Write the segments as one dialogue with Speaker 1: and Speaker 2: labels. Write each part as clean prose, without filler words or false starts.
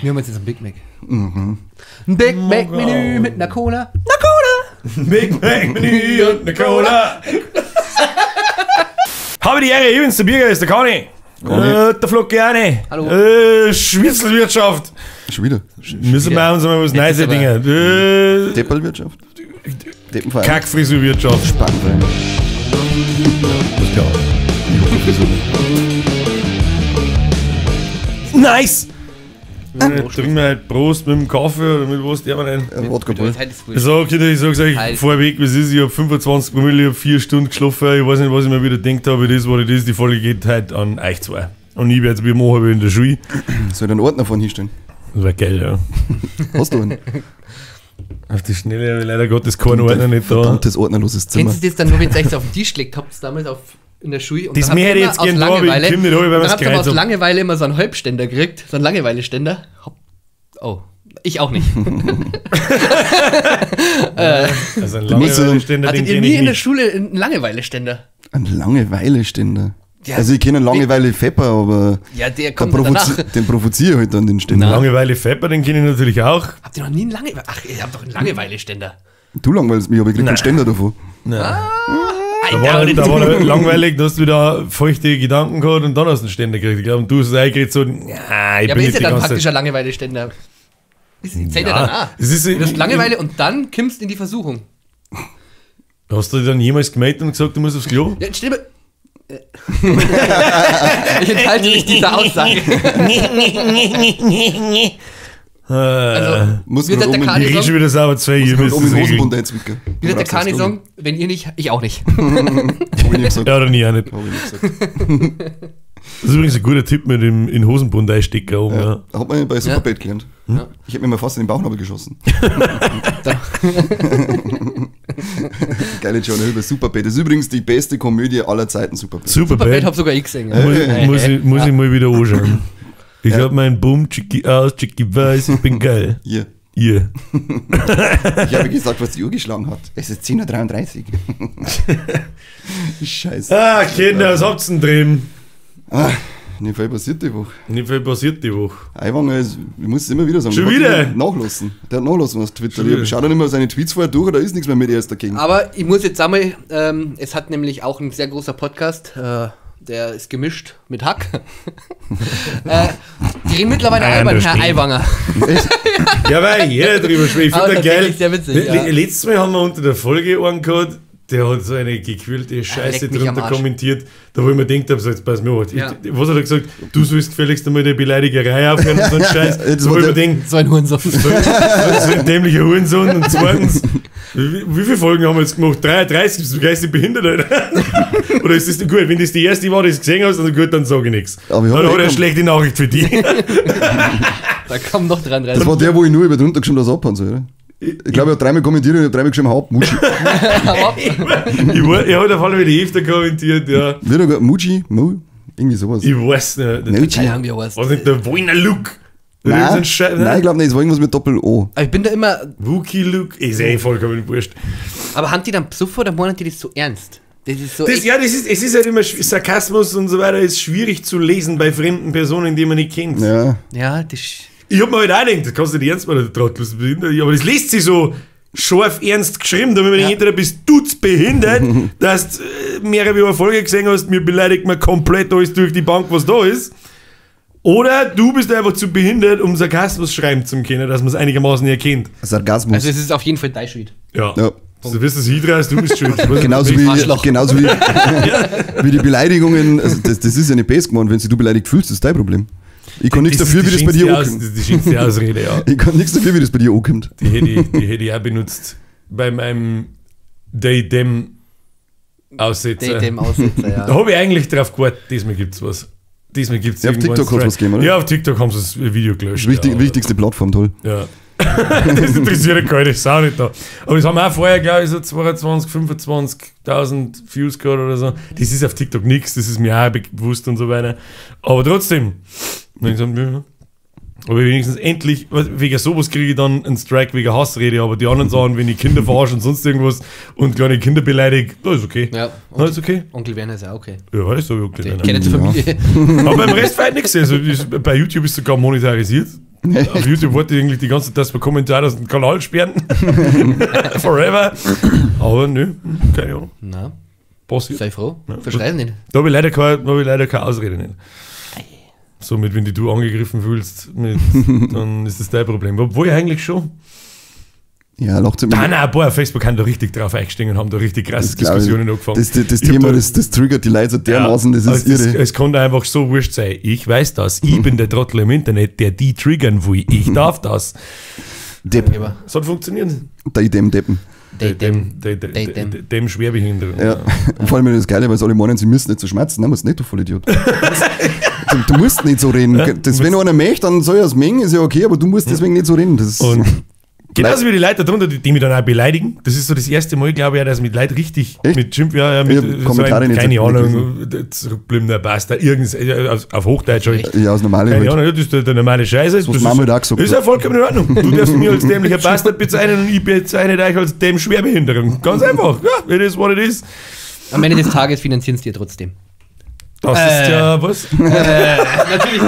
Speaker 1: Wir haben jetzt ein Big Mac. Ein Big Mac-Menü mit einer Cola.
Speaker 2: Big Mac-Menü und eine Cola. Habe die Ehre, ich bin's, der Biergeist, der Conny. Der Flockiane.
Speaker 1: Hallo.
Speaker 2: Schwitzelwirtschaft.
Speaker 3: Schon wieder.
Speaker 2: Müssen wir uns mal was Neues Dinge.
Speaker 3: Deppelwirtschaft. Deppenverein.
Speaker 2: Kackfrisurwirtschaft.
Speaker 3: Spannverein.
Speaker 2: Das klar. Nice! Trinken wir halt Prost mit dem Kaffee oder mit was, der man
Speaker 3: Wodka Bull.
Speaker 2: Ich sag's euch vorweg, was ist, ich hab 25 Promille, ich hab 4 Stunden geschlafen, ich weiß nicht, was ich mir wieder gedacht habe, das, was das ist, die Folge geht heute an euch zwei. Und ich werde jetzt wie machen in der Schule.
Speaker 3: Soll ich einen Ordner von hinstellen?
Speaker 2: Das wäre geil, ja.
Speaker 3: Hast du einen?
Speaker 2: Auf die Schnelle habe ich leider Gottes keinen Ordner nicht da.
Speaker 3: Verdammtes ordnerloses Zimmer.
Speaker 1: Kennst du das dann nur, wenn ihr euch auf den Tisch gelegt habt, damals in der Schule? Und
Speaker 2: das
Speaker 1: dann
Speaker 2: mehr hätte ich jetzt gerne da, aber ich komme nicht runter, weil
Speaker 1: dann habt ihr aus
Speaker 2: haben.
Speaker 1: Langeweile immer so einen Halbständer gekriegt, so einen Langeweile-Ständer. Oh, ich auch nicht.
Speaker 2: Also ein Langeweile-Ständer,
Speaker 1: hattet ihr nie in der Schule einen Langeweile-Ständer?
Speaker 3: Ein Langeweile-Ständer?
Speaker 1: Ja,
Speaker 3: also ich kenne einen Langeweile-Fepper, aber
Speaker 1: ja, der kommt danach.
Speaker 3: Den provoziere ich halt dann den Ständer.
Speaker 2: Langeweile-Fepper, den kenne ich natürlich auch.
Speaker 1: Habt ihr noch nie einen Langeweile... Ach, ihr habt doch einen Langeweile-Ständer.
Speaker 3: Du langweilst mich, aber ich krieg keinen Ständer davon.
Speaker 2: Da war langweilig, dass du da feuchte Gedanken gehabt und dann hast du einen Ständer gekriegt. Ich glaube, du hast es eingekriegt so, ja, ich bin
Speaker 1: aber ist
Speaker 2: jetzt
Speaker 1: ja dann
Speaker 2: die ganze
Speaker 1: praktisch ein Langeweile-Ständer. Zählt ja dann auch. Du hast Langeweile und dann kommst du in die Versuchung.
Speaker 2: Hast du dich dann jemals gemeldet und gesagt, du musst aufs Klo?
Speaker 1: Ja, stimme. Ich enthalte mich dieser Aussage. Also,
Speaker 3: muss
Speaker 1: wird der Kani
Speaker 2: ich rede schon
Speaker 1: sagen,
Speaker 2: wieder sauber 2 Jahre.
Speaker 3: um den Hosenbund einzwicken.
Speaker 1: wird der Kani sagen, wenn ihr nicht, ich auch nicht.
Speaker 3: Hab ich nicht gesagt.
Speaker 2: Ja, oder nie auch nicht.
Speaker 3: Hab ich nicht gesagt.
Speaker 2: Das ist übrigens ein guter Tipp mit dem in Hosenbund einstecken oben. Ja.
Speaker 3: Hat man bei Superbad gelernt.
Speaker 1: Ja.
Speaker 3: Ich hab mir mal fast in den Bauchnabel geschossen. Geile Johnny Hilber, Superbad. Das ist übrigens die beste Komödie aller Zeiten, Superbad.
Speaker 1: Superbad hab sogar ich gesehen.
Speaker 2: Muss ich mal wieder anschauen. Ich hab meinen Boom, Chicky aus, Chicky weiß, ich bin geil.
Speaker 3: Hier.
Speaker 2: Ihr.
Speaker 3: Ich habe gesagt, was die Uhr geschlagen hat. Es ist 10:33 Uhr. Scheiße.
Speaker 2: Ah, Kinder, was habt's denn drin?
Speaker 3: Nicht viel passiert die Woche.
Speaker 2: Nicht viel passiert die Woche.
Speaker 3: Aiwanger ist, ich muss es immer wieder sagen.
Speaker 2: Schon wieder?
Speaker 3: Nachlassen. Der hat nachlassen auf Twitter. Ich schau dann immer seine Tweets vorher durch, da ist nichts mehr mit erst dagegen.
Speaker 1: Aber ich muss jetzt einmal, es hat nämlich auch ein sehr großer Podcast, der ist gemischt mit Hack. Die reden mittlerweile albern, Herr Aiwanger.
Speaker 2: Ja, weil jeder drüber spricht. Ich finde das geil.
Speaker 1: Sehr witzig, ja.
Speaker 2: Letztes Mal haben wir unter der Folge einen gehabt, der hat so eine gequälte Scheiße drunter kommentiert, da wo ich mir gedacht habe, so jetzt pass mir auf.
Speaker 1: Ja.
Speaker 2: Was hat er gesagt? Du sollst gefälligst einmal die Beleidigerei aufhören und so einen Scheiß. Da wo ich mir denke,
Speaker 1: so ein Hurensohn.
Speaker 2: so ein dämlicher Hurensohn. Und zweitens, wie viele Folgen haben wir jetzt gemacht? 33? Bist du geistig behindert, Alter? Oder ist das nicht gut? Wenn das die erste war, die du gesehen hast, dann gut, dann sage ich nichts. Dann hat er eine schlechte Nachricht für dich.
Speaker 1: Da kommen noch 33.
Speaker 3: Das war der, wo ich nur über drunter geschrieben habe, das abhauen soll, oder? Ich glaube, er hat 3-mal kommentiert und ich habe 3-mal geschrieben, Hauptmutschi.
Speaker 2: Er hat auf alle Fälle die Hälfte kommentiert, ja.
Speaker 3: Wieder Mutschi, Mu, irgendwie sowas.
Speaker 2: Ich weiß nicht.
Speaker 1: Keine Ahnung, wie er heißt.
Speaker 2: Was nicht der Woiner Look?
Speaker 3: Nein, ich glaube nicht, es war irgendwas mit Doppel-O.
Speaker 1: Aber ich bin da immer...
Speaker 2: Wookie Look? Ist eh vollkommen wurscht.
Speaker 1: Aber haben die dann besoffen oder meinen die das so ernst? Das ist so...
Speaker 2: Es ist halt immer Sarkasmus und so weiter, ist schwierig zu lesen bei fremden Personen, die man nicht kennt.
Speaker 3: Ja.
Speaker 1: Ja, das...
Speaker 2: Ich hab mir halt auch gedacht, das kannst du nicht ernst machen, der Trottel. Aber das liest sich so scharf ernst geschrieben, da wenn man hinterher bist du behindert, dass du mehrere Erfolge gesehen hast, mir beleidigt man komplett alles durch die Bank, was da ist. Oder du bist einfach zu behindert, um Sarkasmus schreiben zu können, dass man es einigermaßen erkennt.
Speaker 3: Sarkasmus.
Speaker 1: Also es ist auf jeden Fall dein Schuld.
Speaker 2: Ja.
Speaker 3: Ja.
Speaker 2: Du wirst das Hydra, du bist schuld.
Speaker 3: Genauso wie die Beleidigungen, also das ist ja nicht best geworden, wenn du beleidigt fühlst, das ist dein Problem. Ich kann nichts dafür, wie das bei dir ankommt.
Speaker 2: Das ist die schönste Ausrede, ja.
Speaker 3: Ich kann nichts dafür, wie das bei dir ankommt.
Speaker 2: Die hätte ich auch benutzt bei meinem Day-Dem-Aussetzer.
Speaker 1: Day-Dem-Aussetzer, ja.
Speaker 2: Da habe ich eigentlich drauf gewartet, diesmal gibt es was. Diesmal gibt es
Speaker 3: Ja, auf TikTok hat es was gegeben, oder?
Speaker 2: Ja, auf TikTok haben sie das Video gelöscht.
Speaker 3: Wichtigste Plattform, toll.
Speaker 2: Ja. Das interessiert keine Sau nicht da. Aber das haben wir auch vorher, glaube ich, so 22, 25.000 Views gehabt oder so. Das ist auf TikTok nichts, das ist mir auch bewusst und so weiter. Aber trotzdem, aber wenigstens endlich, wegen sowas kriege ich dann einen Strike wegen Hassrede, aber die anderen Sachen, wenn ich Kinder verarsche und sonst irgendwas und kleine Kinder beleidige, das ist okay.
Speaker 1: Ja,
Speaker 2: das ist okay.
Speaker 1: Onkel Werner ist ja okay.
Speaker 2: Ja, das sage ich Onkel
Speaker 1: Ich
Speaker 2: Werner.
Speaker 1: kenne die Familie.
Speaker 2: Aber beim Rest war halt nichts. Also bei YouTube ist sogar monetarisiert. Auf YouTube warte ich eigentlich die ganze Zeit, dass wir Kommentare aus dem Kanal sperren. Forever. Aber nö, keine Ahnung.
Speaker 1: Na,
Speaker 2: Passiert.
Speaker 1: sei froh.
Speaker 2: Ja.
Speaker 1: Verschreien nicht.
Speaker 2: Da habe ich leider keine Ausrede nicht. Somit, wenn du angegriffen fühlst, dann ist das dein Problem. Obwohl eigentlich schon.
Speaker 3: Ja, lacht sich
Speaker 2: Nein, ein paar auf Facebook haben da richtig drauf eingestiegen und haben da richtig krasse Diskussionen angefangen.
Speaker 3: Das Thema, das triggert die Leute so dermaßen, das ist irre.
Speaker 2: Es kann einfach so wurscht sein. Ich weiß das. Ich bin der Trottel im Internet, der die triggern will. Ich darf das.
Speaker 3: Depp.
Speaker 2: Das hat funktioniert.
Speaker 3: Deppen.
Speaker 2: Dem Schwerbehinderung.
Speaker 3: Ja. Und vor allem das Geile, weil alle meinen, sie müssen nicht so schmerzen. Nein, musst nicht, du Vollidiot. Du musst nicht so reden.
Speaker 2: Ja,
Speaker 3: wenn einer möchte, dann soll er es mengen, ist ja okay, aber du musst deswegen nicht so reden. Das
Speaker 2: und genauso wie die Leute darunter, die mich dann auch beleidigen. Das ist so das erste Mal, glaube ich, dass mit Leuten richtig mit Schimpf, mit
Speaker 3: Kommentare
Speaker 2: so keine Ahnung, zurückbleiben, passt da irgendwas auf Hochdeutsch.
Speaker 3: Ja, aus normaler
Speaker 2: keine Ahnung, das ist der normale Scheiße.
Speaker 3: Das ist
Speaker 2: ja vollkommen in Ordnung. Du darfst mich als dämlicher Bastard bezeichnen und ich bezeichne dich als dem Schwerbehinderung. Ganz einfach. Ja, it is what it is.
Speaker 1: Am Ende des Tages finanzieren sie dir trotzdem.
Speaker 2: Das ist ja was?
Speaker 1: Natürlich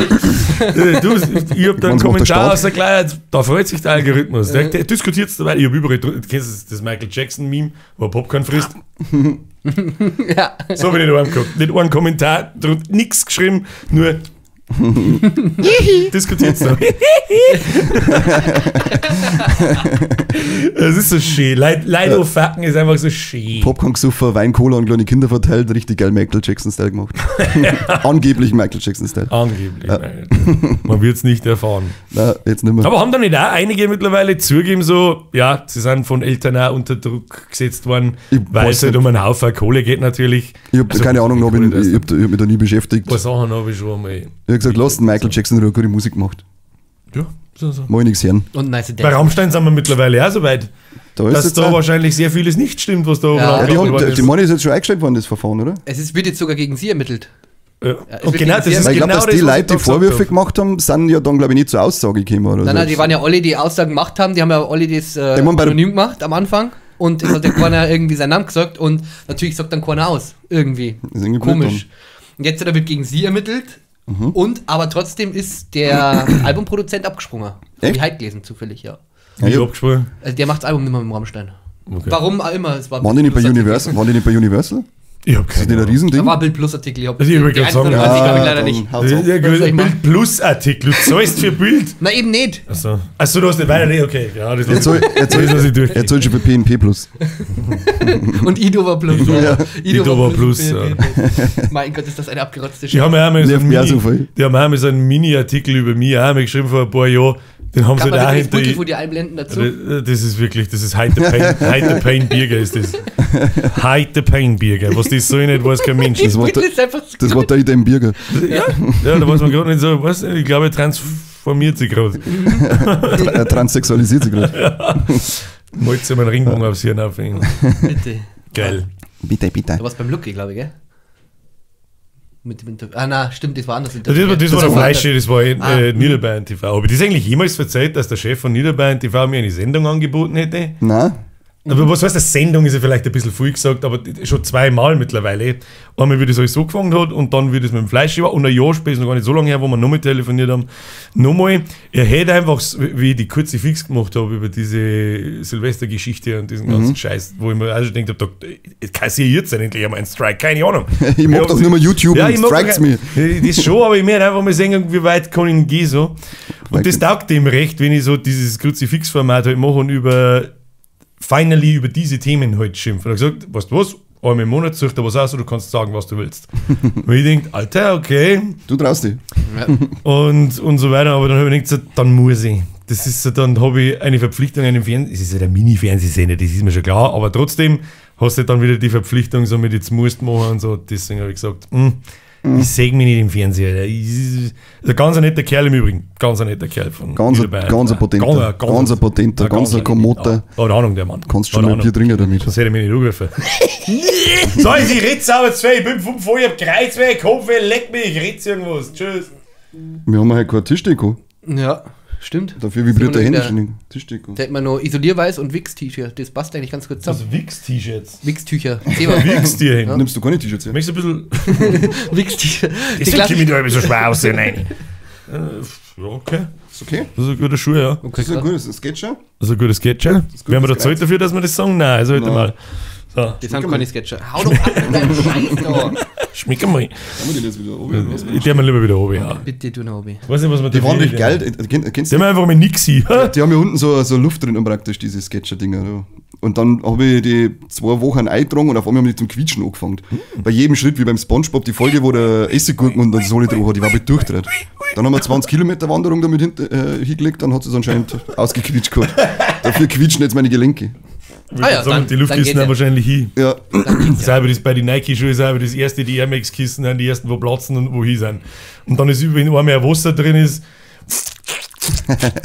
Speaker 1: nicht.
Speaker 2: Ich habe da einen Kommentar ausgeklärt, da freut sich der Algorithmus. Der diskutiert es dabei. Ich habe überall, du kennst das Michael Jackson-Meme, wo er Popcorn frisst?
Speaker 1: Ja.
Speaker 2: So bin ich da angeguckt. Nicht ein Kommentar, nichts geschrieben, nur diskutiert es da. Das ist so schön. Leute auf Facken ist einfach so schön.
Speaker 3: Popcorn gesoffen, Wein, Cola und kleine Kinder verteilt, richtig geil Michael Jackson-Style gemacht. Angeblich Michael Jackson-Style.
Speaker 2: Angeblich. Ja. Man wird es nicht erfahren.
Speaker 3: Nein, jetzt nicht mehr.
Speaker 2: Aber haben da nicht auch einige mittlerweile zugegeben, so, ja, sie sind von Eltern auch unter Druck gesetzt worden, weil es halt um einen Haufen Kohle geht natürlich.
Speaker 3: Ich habe keine Ahnung, ich hab mich da nie beschäftigt.
Speaker 2: Ein paar Sachen habe ich schon mal.
Speaker 3: Ich habe gesagt, lass den Michael Jackson, der hat gute Musik gemacht.
Speaker 2: Ja, so.
Speaker 3: Mach ich nichts hören.
Speaker 1: Und nice
Speaker 2: Bei Rammstein sind wir mittlerweile auch so weit, dass da wahrscheinlich sehr vieles nicht stimmt, was da oben
Speaker 3: die Money ist jetzt schon eingestellt worden, das Verfahren, oder?
Speaker 1: Wird jetzt sogar gegen sie ermittelt.
Speaker 2: Ja. Und genau, das ist
Speaker 3: ich glaube,
Speaker 2: genau
Speaker 3: dass die Leute, die Vorwürfe gemacht haben, sind ja dann, glaube ich, nicht zur Aussage gekommen. Oder
Speaker 1: nein, die waren ja alle, die Aussagen gemacht haben, die haben ja alle das anonym gemacht am Anfang. Und es hat ja keiner irgendwie seinen Namen gesagt und natürlich sagt dann keiner aus. Irgendwie.
Speaker 3: Das ist irgendwie
Speaker 1: komisch. Und jetzt wird gegen sie ermittelt. Und aber trotzdem ist der Albumproduzent abgesprungen. Hab ich halt gelesen, zufällig, ja.
Speaker 2: Ich abgesprungen.
Speaker 1: Also der macht das Album nicht mehr mit dem Rammstein.
Speaker 2: Okay.
Speaker 1: Warum auch immer. Es
Speaker 3: waren die nicht bei Universal? Ich hab keine Ahnung. Riesending?
Speaker 1: Da war Bild Plus Artikel.
Speaker 2: Ich würde gerade sagen,
Speaker 1: ich leider nicht.
Speaker 2: Bild Plus Artikel. Du zahlst für Bild.
Speaker 1: Na eben nicht.
Speaker 2: Achso, du hast nicht weiter, okay. Ja, das
Speaker 3: jetzt soll schon für PNP Plus.
Speaker 1: Und Ido war Plus.
Speaker 2: Ja. Ido war Plus. Ja.
Speaker 1: Mein Gott, ist das eine abgerotzte
Speaker 2: Scheiße. Die haben auch mal so einen Mini-Artikel über mich auch mal geschrieben vor ein paar Jahren. Den haben sie da hinter.
Speaker 1: Wo die einblenden dazu.
Speaker 2: Das ist wirklich, das ist Hide the Pain Bierger ist das. Hide the Pain Bierger. Was das soll, nicht weiß kein Mensch.
Speaker 3: Das war der Idem Bierger.
Speaker 2: Ja, da weiß man gerade nicht so, was, ich glaube, er transformiert sich gerade.
Speaker 3: Er transsexualisiert sich gerade.
Speaker 2: Ja. Malt sich mal einen Ringbogen aufs Hirn aufhängen.
Speaker 1: Bitte.
Speaker 2: Geil.
Speaker 3: Bitte.
Speaker 1: Du warst beim Lucky, glaube ich, gell? Mit dem Interview. Nein, stimmt, das war anders.
Speaker 2: Das war der Fleischi, das war Niederbayern TV. Aber das eigentlich jemals verzeiht, dass der Chef von Niederbayern TV mir eine Sendung angeboten hätte?
Speaker 3: Nein.
Speaker 2: Aber was heißt, eine Sendung ist ja vielleicht ein bisschen viel gesagt, aber schon zweimal mittlerweile. Einmal, wie das alles so gefangen hat und dann, wie das mit dem Fleisch war. Und ein Jahr später, ist noch gar nicht so lange her, wo wir nochmal telefoniert haben, nochmal. Er hätte einfach, wie ich die kurze Fix gemacht habe über diese Silvestergeschichte und diesen ganzen Scheiß, wo ich mir auch schon gedacht habe, da kassiert es endlich einmal einen Strike, keine Ahnung.
Speaker 3: Ich mag doch nur mal YouTube und strikes mir.
Speaker 2: Das schon, aber ich möchte einfach mal sehen, wie weit kann ich gehen so. Und das taugt ihm recht, wenn ich so dieses Kruzifix-Format halt mache und über diese Themen halt schimpfen. Er hat gesagt, weißt du was, einmal im Monat sucht er was aus und du kannst sagen, was du willst. Und ich denke, Alter, okay.
Speaker 3: Du traust dich.
Speaker 1: Ja.
Speaker 2: Und so weiter, aber dann habe ich gedacht, dann muss ich. Das ist so, dann habe ich eine Verpflichtung einem Fernsehen, es ist ja der Mini-Fernsehsender, das ist mir schon klar, aber trotzdem hast du dann wieder die Verpflichtung, so mit jetzt musst machen und so, deswegen habe ich gesagt, ich sehe mich nicht im Fernseher. Ist ein ganz netter Kerl im Übrigen. Ganz ein netter Kerl von
Speaker 3: Ganz potenter. Ganz ein Komoter.
Speaker 2: Keine Ahnung, der Mann.
Speaker 3: Kannst schon ein Bier trinken damit.
Speaker 2: Das hätte ich mir nicht angerufen. So, ich ritz aber zwei, ich bin vom Fall, ich hab Kreuzweh, Kopfweh, leck mich, ich ritz irgendwas. Tschüss.
Speaker 3: Wir haben halt kein Tischdeko.
Speaker 1: Ja, stimmt.
Speaker 3: Dafür vibriert der Handy schon in Tischdeko.
Speaker 1: Da hätten wir noch Isolierweiß und Wix-T-Shirt. Das passt eigentlich ganz gut zusammen.
Speaker 2: Also Wix-T-Shirts.
Speaker 1: Wix-Tücher.
Speaker 2: Wix-T-Shirt.
Speaker 3: Ja. Nimmst du gar nicht T-Shirts her?
Speaker 2: Möchtest du ein
Speaker 1: bisschen... Wix-T-Shirt.
Speaker 2: Das sieht mich da so schwer aussehen, nein. Ja, okay.
Speaker 3: Ist okay.
Speaker 2: Das ist ein guter Schuh, ja.
Speaker 1: Okay,
Speaker 3: Das ist ein
Speaker 1: klar.
Speaker 3: gutes Sketcher.
Speaker 2: Das ist ein guter Sketcher.
Speaker 3: gut,
Speaker 2: Werden wir da
Speaker 3: das
Speaker 2: Zeit dafür, dass wir das sagen? Nein, also heute
Speaker 3: Nein.
Speaker 2: mal. So,
Speaker 1: Die sind keine Sketcher. Hau doch ab mit deinem Scheiß da.
Speaker 2: schmeck mal.
Speaker 3: Haben wir den jetzt wieder oben?
Speaker 2: Ich darf mir lieber wieder oben, ja.
Speaker 1: Bitte, du noch oben.
Speaker 2: Ich weiß nicht, was wir
Speaker 3: Die waren
Speaker 2: dafür
Speaker 3: richtig geil. Kennst
Speaker 2: Die
Speaker 3: du?
Speaker 2: haben einfach mal nix hin.
Speaker 3: Die haben ja unten so Luft drin praktisch, diese Sketcher-Dinger. Ja. Und dann habe ich die 2 Wochen eingetragen und auf einmal haben die zum Quietschen angefangen. Bei jedem Schritt, wie beim Spongebob, die Folge, wo der Essiggurken und das Sohle drauf hat, die war mit durchdreht. Dann haben wir 20 Kilometer Wanderung damit hingelegt, dann hat sie es anscheinend ausgequietscht gehabt. Dafür quietschen jetzt meine Gelenke.
Speaker 1: Ah ja, dann-
Speaker 2: die Luftkissen
Speaker 1: dann
Speaker 2: haben
Speaker 1: geht's
Speaker 2: wahrscheinlich hin.
Speaker 3: Ja,
Speaker 2: Selber das bei den Nike-Schuhen, selber das erste, die Air Max-Kissen sind die ersten, wo platzen und wo hin sind. Und dann ist über wenn einmal Wasser drin ist,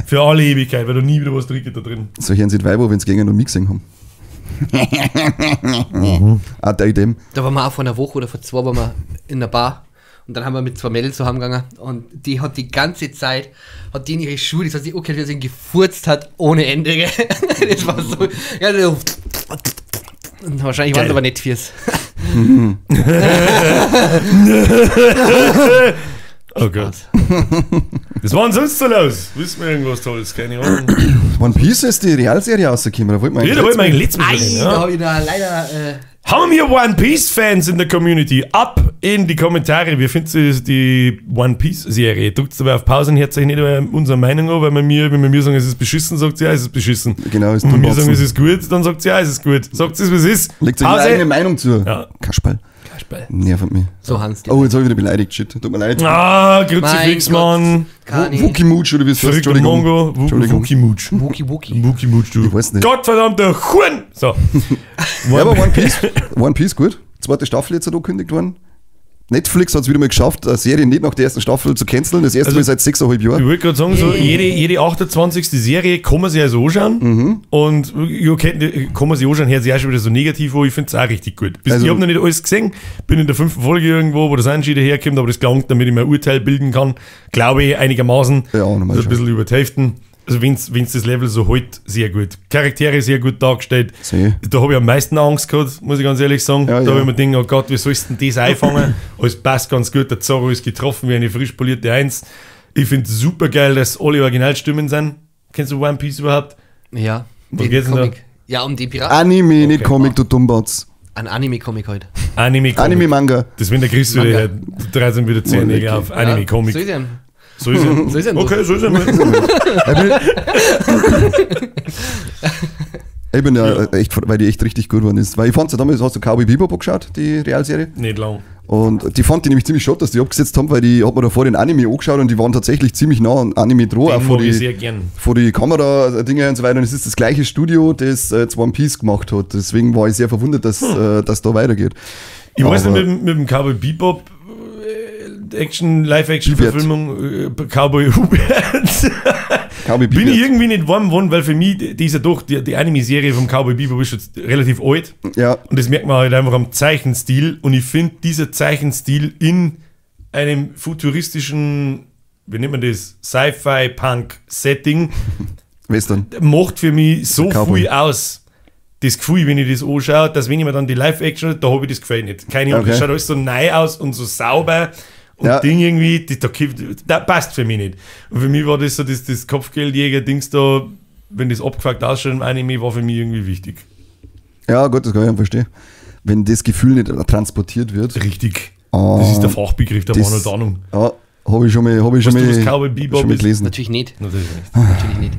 Speaker 2: für alle Ewigkeit, weil du nie wieder was trinkst da drin.
Speaker 3: so hören sie die Weiber, wenn sie gegen noch mich gesehen haben. Ah, da dem.
Speaker 1: Da waren wir auch vor einer Woche oder vor 2 waren wir in der Bar und dann haben wir mit 2 Mädels zusammengegangen und die hat die ganze Zeit, hat die in ihre Schuhe, das hat sie okay, wie sie ihn gefurzt hat, ohne Ende, gell? Das war so, ja, so und wahrscheinlich waren
Speaker 2: Geil.
Speaker 1: es aber nicht fürs.
Speaker 2: Oh Gott. Das war sonst so los. Wissen wir irgendwas Tolles? Keine Ahnung.
Speaker 3: One Piece ist die Realserie rausgekommen. Da wollten wir
Speaker 2: Ja, da wollten wir eigentlich letztes Mal
Speaker 1: Ei,
Speaker 2: reden,
Speaker 1: da
Speaker 2: ja.
Speaker 1: habe ich da leider,
Speaker 2: Haben wir One Piece Fans in der Community? Ab in die Kommentare. Wie findet ihr die One Piece Serie? Drückt dabei auf Pause und hört euch nicht unsere Meinung an, weil wenn wir mir sagen, es ist beschissen, sagt sie, ja, es ist beschissen.
Speaker 3: Genau, ist
Speaker 2: Und wenn wir
Speaker 3: dumm
Speaker 2: sagen, es ist gut, dann sagt sie, ja, es ist gut. Sagt es, wie es ist.
Speaker 3: Legt sich eine eigene
Speaker 2: Pause.
Speaker 3: Meinung zu.
Speaker 2: Ja.
Speaker 3: Kasperl. Nervt mich.
Speaker 1: so Hans.
Speaker 3: Oh, jetzt habe ich wieder beleidigt. Shit. Tut mir leid.
Speaker 2: Ah, Kruzifix, Mann.
Speaker 3: Wookie-Mooch oder wie es heißt.
Speaker 2: Verrückter Mongo.
Speaker 3: Entschuldigung.
Speaker 2: Wookie-Mooch.
Speaker 1: Wuki.
Speaker 2: Wookie-Mooch, du.
Speaker 3: Ich weiß nicht.
Speaker 2: Gottverdammter Huren. So.
Speaker 3: Ja, aber One Piece gut. 2. Staffel jetzt angekündigt worden. Netflix hat es wieder mal geschafft, eine Serie nicht nach der ersten Staffel zu canceln. Das erste
Speaker 2: Also-
Speaker 3: Mal seit 6,5
Speaker 2: Ich
Speaker 3: Jahren.
Speaker 2: wollte gerade sagen, so jede 28. Serie kann man sich also anschauen. Und ja, kann man sich anschauen, hört sich auch schon wieder so negativ an. Ich finde es auch richtig gut.
Speaker 3: Also-
Speaker 2: Ich habe noch nicht alles gesehen. Bin in der 5. Folge irgendwo, wo das Angie daherkommt, aber das gelangt, damit ich mir ein Urteil bilden kann. Glaube ich einigermaßen.
Speaker 3: Ja, normal
Speaker 2: Also ein
Speaker 3: schon.
Speaker 2: bisschen über die Hälfte. Also wenn's das Level so hält, sehr gut. Charaktere sehr gut dargestellt.
Speaker 3: Sehr.
Speaker 2: Da habe ich am meisten Angst gehabt, muss ich ganz ehrlich sagen.
Speaker 3: Ja,
Speaker 2: da
Speaker 3: ja.
Speaker 2: habe ich mir gedacht, oh Gott, wie sollst du denn das einfangen? Es passt ganz gut, der Zorro ist getroffen wie eine frisch polierte Eins. Ich finde es super geil, dass alle Originalstimmen sind. Kennst du One Piece überhaupt?
Speaker 1: Ja.
Speaker 2: Was
Speaker 1: den
Speaker 2: geht's denn da?
Speaker 1: Comic. Ja, um die Piraten.
Speaker 3: Anime, nicht
Speaker 2: Okay.
Speaker 3: Comic, du Dummbatz.
Speaker 1: Ein Anime-Comic halt.
Speaker 2: Anime-Comic.
Speaker 3: Anime-Manga.
Speaker 2: Das wenn der Chris wieder,
Speaker 1: Manga.
Speaker 2: der dreht sich wieder 10
Speaker 3: Mal
Speaker 2: Nägel auf.
Speaker 1: Ja,
Speaker 2: Anime-Comic.
Speaker 1: so ist er.
Speaker 2: So ist er.
Speaker 1: So ist er.
Speaker 2: Okay, so ist er.
Speaker 3: Ich bin ja echt, weil die echt richtig gut geworden ist. Weil ich fand ja damals, hast du Cowboy Bebop geschaut, die Realserie?
Speaker 2: Nicht lang.
Speaker 3: Und die fand ich nämlich ziemlich schade, dass die abgesetzt haben, weil die hat man davor den Anime angeschaut und die waren tatsächlich ziemlich nah an Anime dran, auch
Speaker 2: Den
Speaker 3: vor
Speaker 2: mag ich
Speaker 3: die,
Speaker 2: sehr gern.
Speaker 3: vor die Kamera-Dinge und so weiter. Und es ist das gleiche Studio, das jetzt One Piece gemacht hat. Deswegen war ich sehr verwundert, dass dass da weitergeht.
Speaker 2: Ich weiß
Speaker 3: Aber-
Speaker 2: nicht, mit dem Cowboy Bebop Live-Action-Verfilmung Cowboy Hubert.
Speaker 3: Cowboy
Speaker 2: Bin ich
Speaker 3: Bebop.
Speaker 2: irgendwie nicht warm geworden, weil für mich dieser doch, die Anime-Serie vom Cowboy Bebop ist jetzt relativ alt.
Speaker 3: Ja,
Speaker 2: Und das merkt man halt einfach am Zeichenstil. Und ich finde, dieser Zeichenstil in einem futuristischen, wie nennt man das, Sci-Fi-Punk-Setting
Speaker 3: Western.
Speaker 2: macht für mich so
Speaker 3: Der Cowboy.
Speaker 2: viel aus. Das Gefühl, wenn ich das anschaue, dass wenn ich mir dann die Live-Action, da habe ich das Gefühl nicht. Keine Ahnung,
Speaker 3: Okay.
Speaker 2: das schaut alles so neu aus und so sauber und
Speaker 3: Ja.
Speaker 2: Ding irgendwie, das passt für mich nicht. Und für mich war das so, das Kopfgeldjäger-Dings da, wenn das abgefuckt ausschaut im Anime, war für mich irgendwie wichtig.
Speaker 3: Ja, gut, das kann ich auch verstehen. Wenn das Gefühl nicht transportiert wird.
Speaker 2: Richtig.
Speaker 3: Ah,
Speaker 2: Das ist der Fachbegriff, der
Speaker 3: das-
Speaker 2: war nicht Ahnung.
Speaker 3: Ja, habe ich schon mal,
Speaker 2: Weißt du, was Cowboy Bebop
Speaker 3: schon mal
Speaker 2: ist?
Speaker 3: gelesen.
Speaker 1: Natürlich nicht.
Speaker 2: Natürlich nicht.
Speaker 1: Natürlich nicht.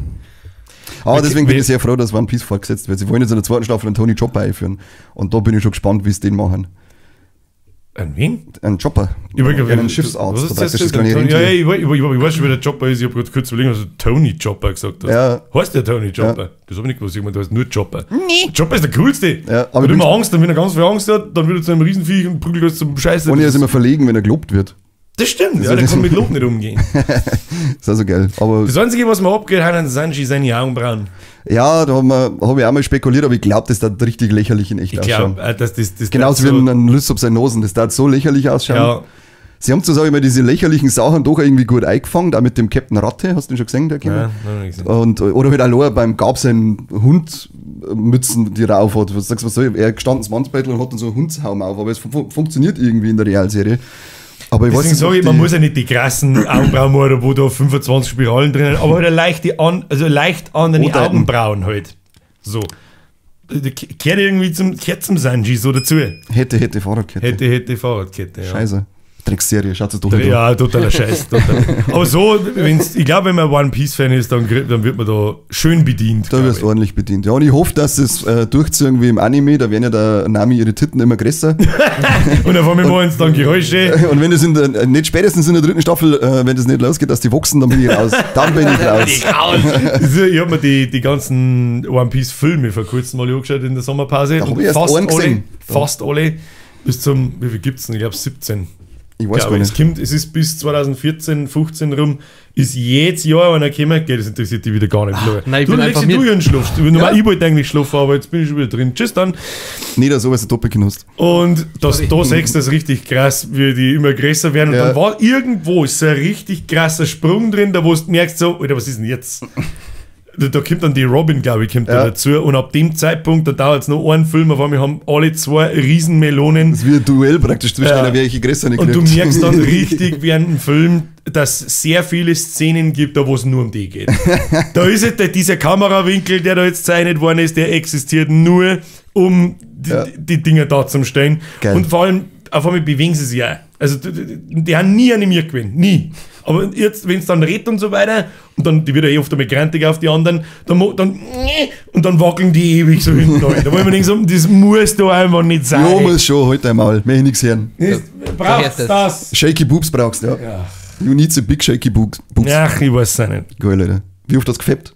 Speaker 3: Aber
Speaker 2: Okay,
Speaker 3: deswegen bin
Speaker 2: wer-
Speaker 3: ich sehr froh, dass One Piece fortgesetzt wird. Sie wollen jetzt in der 2. Staffel einen Tony Chopper einführen. Und da bin ich schon gespannt, wie sie den machen.
Speaker 2: An wen?
Speaker 3: Einen Chopper.
Speaker 2: Ich wollte gerade-
Speaker 3: einen Schiffsarzt.
Speaker 2: Was ist
Speaker 3: praktisch
Speaker 2: das?
Speaker 3: das kleine
Speaker 2: Ja,
Speaker 3: Rentier.
Speaker 2: ich weiß schon, wer der Chopper ist. Ich habe gerade kurz überlegt, was du Tony Chopper gesagt hast.
Speaker 3: Ja.
Speaker 2: Heißt der Tony Chopper? Das habe ich nicht gewusst. Ich meine, du heißt nur Chopper. Nee. Chopper ist der coolste.
Speaker 3: Ja, aber
Speaker 2: aber
Speaker 3: ich
Speaker 2: immer
Speaker 3: bin-
Speaker 2: Angst, und wenn er ganz viel Angst hat, dann wird er zu einem Riesenviech und prügelt alles zum Scheiße.
Speaker 3: Und er ist immer verlegen, wenn er gelobt wird.
Speaker 2: Das stimmt, ja,
Speaker 3: ist-
Speaker 2: der kann mit Lob nicht umgehen.
Speaker 3: Ist also geil. Aber
Speaker 2: Das Einzige, was mir abgeht, hat an Sanji seine Augenbrauen.
Speaker 3: ja, da hab ich auch mal spekuliert, aber ich glaube, das darf richtig lächerlich in echt
Speaker 2: Ich
Speaker 3: ausschauen.
Speaker 2: glaube, dass das
Speaker 3: Genauso
Speaker 2: so,
Speaker 3: wie ein Lüss auf seinen Nosen. Das darf so lächerlich ausschauen.
Speaker 2: Ja,
Speaker 3: Sie haben zwar, sag ich mal, diese lächerlichen Sachen doch irgendwie gut eingefangen, auch mit dem Captain Ratte, hast du den schon gesehen, der Kinder?
Speaker 2: ja, noch nicht gesehen.
Speaker 3: Und, oder halt allein beim Gab seinen Hundmützen, die er aufhat. Was sagst du, was soll ich? Er gestanden ins Mannsbeutel und hat dann so einen Hundshaum auf, aber es funktioniert irgendwie in der Realserie. Aber ich weiß
Speaker 2: Deswegen
Speaker 3: nicht,
Speaker 2: sage
Speaker 3: ob
Speaker 2: ich, man
Speaker 3: die-
Speaker 2: muss ja nicht die krassen Augenbrauen machen, wo da 25 Spiralen drinnen, aber halt eine leicht andere
Speaker 3: Oder-
Speaker 2: Augenbrauen halt. So. Gehört irgendwie zum Sanji so dazu.
Speaker 3: Hätte Fahrradkette.
Speaker 2: Hätte Fahrradkette, ja.
Speaker 3: Scheiße. Dreckserie, schaut es doch nicht an.
Speaker 2: Ja, totaler Scheiß. Aber so, ich glaube, wenn man One Piece-Fan ist, dann wird man da schön bedient.
Speaker 3: Da
Speaker 2: glaub
Speaker 3: wirst
Speaker 2: ich.
Speaker 3: du ordentlich bedient. Ja, und ich hoffe, dass es durchziehen wie im Anime, da werden ja der Nami ihre Titten immer größer.
Speaker 2: Und auf einmal machen sie dann Geräusche.
Speaker 3: Und wenn es nicht spätestens in der 3. Staffel, wenn das nicht losgeht, dass die wachsen, dann bin ich raus. Dann bin ich raus.
Speaker 2: Also, ich habe mir die ganzen One Piece-Filme vor kurzem mal angeschaut in der Sommerpause.
Speaker 3: Da hab
Speaker 2: Und
Speaker 3: ich erst einen gesehen.
Speaker 2: Fast alle. Bis zum, wie viel gibt's denn? Ich glaube 17.
Speaker 3: Ich weiß gar nicht.
Speaker 2: Es ist bis 2014, 15 rum, ist jedes Jahr einer gekommen, das interessiert dich wieder gar nicht.
Speaker 1: nein, ich
Speaker 2: du
Speaker 1: bin
Speaker 2: legst
Speaker 1: einfach
Speaker 2: dich
Speaker 1: mit.
Speaker 2: durch und schlafst. Ich wollte eigentlich schlafen, aber jetzt bin ich schon wieder drin. Tschüss dann.
Speaker 3: Nicht so, was du doppelt genutzt.
Speaker 2: Und da siehst du das richtig krass, wie die immer größer werden. Und
Speaker 3: Ja.
Speaker 2: dann war irgendwo so ein richtig krasser Sprung drin, da wo du merkst, so, Alter, was ist denn jetzt? Da kommt dann die Robin, glaube ich, kommt da
Speaker 3: Ja.
Speaker 2: dazu. Und ab dem Zeitpunkt, da dauert es noch einen Film, auf einmal haben alle 2 Riesenmelonen.
Speaker 3: Das ist wie ein Duell praktisch zwischen
Speaker 2: Ja.
Speaker 3: einer, welche größer nicht
Speaker 2: Und du
Speaker 3: kriegt.
Speaker 2: merkst dann richtig während dem Film, dass es sehr viele Szenen gibt, da wo es nur um die geht. Da ist halt dieser Kamerawinkel, der da jetzt gezeichnet worden ist, der existiert nur, um
Speaker 3: Ja.
Speaker 2: die Dinger da zu stellen.
Speaker 3: Geil.
Speaker 2: Und vor allem, auf einmal bewegen sie sich auch. Also die haben nie animiert gewesen, nie. Aber jetzt, wenn es dann redet und so weiter, und dann, die wird ja oft einmal grantig auf die anderen, und dann wackeln die ewig so hinten rein. Da wollen wir denken, so, das muss da einfach nicht sein.
Speaker 3: Ja, muss schon, halt einmal. Mehr nichts hören.
Speaker 2: Brauchst
Speaker 1: das.
Speaker 2: das?
Speaker 3: Shaky Boobs brauchst du, ja.
Speaker 2: Ja.
Speaker 3: You need the big shaky boobs.
Speaker 2: Ach, ich weiß es auch nicht.
Speaker 3: Geil, Alter. Wie oft hast du gefappt?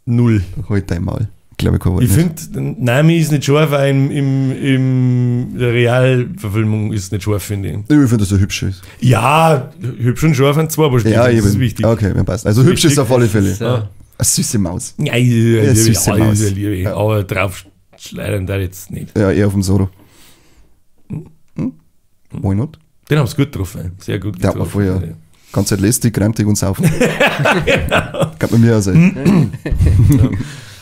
Speaker 2: 0.
Speaker 3: Halt einmal. Ich glaube, ich kann
Speaker 2: Ich
Speaker 3: nicht.
Speaker 2: finde, Nami ist nicht scharf, weil in der Realverfilmung ist nicht scharf, finde ich.
Speaker 3: Ich finde, dass er hübsch ist.
Speaker 2: Ja, hübsch und scharf sind zwei, aber
Speaker 3: Ja,
Speaker 2: das
Speaker 3: eben.
Speaker 2: ist wichtig.
Speaker 3: Okay, mir passt. Also hübsch ist auf alle Fälle.
Speaker 1: So.
Speaker 3: Eine süße Maus.
Speaker 2: Ja, ja,
Speaker 3: süße Maus.
Speaker 2: Liebe.
Speaker 3: Ja.
Speaker 2: Aber drauf schleudern da jetzt nicht.
Speaker 3: Ja, eher auf dem Soro. Hm? Why not?
Speaker 2: Den haben sie gut getroffen. Sehr gut
Speaker 3: Der hat man
Speaker 2: getroffen.
Speaker 3: vorher ganz Zeit lästig, grantig und saufen. Kann man mir auch sein.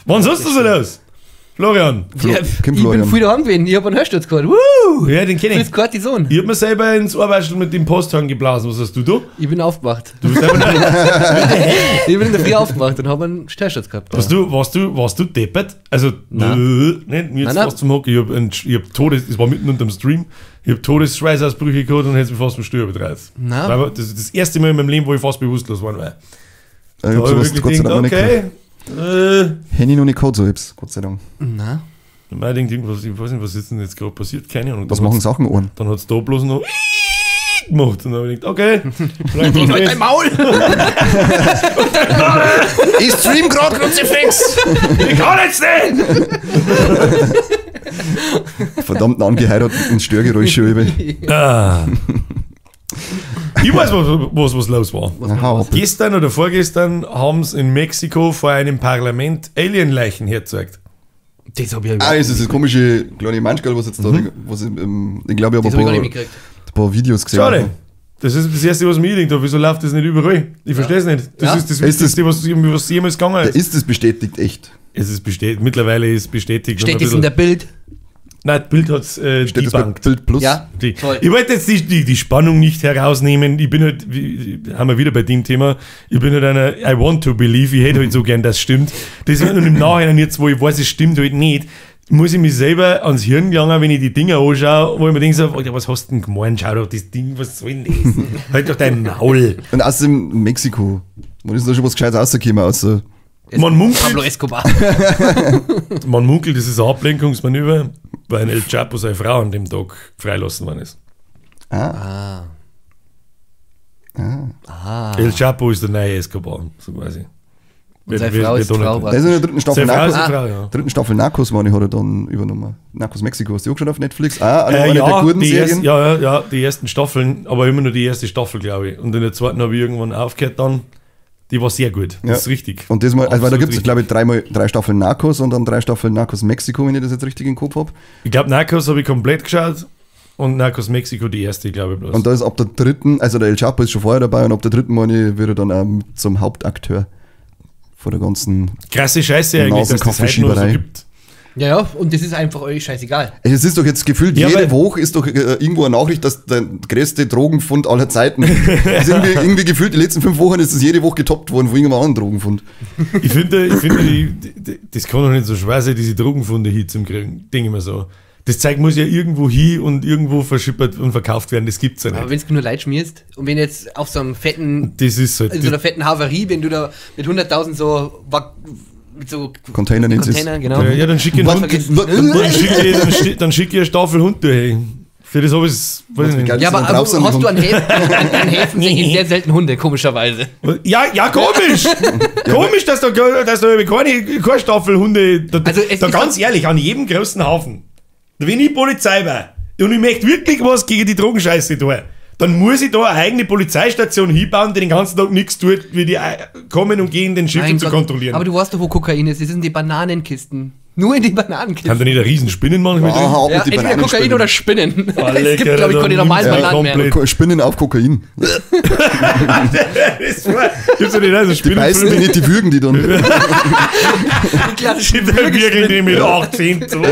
Speaker 2: Wann hast du so das? Florian.
Speaker 1: Ja, ich bin
Speaker 3: Florian.
Speaker 1: viel daheim gewesen, ich hab einen Hörsturz gehabt. Woo!
Speaker 2: Ja, den kenne ich.
Speaker 1: Fürs Kortison.
Speaker 2: Ich hab mir selber ins Ohrwaschel mit dem Posthang geblasen. Was hast du da?
Speaker 1: Ich bin aufgewacht.
Speaker 2: Du bist einfach
Speaker 1: Ich bin in der Früh aufgewacht und hab einen Hörsturz gehabt.
Speaker 2: warst du deppert? Also,
Speaker 1: Nein.
Speaker 2: nicht, mir jetzt
Speaker 1: Nein,
Speaker 2: fast zum Hocken. Ich hab es war mitten unterm Stream, ich hab Todesschweißausbrüche gehabt und hätte mich fast vom Stuhl betreibt.
Speaker 1: Nein.
Speaker 2: Das ist das erste Mal in meinem Leben, wo ich fast bewusstlos war.
Speaker 3: Ich
Speaker 2: Da
Speaker 3: hab
Speaker 2: hab
Speaker 3: sowas
Speaker 2: ich wirklich
Speaker 3: Gott sei Dank noch nicht
Speaker 2: gedacht,
Speaker 3: gehabt.
Speaker 2: okay,
Speaker 3: Hätte ich noch nicht gehabt, so hab's, Gott sei Dank.
Speaker 1: Na,
Speaker 2: ich denke irgendwas, ich weiß nicht, was ist denn jetzt gerade passiert, keine Ahnung.
Speaker 3: Was machen Sachen an?
Speaker 2: Dann hat es da bloß noch gemacht und dann habe ich gedacht, okay, vielleicht was
Speaker 1: halt
Speaker 2: das.
Speaker 1: dein Maul!
Speaker 3: Ich stream gerade Kruzifix!
Speaker 2: Ich kann jetzt nicht!
Speaker 3: Verdammt angeheirateten Störgeräusche über.
Speaker 2: Ah. Ich weiß, was los war.
Speaker 3: Aha,
Speaker 2: Gestern oder vorgestern haben sie in Mexiko vor einem Parlament Alienleichen hergezeigt.
Speaker 1: Das hab ich ja
Speaker 3: Ah, ist das komische kleine Manschgal, was jetzt da, was ich glaube, ich
Speaker 1: Das
Speaker 3: habe
Speaker 1: hab ich gar
Speaker 3: ein
Speaker 1: nicht
Speaker 3: paar,
Speaker 1: mitgekriegt.
Speaker 3: ein paar Videos gesehen.
Speaker 2: Schade. Das ist das erste, was mir denkt. Wieso läuft das nicht überall? Ich verstehe es nicht. Das
Speaker 1: Ja.
Speaker 2: ist das
Speaker 3: Ist das-
Speaker 2: Wichtigste, was jemals gegangen
Speaker 3: Ja,
Speaker 2: ist.
Speaker 3: ist das bestätigt echt?
Speaker 2: Es ist bestätigt. Mittlerweile ist bestätigt.
Speaker 1: Steht
Speaker 2: Und
Speaker 1: das
Speaker 2: ein
Speaker 1: in der Bild?
Speaker 2: Nein, das Bild hat es
Speaker 3: Steht das bei
Speaker 2: debunked.
Speaker 3: Bild Plus?
Speaker 1: Ja.
Speaker 2: Die,
Speaker 1: Toll.
Speaker 2: ich wollte jetzt die Spannung nicht herausnehmen. Ich bin halt, haben wir wieder bei dem Thema, ich bin halt einer, I want to believe, ich hätte halt so gern, das stimmt. Deswegen und im Nachhinein jetzt, wo ich weiß, es stimmt halt nicht, muss ich mich selber ans Hirn gelangen, wenn ich die Dinger anschaue, wo ich mir denke, so, Alter, was hast du denn gemeint? Schau doch das Ding, was soll denn das? Halt doch dein Maul.
Speaker 3: Und außerdem Mexiko. Wann ist da schon was Gescheites rausgekommen? Außer
Speaker 2: Man munkelt,
Speaker 1: Pablo Escobar.
Speaker 2: das ist ein Ablenkungsmanöver, weil ein El Chapo seine Frau an dem Tag freilassen worden ist.
Speaker 1: Ah.
Speaker 2: El Chapo ist der neue Escobar, so quasi.
Speaker 1: Und seine Frau ist die Frau.
Speaker 3: der ist in der dritten Staffel
Speaker 2: Seine Frau ist
Speaker 3: Narcos.
Speaker 2: eine Frau, ja.
Speaker 3: Dritten Staffel Narcos, meine ich, hat er dann übernommen. Narcos Mexiko, hast du auch schon auf Netflix? Ah, eine der
Speaker 2: Ja,
Speaker 3: guten
Speaker 2: die
Speaker 3: Serien.
Speaker 2: die ersten Staffeln, aber immer nur die erste Staffel, glaube ich. Und in der zweiten habe ich irgendwann aufgehört dann. Die war sehr gut, das
Speaker 3: Ja.
Speaker 2: ist richtig.
Speaker 3: Und das mal, also weil da
Speaker 2: Absolut
Speaker 3: gibt es,
Speaker 2: richtig.
Speaker 3: glaube ich, 3 Staffeln Narcos und dann 3 Staffeln Narcos Mexiko, wenn ich das jetzt richtig im Kopf habe.
Speaker 2: Ich glaube, Narcos habe ich komplett geschaut und Narcos Mexiko die erste, glaube ich bloß.
Speaker 3: Und da ist ab der dritten, also der El Chapo ist schon vorher dabei und ab der dritten, meine ich, wird er dann auch mit zum Hauptakteur von der ganzen.
Speaker 2: Krasse Scheiße eigentlich, dass das heute noch so
Speaker 3: Nasenkaffeeschieberei.
Speaker 2: gibt.
Speaker 1: Ja, und das ist einfach euch scheißegal.
Speaker 3: Es ist doch jetzt gefühlt,
Speaker 2: Ja,
Speaker 3: jede
Speaker 2: weil-
Speaker 3: Woche ist doch irgendwo eine Nachricht, dass der größte Drogenfund aller Zeiten. Das ist irgendwie gefühlt, die letzten 5 Wochen ist das jede Woche getoppt worden von irgendeinem anderen Drogenfund.
Speaker 2: Ich finde, das kann doch nicht so schwer sein, diese Drogenfunde hier zu kriegen. Denke ich mir so. Das Zeug muss ja irgendwo hin und irgendwo verschippert und verkauft werden. Das gibt's ja
Speaker 1: Aber
Speaker 2: nicht.
Speaker 1: wenn du nur Leid schmierst und wenn jetzt auf so einem fetten,
Speaker 2: Das ist halt.
Speaker 1: in so einer fetten Havarie, wenn du da mit 100.000 so mit so
Speaker 3: Container nennt sie's.
Speaker 1: Containern, genau.
Speaker 2: Ja, dann schicke ich
Speaker 1: Was
Speaker 2: dann
Speaker 1: vergessen?
Speaker 2: dann schick ich eine Staffel Hund dahin. Für das habe ich es. Weiß ich nicht.
Speaker 3: Geil.
Speaker 1: Ja, aber
Speaker 3: Dann drauf sind
Speaker 1: hast
Speaker 3: die
Speaker 1: du an Häfen sehen sehr selten Hunde, komischerweise.
Speaker 2: Ja, komisch! Komisch, dass da keine Staffel Hunde.
Speaker 1: Also es
Speaker 2: Da
Speaker 1: ist
Speaker 2: ganz ehrlich, an jedem großen Hafen, wenn ich Polizei wäre und ich möchte wirklich was gegen die Drogenscheiße tun, dann muss ich da eine eigene Polizeistation hinbauen, die den ganzen Tag nichts tut, wie die kommen und gehen, den Schiffen
Speaker 1: Mein
Speaker 2: zu
Speaker 1: Gott.
Speaker 2: kontrollieren.
Speaker 1: Aber du weißt doch, wo Kokain ist. Das sind die Bananenkisten. Nur in die Bananenkisten.
Speaker 2: Kann da nicht eine riesen Spinnen manchmal drin?
Speaker 3: Aha, auch
Speaker 1: Ja,
Speaker 3: mit die
Speaker 1: entweder Kokain
Speaker 3: Bananenspinnen.
Speaker 1: oder Spinnen.
Speaker 2: Alle
Speaker 1: Es gibt, glaube ich, keine
Speaker 2: Kerl,
Speaker 1: normalen
Speaker 2: ja,
Speaker 1: Bananen mehr.
Speaker 2: komplett.
Speaker 3: Spinnen auf Kokain.
Speaker 2: Das war, gibt's ja nicht also
Speaker 3: Die beißen die
Speaker 2: Spinnenfilme?
Speaker 3: nicht, die würgen die dann.
Speaker 1: Die klassischen
Speaker 2: Die Würgel, die mit 18. So.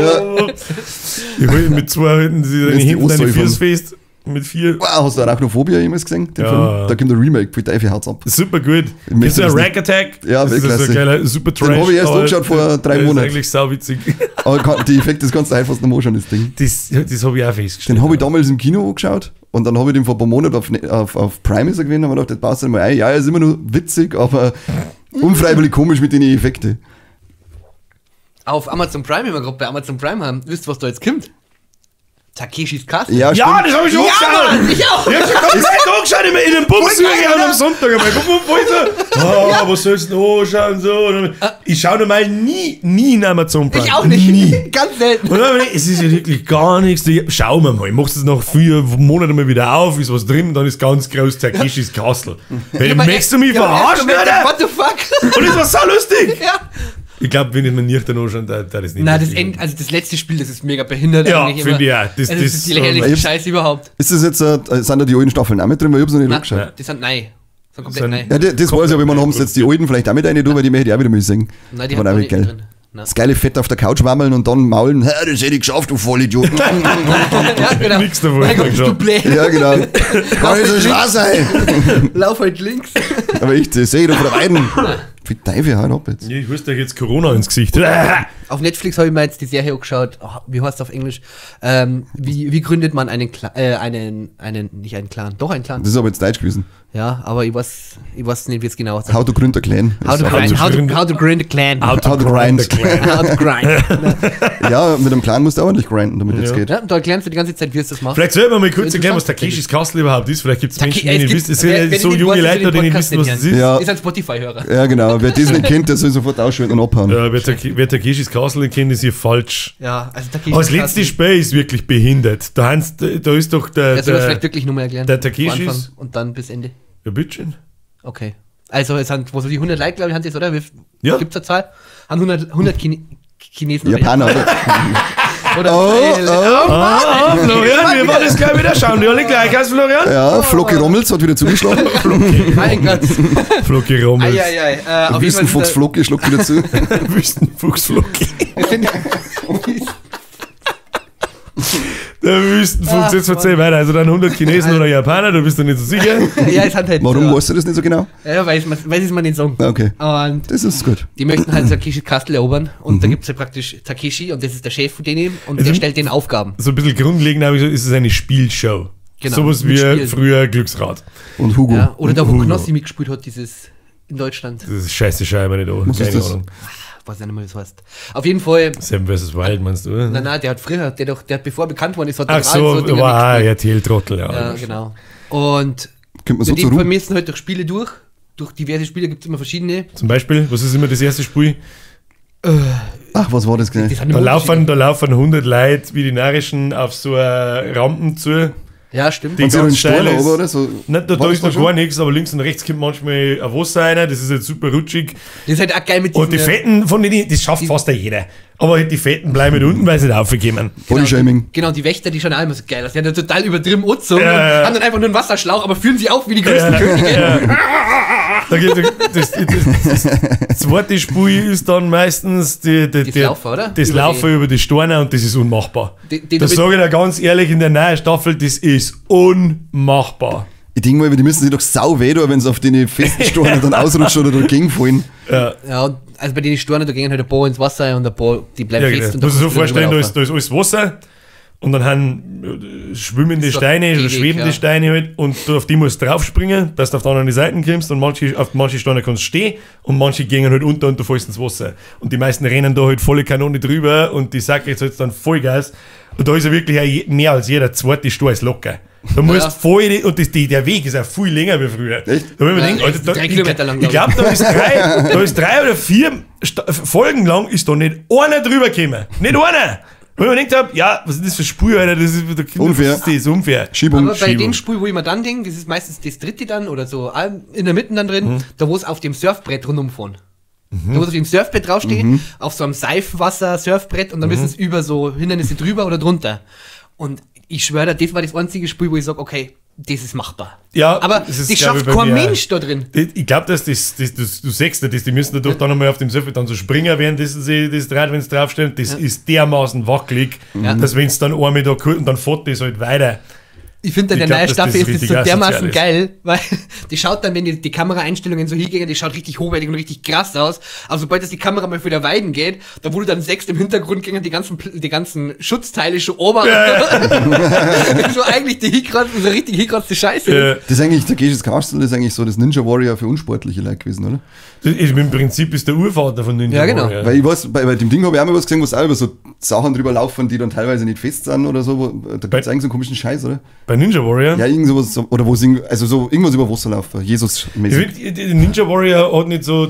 Speaker 2: Die halten mit 2 halten sie
Speaker 3: Das
Speaker 2: deine
Speaker 3: ist die
Speaker 2: Hemden, deine
Speaker 3: Ostsäufer.
Speaker 2: Füße fest. Mit 4.
Speaker 3: Wow, hast du Arachnophobia jemals gesehen? Den
Speaker 2: Ja.
Speaker 3: Film? Da kommt ein Remake, für Teufel Herz ab.
Speaker 2: Super gut.
Speaker 3: möchte
Speaker 2: Kennst du
Speaker 3: das
Speaker 2: Rack Attack?
Speaker 3: Ja,
Speaker 2: das ist so ein
Speaker 3: Weltklasse.
Speaker 2: geiler Super Trash.
Speaker 3: Den habe ich erst
Speaker 2: aber
Speaker 3: angeschaut vor 3
Speaker 2: der
Speaker 3: Monaten.
Speaker 2: ist eigentlich sauwitzig.
Speaker 3: Aber die Effekte, das kannst du einfach noch anschauen, das Ding.
Speaker 2: Das habe ich auch festgestellt.
Speaker 3: Den habe ich damals im Kino angeschaut und dann habe ich den vor ein paar Monaten auf Prime ist er gewesen und habe mir gedacht, das passt mal ein. Ja, er ist immer nur witzig, aber unfreiwillig komisch mit den Effekten.
Speaker 1: Auf Amazon Prime, wenn wir gerade bei Amazon Prime haben, wisst ihr, was da jetzt kommt? Takeshis Castle.
Speaker 3: Ja,
Speaker 2: Ja, das habe ich schon angeschaut.
Speaker 1: Mann, ich auch.
Speaker 2: Ich habe schon komplett angeschaut in den Bumssuche am Sonntag. Einmal. Guck mal, was sollst du denn anschauen? So. Und ich schaue normal nie in Amazon Prime.
Speaker 1: Ich auch nicht.
Speaker 2: Nie.
Speaker 1: Ganz selten.
Speaker 2: Und dann habe ich, es ist ja wirklich gar nichts. Schauen wir mal, ich mach's es nach 4 Monaten mal wieder auf, ist was drin, dann ist ganz groß Takeshis Castle. Hey, möchtest du mich verarschen, Alter?
Speaker 1: What the fuck?
Speaker 2: Und das war so lustig.
Speaker 1: Ja.
Speaker 2: Ich glaube, wenn ich mir nicht dann anschaue, da das nicht.
Speaker 1: Nein,
Speaker 2: wirklich-
Speaker 1: also das letzte Spiel, das ist mega behindert.
Speaker 2: Ja,
Speaker 1: eigentlich
Speaker 2: finde ich
Speaker 1: immer.
Speaker 2: auch. Das-
Speaker 1: Also das
Speaker 2: das-
Speaker 1: ist die lächerlichste
Speaker 3: ich-
Speaker 1: Scheiße überhaupt.
Speaker 3: Ist das jetzt, sind da die alten Staffeln auch mit drin, weil ich hab's noch nicht angeschaut.
Speaker 1: Nein, die sind nein. So komplett
Speaker 2: Sind-
Speaker 1: nein.
Speaker 3: Ja, das weiß ich, aber man haben sie jetzt die alten vielleicht auch mit rein, weil die möchte ich auch wieder mal singen.
Speaker 1: Nein, die
Speaker 3: War
Speaker 1: haben
Speaker 3: auch
Speaker 1: auch
Speaker 3: nicht
Speaker 1: nicht
Speaker 3: geil.
Speaker 1: drin. Nein.
Speaker 3: Das geile Fett auf der Couch wammeln und dann maulen, das hätte ich geschafft, du Vollidioten.
Speaker 1: Ja, genau.
Speaker 2: Nix davon,
Speaker 1: Mein Gott,
Speaker 2: hab ich
Speaker 1: du
Speaker 2: schon.
Speaker 1: Blä.
Speaker 3: Ja, genau. Kann nicht so schwer sein.
Speaker 1: Lauf halt links.
Speaker 3: Aber ich sehe doch von der Weiden. Wie Teufel halt ab jetzt.
Speaker 2: Ich huste euch jetzt Corona ins Gesicht.
Speaker 1: Auf Netflix habe ich mir jetzt die Serie angeschaut. Oh, wie heißt es auf Englisch? Wie gründet man einen Clan? Nicht einen Clan, doch einen Clan.
Speaker 3: Das ist aber jetzt Deutsch gewesen.
Speaker 1: Ja, aber ich weiß nicht, wie es genau heißt.
Speaker 3: How to gründen Clan.
Speaker 1: How to grind a clan.
Speaker 3: How to grind.
Speaker 1: How to grind.
Speaker 3: Ja, mit einem Clan musst du auch ordentlich grinden, damit das
Speaker 2: Ja.
Speaker 3: geht.
Speaker 1: Ja, da erklärst du die ganze Zeit, wie es das macht.
Speaker 2: Vielleicht sollten wir mal kurz erklären, was
Speaker 1: Interessant.
Speaker 2: Takeshis Castle überhaupt ist. Vielleicht gibt es Menschen,
Speaker 1: Es
Speaker 2: die nicht
Speaker 1: gibt-
Speaker 2: wissen. Es sind
Speaker 1: wer-
Speaker 2: ja
Speaker 1: wer
Speaker 2: so
Speaker 1: nicht
Speaker 2: junge
Speaker 1: weiß,
Speaker 2: Leute,
Speaker 1: den
Speaker 2: die nicht
Speaker 1: Podcast
Speaker 2: wissen, was
Speaker 1: nicht
Speaker 2: es ist.
Speaker 3: Ja.
Speaker 1: Ist ein Spotify-Hörer.
Speaker 3: Ja, genau. Wer das nicht kennt, der soll sofort ausschalten und abhauen.
Speaker 2: Ja, wer Takeshis Castle kennt, ist hier falsch.
Speaker 1: Ja, also Takeshi
Speaker 2: Aber das letzte Spiel ist wirklich behindert. Da ist doch der.
Speaker 1: Soll das vielleicht wirklich nochmal erklären?
Speaker 2: der Takeshis-
Speaker 1: Von Anfang und dann bis Ende.
Speaker 2: Ja, bitteschön.
Speaker 1: Okay. Also es sind, was weiß ich, 100 Leute, glaube ich, haben sie jetzt, oder?
Speaker 2: Ja.
Speaker 1: Gibt es eine Zahl? Haben 100 Chinesen
Speaker 3: Japaner, oder?
Speaker 1: oder?
Speaker 2: Florian, wir wollen das gleich wieder schauen. Die alle gleich als Florian.
Speaker 3: Ja, Flocki Rommels hat wieder zugeschlagen.
Speaker 1: Mein Gott.
Speaker 2: Flocki Rommels.
Speaker 1: Eieiei. Auf jeden Fall
Speaker 3: Wüstenfuchs Flocki schluckt wieder zu.
Speaker 2: Wüstenfuchs Flocki.
Speaker 1: sind
Speaker 2: Der Wüstenfuchs, jetzt erzähl weiter. Also dann 100 Chinesen oder Japaner, du bist dir nicht so sicher.
Speaker 1: Ja, es hat halt.
Speaker 3: Warum weißt du das nicht so genau?
Speaker 1: Ja, weiß ich es mal nicht sagen.
Speaker 3: Ah, okay.
Speaker 1: Und
Speaker 3: Das ist gut.
Speaker 1: die möchten halt Takeshi Castle erobern und da gibt es ja praktisch Takeshi und das ist der Chef von denen und
Speaker 2: Also-
Speaker 1: der stellt denen Aufgaben.
Speaker 2: So ein bisschen grundlegend habe ich gesagt, ist es eine Spielshow.
Speaker 1: Genau,
Speaker 2: Sowas
Speaker 1: mit
Speaker 2: wie
Speaker 1: Spielen.
Speaker 2: früher Glücksrad.
Speaker 3: Und Hugo.
Speaker 1: Ja, oder da, wo
Speaker 2: Hugo.
Speaker 1: Knossi mitgespielt hat, dieses in Deutschland.
Speaker 2: Das ist scheiße Scheibe nicht an.
Speaker 3: Was ist
Speaker 2: Keine
Speaker 3: das?
Speaker 2: Ahnung.
Speaker 1: Weiß nicht mehr, wie es heißt. Auf jeden Fall.
Speaker 2: Seven vs. Wild meinst du, oder?
Speaker 1: Nein, der hat früher, der hat bevor er bekannt worden ist, hat
Speaker 2: Ach
Speaker 1: der
Speaker 2: so,
Speaker 1: Dinger
Speaker 2: wow,
Speaker 1: mitgespielt.
Speaker 2: RTL-Trottel, ja.
Speaker 1: Ja, genau. Und
Speaker 3: Kommt man so
Speaker 1: die
Speaker 3: zur Ruhe?
Speaker 1: vermessen halt durch Spiele durch. Durch diverse Spiele gibt es immer verschiedene.
Speaker 2: Zum Beispiel, was ist immer das erste Spiel?
Speaker 3: Ach, was war das
Speaker 1: Die
Speaker 3: gleich?
Speaker 1: sind
Speaker 2: Da
Speaker 1: immer
Speaker 2: laufen 100 Leute wie die Narischen auf so Rampen zu.
Speaker 1: ja, stimmt.
Speaker 2: Die
Speaker 3: Und so einen
Speaker 2: ganz steil
Speaker 3: Stein
Speaker 2: ist.
Speaker 3: oben oder so?
Speaker 2: Nicht, da
Speaker 3: War
Speaker 2: ist
Speaker 3: das
Speaker 2: noch
Speaker 3: schon?
Speaker 2: gar nichts, aber links und rechts kommt manchmal ein Wasser rein, das ist jetzt super rutschig.
Speaker 1: Das ist halt auch geil mit
Speaker 2: Und die
Speaker 1: diesen,
Speaker 2: Fetten von denen, das schafft fast jeder. Aber die Fetten bleiben unten, weil sie nicht aufgekommen.
Speaker 3: Bodyshaming.
Speaker 1: Genau, die Wächter, die schauen auch immer so geil aus. Die haben ja total übertrieben Utzung
Speaker 2: Ja,
Speaker 1: und
Speaker 2: ja.
Speaker 1: haben dann einfach nur einen Wasserschlauch, aber fühlen sich auf wie die größten Könige.
Speaker 2: Das zweite Spiel ist dann meistens
Speaker 1: Das Laufen, oder?
Speaker 2: das Laufen über die Steine und das ist unmachbar. Das
Speaker 1: du
Speaker 2: sage ich dir ganz ehrlich, in der neuen Staffel, das ist unmachbar.
Speaker 3: Ich denke mal, die müssen sich doch sau weh tun, wenn sie auf die festen Steine dann ausrutschen oder dagegen fallen.
Speaker 1: Ja, also bei den Stornen, da gehen halt ein paar ins Wasser und ein paar, die bleiben
Speaker 2: Ja,
Speaker 1: fest.
Speaker 2: genau.
Speaker 1: Und
Speaker 2: Du musst dir so
Speaker 1: kannst du
Speaker 2: vorstellen,
Speaker 1: drüber
Speaker 2: da ist alles Wasser und dann haben schwimmende
Speaker 1: So
Speaker 2: Steine oder
Speaker 1: ewig,
Speaker 2: schwebende
Speaker 1: ja.
Speaker 2: Steine halt und du auf die musst draufspringen, dass du auf die anderen Seiten kommst und auf manche Steine kannst du stehen und manche gehen halt unter und du fällst ins Wasser. Und die meisten rennen da halt volle Kanone drüber und die Sack jetzt halt dann Vollgas und da ist ja wirklich auch mehr als jeder zweite Stein ist locker. Da musst voll, und der Weg ist auch viel länger wie früher.
Speaker 3: Echt?
Speaker 2: Da hab ich mir
Speaker 1: Ja,
Speaker 2: gedacht, Alter, da,
Speaker 1: 3 Kilometer lang,
Speaker 2: ich glaube, da ist 3 oder 4 Folgen lang ist da nicht einer drüber gekommen. Nicht einer! Weil ich mir gedacht habe, ja, was ist das für Spiel, Alter? Das ist
Speaker 3: Unfair.
Speaker 2: Das ist unfair.
Speaker 3: Schiebung.
Speaker 1: Aber bei dem Spiel, wo ich mir dann denke, das ist meistens das dritte dann oder so in der Mitte dann drin, da wo es auf dem Surfbrett rundum fahren. Da wo es auf dem Surfbrett draufsteht, auf so einem Seifenwasser-Surfbrett und dann müssen es über so Hindernisse drüber oder drunter. Und ich schwöre, das war das einzige Spiel, wo ich sage, okay, das ist machbar.
Speaker 2: Ja,
Speaker 1: Aber
Speaker 2: das ist,
Speaker 1: das
Speaker 2: glaub ich,
Speaker 1: schafft
Speaker 2: bei
Speaker 1: kein
Speaker 2: mir-
Speaker 1: Mensch da drin.
Speaker 2: Ich glaube, dass du sagst das, die müssen dadurch dann einmal auf dem Surfer dann so springen, während sie das Rad, wenn es draufstehen, das ist dermaßen wackelig, dass wenn es dann einmal da kommt und dann fährt das halt weiter.
Speaker 1: Ich finde,
Speaker 2: Ich
Speaker 1: der
Speaker 2: glaub,
Speaker 1: neue
Speaker 2: dass
Speaker 1: Staffel
Speaker 2: das
Speaker 1: ist das
Speaker 2: richtig
Speaker 1: so dermaßen
Speaker 2: asozial ist.
Speaker 1: geil, weil die schaut dann, wenn die Kameraeinstellungen so hingehen, die schaut richtig hochwertig und richtig krass aus. Aber sobald das die Kamera mal wieder weiden geht, da wo du dann siehst, im Hintergrund gingen die ganzen Schutzteile schon ober. So eigentlich die hinkratzen, so richtig hinkratzte Scheiße.
Speaker 3: Das ist eigentlich, der Cage's Castle ist eigentlich so das Ninja Warrior für unsportliche Leute gewesen, oder?
Speaker 2: Im Prinzip ist der Urvater von Ninja
Speaker 1: Ja, genau.
Speaker 2: Warrior.
Speaker 3: Weil ich weiß, bei dem Ding habe ich auch mal was gesehen, wo es auch über so Sachen drüber laufen, die dann teilweise nicht fest sind oder so. Da gibt es eigentlich so einen komischen Scheiß, oder?
Speaker 2: Bei Ninja Warrior?
Speaker 3: Ja, irgend sowas, so- oder wo es also so irgendwas über Wasser laufen.
Speaker 2: Ich
Speaker 3: Jesus-mäßig.
Speaker 2: find, der Ninja Warrior hat nicht so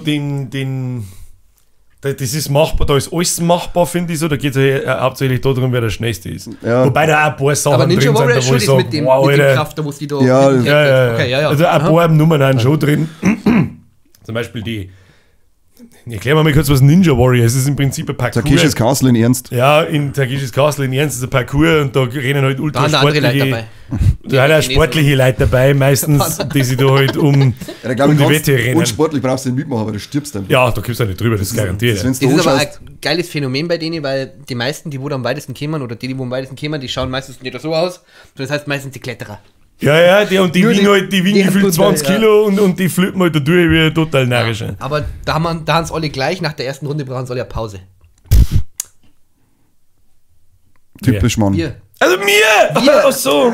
Speaker 2: das ist machbar, da ist alles machbar, finde ich so. Da geht es ja hauptsächlich darum, wer der Schnellste ist.
Speaker 3: Ja.
Speaker 2: Wobei da auch ein paar Sachen
Speaker 1: Aber Ninja
Speaker 2: drin sind,
Speaker 1: Warrior
Speaker 2: da
Speaker 1: ist
Speaker 2: wo
Speaker 1: schon
Speaker 2: ich
Speaker 1: das
Speaker 2: sag,
Speaker 1: mit dem
Speaker 2: wow,
Speaker 1: mit dem
Speaker 2: Alter.
Speaker 1: Kraft, da wo es die da.
Speaker 3: Ja,
Speaker 1: mit dem
Speaker 2: Ja, ja,
Speaker 1: Okay, ja, ja.
Speaker 2: Also ein paar Nummern haben schon drin. Zum Beispiel ich erkläre mal kurz, was Ninja Warrior ist. Es ist im Prinzip ein Parcours.
Speaker 3: Takeshis Castle in Ernst.
Speaker 2: Ja, in Takeshis Castle in Ernst ist ein Parcours und da rennen halt
Speaker 1: Da haben da andere Leute
Speaker 2: ultrasportliche,
Speaker 1: dabei.
Speaker 2: da haben auch sportliche Leute dabei, meistens, die sich da halt um
Speaker 3: Ja, da glaube ich,
Speaker 2: die
Speaker 3: kannst,
Speaker 2: Wette rennen.
Speaker 3: unsportlich brauchst du nicht mitmachen, aber du stirbst dann.
Speaker 2: Ja, da kommst du auch nicht drüber, das ist garantiert.
Speaker 3: Wenn's
Speaker 1: Das
Speaker 3: du
Speaker 1: ist aber
Speaker 3: anschaust,
Speaker 1: ein geiles Phänomen bei denen, weil die meisten, die wo da am weitesten kämen, oder die wo am weitesten kämen, die schauen meistens nicht so aus. Das heißt meistens die Kletterer.
Speaker 2: Ja, die
Speaker 1: Nur
Speaker 2: wiegen halt, die wiegen
Speaker 1: die
Speaker 2: gefühlt
Speaker 1: total,
Speaker 2: 20
Speaker 1: ja.
Speaker 2: Kilo und die flippen halt da durch wie total narrische.
Speaker 1: Aber da haben es alle gleich, nach der ersten Runde brauchen sie alle eine Pause.
Speaker 3: typisch Mann.
Speaker 1: Hier.
Speaker 2: Also mir! Ach so!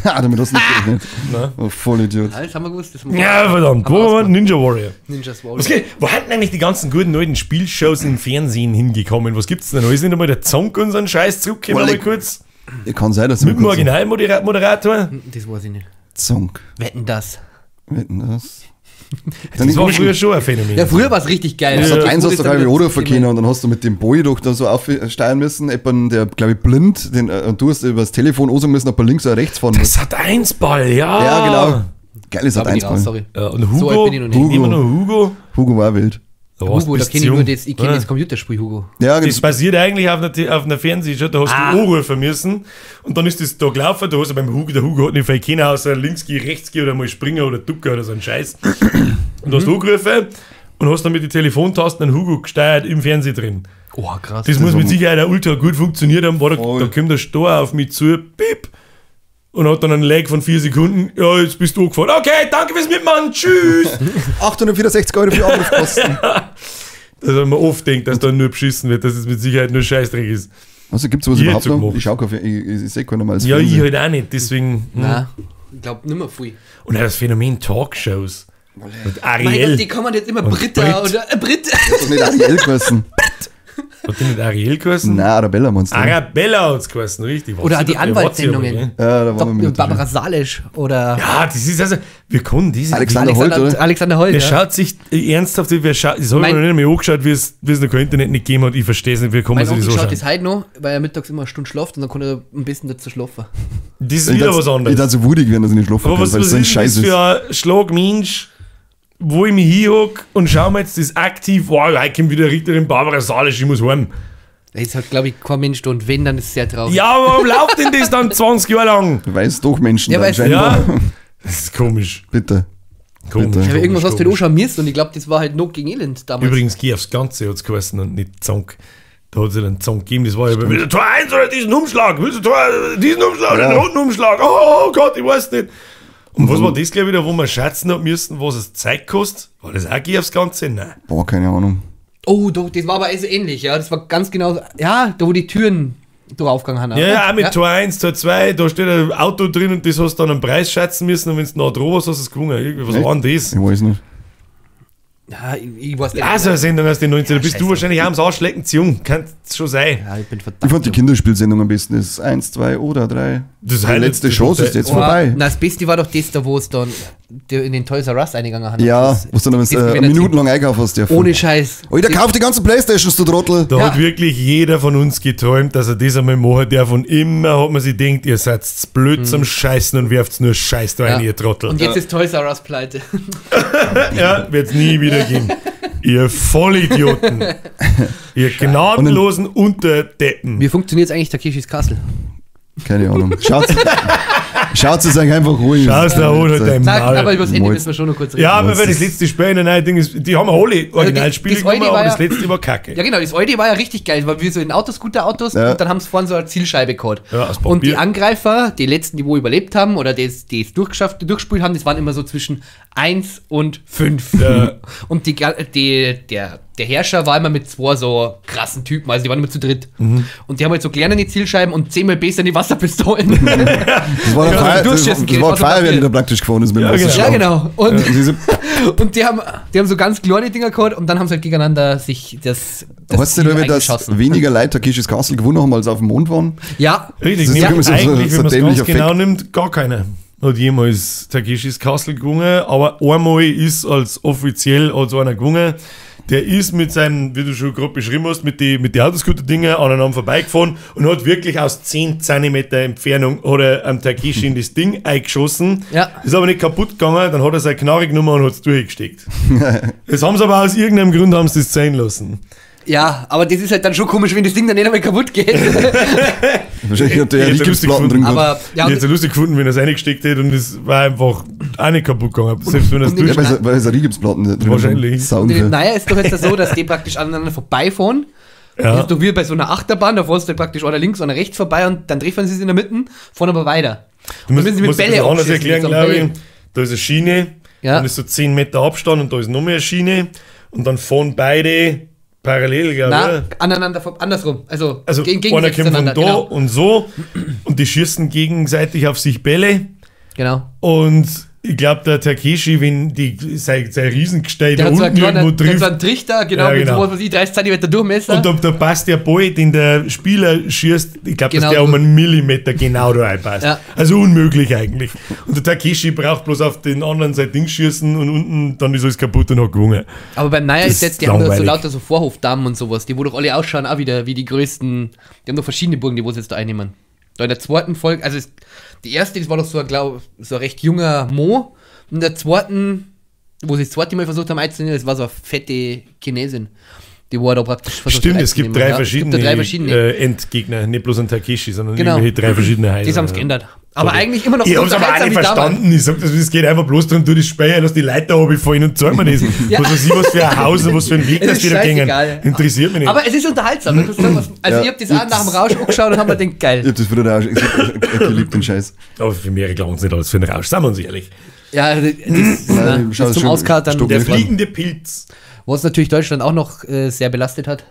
Speaker 3: Ha, damit hast du nicht gerechnet.
Speaker 2: Na?
Speaker 3: Oh, voll Idiot.
Speaker 1: Alles haben wir gewusst. Das haben wir
Speaker 2: Ja, verdammt, wo war Ninja Warrior?
Speaker 1: Ninjas Warrior.
Speaker 2: Was geht? Wo hatten eigentlich die ganzen guten alten Spielshows im Fernsehen hingekommen? Was gibt's denn noch? Ist nicht einmal der Zonk und so ein Scheiß zurückgekommen, mal
Speaker 3: Oleg.
Speaker 2: kurz?
Speaker 3: Ja, kann sein, dass
Speaker 2: Mit dem Originalmoderator?
Speaker 1: Das weiß ich nicht.
Speaker 3: Zonk.
Speaker 1: Wetten das.
Speaker 3: Wetten das?
Speaker 2: Das war früher schon ein Phänomen.
Speaker 1: Ja, früher war es richtig geil.
Speaker 3: Das hat
Speaker 1: Aber
Speaker 3: eins
Speaker 1: wo
Speaker 3: aus
Speaker 1: das
Speaker 3: der
Speaker 1: dann
Speaker 3: Reihe
Speaker 1: wieder
Speaker 3: oder verkennen und dann hast du mit dem Boy doch da so aufsteigen müssen. Jemand, der, glaube ich, blind, und du hast über das Telefon ansagen müssen, ob er links oder rechts fahren muss.
Speaker 2: Das hat Ball, ja.
Speaker 3: Ja, genau. Geiles
Speaker 1: Da
Speaker 3: hat
Speaker 1: bin ich raus,
Speaker 3: eins.
Speaker 1: sorry.
Speaker 2: Ja, und
Speaker 1: So
Speaker 2: Hugo,
Speaker 1: alt bin ich noch nicht.
Speaker 3: Hugo.
Speaker 2: immer noch Hugo.
Speaker 3: Hugo war wild.
Speaker 2: Da warst
Speaker 1: Hugo, da
Speaker 2: bis
Speaker 1: kenne ich
Speaker 2: jung.
Speaker 1: nur das, ich kenne
Speaker 2: Ja.
Speaker 1: das Computerspiel Hugo.
Speaker 3: Ja,
Speaker 2: Das
Speaker 3: genau.
Speaker 2: basiert eigentlich auf einer Fernsehshow, da hast du anrufen müssen und dann ist das da gelaufen, da hast du beim Hugo, der Hugo hat nicht viel kennen, außer links gehen, rechts gehen oder mal springen oder ducken oder so ein Scheiß. Und du hast angerufen und hast dann mit den Telefontasten einen Hugo gesteuert im Fernsehen drin.
Speaker 1: Oh, krass.
Speaker 2: Das muss mit Sicherheit auch ultra gut funktioniert haben, da kommt der Stor auf mich zu, piep, und hat dann einen Lag von 4 Sekunden, ja, jetzt bist du gefahren. Okay, danke fürs Mitmachen, tschüss.
Speaker 3: 864 Euro für Anrufkosten.
Speaker 2: Dass man oft denkt, dass da nur beschissen wird, dass es mit Sicherheit nur Scheißdreck ist.
Speaker 3: Also gibt es sowas
Speaker 2: Ich
Speaker 3: überhaupt
Speaker 2: hätte so
Speaker 3: noch?
Speaker 2: gemacht.
Speaker 3: Ich schaue kein ich sehe keinen normales
Speaker 2: Ja, ich
Speaker 3: Fernsehen.
Speaker 2: halt auch nicht, deswegen.
Speaker 1: Nein, ich glaube nicht mehr viel.
Speaker 2: Und auch das Phänomen Talkshows. Mit
Speaker 1: Mein Gott,
Speaker 2: Ariel.
Speaker 1: die kann man jetzt immer
Speaker 2: Und
Speaker 1: Britta
Speaker 2: Brit.
Speaker 1: oder Brit.
Speaker 3: Das ist nicht Ariel gewesen.
Speaker 2: Hat die nicht Ariel geheißen?
Speaker 3: Nein, Arabella meinst du?
Speaker 2: Arabella hat es geheißen, richtig.
Speaker 1: Oder
Speaker 2: Was
Speaker 1: die
Speaker 2: ist das?
Speaker 1: Anwaltssendungen.
Speaker 2: Ja,
Speaker 3: Ja, da waren wir mit.
Speaker 1: Barbara Salisch oder
Speaker 2: ja, das ist also, wir können diese.
Speaker 3: Alexander Holt, oder?
Speaker 1: Alexander Holt.
Speaker 2: Wer
Speaker 1: Ja.
Speaker 2: schaut sich ernsthaft, das habe ich noch
Speaker 1: Mein-
Speaker 2: nicht mehr angeschaut, wie es noch kein Internet nicht gegeben hat. Ich verstehe es nicht, wie kann man
Speaker 1: Mein
Speaker 2: sich
Speaker 1: Onkel
Speaker 2: das
Speaker 1: schaut
Speaker 2: anschauen.
Speaker 1: das heute noch, weil er mittags immer eine Stunde schläft und dann kann er ein bisschen dazu schlafen.
Speaker 2: Das ist wieder was
Speaker 3: Ich
Speaker 2: anderes.
Speaker 3: dann so wurig werden, dass ich nicht schlafen
Speaker 2: Aber
Speaker 3: kann,
Speaker 2: was
Speaker 3: weil es so ein
Speaker 2: ist
Speaker 3: Scheiß
Speaker 2: das
Speaker 3: ist.
Speaker 2: für ein Schlagmensch, wo ich mich hinhocke und schau mir jetzt das aktiv, wow, heute kommt wieder Richterin Barbara Salisch, ich muss heim.
Speaker 1: Da ist halt, glaube ich, kein Mensch da und wenn, dann ist es sehr traurig.
Speaker 2: Ja, aber warum läuft denn das dann 20 Jahre lang?
Speaker 3: Du weißt doch Menschen
Speaker 1: Ja,
Speaker 3: dann
Speaker 1: weil-
Speaker 3: scheinbar.
Speaker 2: Ja, Das ist komisch.
Speaker 3: Bitte.
Speaker 2: Komisch.
Speaker 1: Aber irgendwas hast du halt auch
Speaker 2: komisch.
Speaker 1: schon müssen und ich glaube, das war halt Not gegen Elend damals.
Speaker 2: Übrigens, geh aufs Ganze, hat es geheißen und nicht Zonk. Da hat es einen Zonk gegeben, das war ja, willst du Tor 1 oder diesen Umschlag? Willst du diesen Umschlag oder den roten Umschlag? Oh Gott, ich weiß nicht. Und was war das gleich wieder, wo wir schätzen haben müssen, was es Zeit kostet? War das auch geh aufs Ganze? Nein.
Speaker 3: Boah, keine Ahnung.
Speaker 1: Oh, doch, das war aber also ähnlich, ja. Das war ganz genau, ja, da wo die Türen aufgegangen haben.
Speaker 2: Ja,
Speaker 1: oder?
Speaker 2: ja, auch mit Tor 1, Tor 2, da steht ein Auto drin und das hast du dann einen Preis schätzen müssen und wenn du noch dran warst, hast du es gewonnen. Irgendwie, was
Speaker 3: Echt?
Speaker 2: war denn das?
Speaker 3: Ich weiß nicht.
Speaker 1: Ja, ich weiß
Speaker 2: Ja, so eine Sendung aus den 90ern. Da bist du
Speaker 1: scheiße.
Speaker 2: wahrscheinlich auch am Arschlecken zu jung. Kann schon sein.
Speaker 1: Ja, ich bin verdammt.
Speaker 3: Ich fand die Kinderspielsendung am besten. Das ist 1, 2 oder 3.
Speaker 2: Das
Speaker 3: Die
Speaker 2: Highlight-
Speaker 3: letzte Chance ist jetzt
Speaker 1: Oh,
Speaker 3: vorbei.
Speaker 1: na, das Beste war doch das, da wo es dann in den Toys R Us eingegangen haben.
Speaker 3: Ja,
Speaker 1: Das-
Speaker 3: wo du dann
Speaker 1: das
Speaker 3: minutenlang einkaufen hast. Der
Speaker 1: Ohne Scheiß.
Speaker 3: Alter, kauf die ganzen Playstations, du Trottel.
Speaker 2: Da
Speaker 1: Ja.
Speaker 2: hat wirklich jeder von uns geträumt, dass er das einmal machen darf. Und immer hat man sich gedacht, ihr seid blöd zum Scheißen und werft nur Scheiß da rein, ihr Trottel.
Speaker 1: Und jetzt ist Toys R Us pleite.
Speaker 2: Ja, wird's nie wieder gehen. Ihr Vollidioten. Ihr gnadenlosen Unterdeppen.
Speaker 1: Wie funktioniert jetzt eigentlich Takeshis Castle?
Speaker 3: Keine Ahnung. Schaut es euch einfach ruhig.
Speaker 2: Schaust da oder dein
Speaker 1: Sag,
Speaker 2: Maul.
Speaker 1: aber über das Ende
Speaker 3: Moin.
Speaker 1: müssen wir schon noch kurz reden.
Speaker 2: Ja, aber
Speaker 3: Was
Speaker 2: weil das
Speaker 3: ist-
Speaker 2: letzte Spiel in der neuen Ding ist, die haben alle Originalspiele
Speaker 1: das eine
Speaker 2: gemacht,
Speaker 1: war
Speaker 2: aber
Speaker 1: ja-
Speaker 2: das letzte war kacke.
Speaker 1: Ja genau, das alte war ja richtig geil, weil wir so in Autos, Scooter-Autos
Speaker 3: Ja.
Speaker 1: und dann haben sie vorne so eine Zielscheibe gehabt.
Speaker 2: Ja, aus Papier.
Speaker 1: Und die Angreifer, die letzten, die wo überlebt haben oder die es durchgespielt haben, das waren immer so zwischen 1 und 5.
Speaker 2: Ja.
Speaker 1: Und der Herrscher war immer mit 2 so krassen Typen, also die waren immer zu dritt.
Speaker 2: Mhm.
Speaker 1: Und die haben halt so kleine Zielscheiben und 10-mal besser in die Wasserpistolen.
Speaker 3: Das war
Speaker 1: Ja,
Speaker 3: der
Speaker 1: durchschießen geht,
Speaker 3: Feuerwehr,
Speaker 1: Wasserpapier.
Speaker 3: die da praktisch gefahren ist mit dem
Speaker 2: Ja, genau.
Speaker 1: Ja,
Speaker 3: Wasserschlauch.
Speaker 1: genau. Und,
Speaker 3: Und diese,
Speaker 1: und die haben so ganz kleine Dinger gehabt und dann haben sie halt gegeneinander sich das
Speaker 3: weißt du,
Speaker 1: Ziel
Speaker 3: dass
Speaker 1: eingeschossen.
Speaker 3: weniger Leute Takeshis Castle gewonnen haben, als auf dem Mond waren?
Speaker 1: Ja,
Speaker 2: Richtig,
Speaker 3: Das ist
Speaker 2: nämlich
Speaker 3: so-
Speaker 2: eigentlich,
Speaker 3: so
Speaker 2: wenn
Speaker 3: ein
Speaker 2: man es ganz
Speaker 3: dämlicher
Speaker 2: genau
Speaker 3: Fact.
Speaker 2: nimmt, gar keiner hat jemals Takeshis Castle gewonnen, aber einmal ist als offiziell als einer gewonnen. Der ist mit seinen, wie du schon gerade beschrieben hast, mit die Autoscooter-Dinger aneinander vorbeigefahren und hat wirklich aus 10 cm Entfernung hat er am Takeshi in das Ding eingeschossen.
Speaker 1: Ja.
Speaker 2: Ist aber nicht kaputt gegangen, dann hat er seine Knarre genommen und hat es durchgesteckt. Das haben sie aber aus irgendeinem Grund haben sie das sein lassen.
Speaker 1: ja, aber das ist halt dann schon komisch, wenn das Ding dann nicht einmal kaputt geht.
Speaker 3: Wahrscheinlich hat der
Speaker 2: Ich hätte
Speaker 3: Riegelsplatten
Speaker 2: lustig
Speaker 3: drin gehabt.
Speaker 1: aber
Speaker 2: Ich
Speaker 1: ja,
Speaker 2: hätte es ja lustig gefunden, wenn er es reingesteckt hätte und es war einfach auch nicht kaputt gegangen. Selbst wenn er es
Speaker 1: und in
Speaker 2: durch...
Speaker 1: dem-
Speaker 3: Weil es eine Riegelsplatten drin
Speaker 2: Wahrscheinlich.
Speaker 3: Sound
Speaker 1: und naja, ist doch jetzt so, dass die praktisch aneinander vorbeifahren. Das
Speaker 2: Ja.
Speaker 1: ist doch wie bei so einer Achterbahn, da fährst du praktisch einer links, einer rechts vorbei und dann treffen sie sich in der Mitte, fahren aber weiter.
Speaker 2: Du musst,
Speaker 1: müssen sie mit
Speaker 2: musst
Speaker 1: Bälle
Speaker 2: das anders
Speaker 1: abschießen,
Speaker 2: erklären,
Speaker 1: mit so
Speaker 2: glaube ich.
Speaker 1: Bällen.
Speaker 2: Da ist eine Schiene,
Speaker 1: Ja.
Speaker 2: dann ist so 10 Meter Abstand und da ist noch mehr eine Schiene und dann fahren beide parallel, glaube
Speaker 1: Na,
Speaker 2: ich.
Speaker 1: aneinander, andersrum. Also,
Speaker 2: Also einer
Speaker 1: gegensätzlich
Speaker 2: kommt von
Speaker 1: zueinander,
Speaker 2: da
Speaker 1: genau.
Speaker 2: und so und die schießen gegenseitig auf sich Bälle
Speaker 1: Genau.
Speaker 2: und ich glaube, der Takeshi, wenn sein Riesengestell
Speaker 1: Der
Speaker 2: da
Speaker 1: hat so einen
Speaker 2: unten irgendwo
Speaker 1: kleinen, der hat so
Speaker 2: trifft
Speaker 1: einen Trichter, genau,
Speaker 2: Ja,
Speaker 1: mit
Speaker 2: genau.
Speaker 1: so was weiß ich, 30 cm Durchmesser.
Speaker 2: und da passt der Ball, den der Spieler schießt, ich glaube,
Speaker 1: Genau
Speaker 2: dass der
Speaker 1: so.
Speaker 2: um einen Millimeter genau da reinpasst.
Speaker 1: Ja.
Speaker 2: Also unmöglich eigentlich. Und der Takeshi braucht bloß auf den anderen sein Ding schießen und unten dann ist alles kaputt und hat gewonnen.
Speaker 1: Aber beim Naya
Speaker 2: Das
Speaker 1: ist jetzt,
Speaker 2: ist
Speaker 1: die haben da so
Speaker 2: langweilig.
Speaker 1: lauter so Vorhofdamen und sowas, die wo doch alle ausschauen, auch wieder wie die größten, die haben doch verschiedene Burgen, die wo sie jetzt da einnehmen. Da in der zweiten Folge, also die erste, das war doch so ein, so ein recht junger Mo, und in der zweiten, wo sie das zweite Mal versucht haben einzunehmen, das war so eine fette Chinesin, die wo er da praktisch versucht
Speaker 2: Stimmt,
Speaker 1: hat
Speaker 2: es gibt
Speaker 1: einzunehmen.
Speaker 2: drei
Speaker 1: Ja,
Speaker 2: verschiedene,
Speaker 1: es gibt da 3 verschiedene.
Speaker 2: Endgegner, nicht bloß ein Takeshi, sondern
Speaker 1: Genau.
Speaker 2: irgendwelche 3 verschiedene Heiser.
Speaker 1: Das haben sie geändert. Aber
Speaker 2: Sorry.
Speaker 1: eigentlich immer noch
Speaker 2: Ich hab's aber auch
Speaker 1: unterhaltsam
Speaker 2: nicht
Speaker 1: wie damals.
Speaker 2: verstanden. Ich sag, es geht einfach bloß darum, du das Speicher, lass die Leiter runterfallen und zahlen wir das.
Speaker 1: Ja.
Speaker 2: Was weiß ich, was für ein Haus und was für ein Weg,
Speaker 1: Es
Speaker 2: dass
Speaker 1: ist
Speaker 2: die da gehen.
Speaker 1: scheißegal.
Speaker 2: Interessiert mich nicht.
Speaker 1: Aber es ist unterhaltsam. Das ist so was- Also
Speaker 3: Ja.
Speaker 1: ich hab das auch nach dem Rausch angeschaut und hab mir gedacht,
Speaker 3: Ich
Speaker 1: geil.
Speaker 3: hab das früher auch geliebt, den Scheiß.
Speaker 2: Aber für mich glauben sie nicht alles für den Rausch, seien wir uns ehrlich.
Speaker 1: Ja, das,
Speaker 3: Nein,
Speaker 1: das
Speaker 3: schau,
Speaker 1: zum
Speaker 3: schon
Speaker 1: Auskatern.
Speaker 3: Stock-
Speaker 2: Der
Speaker 3: Das war-
Speaker 2: fliegende Pilz.
Speaker 1: Was natürlich Deutschland auch noch sehr belastet hat.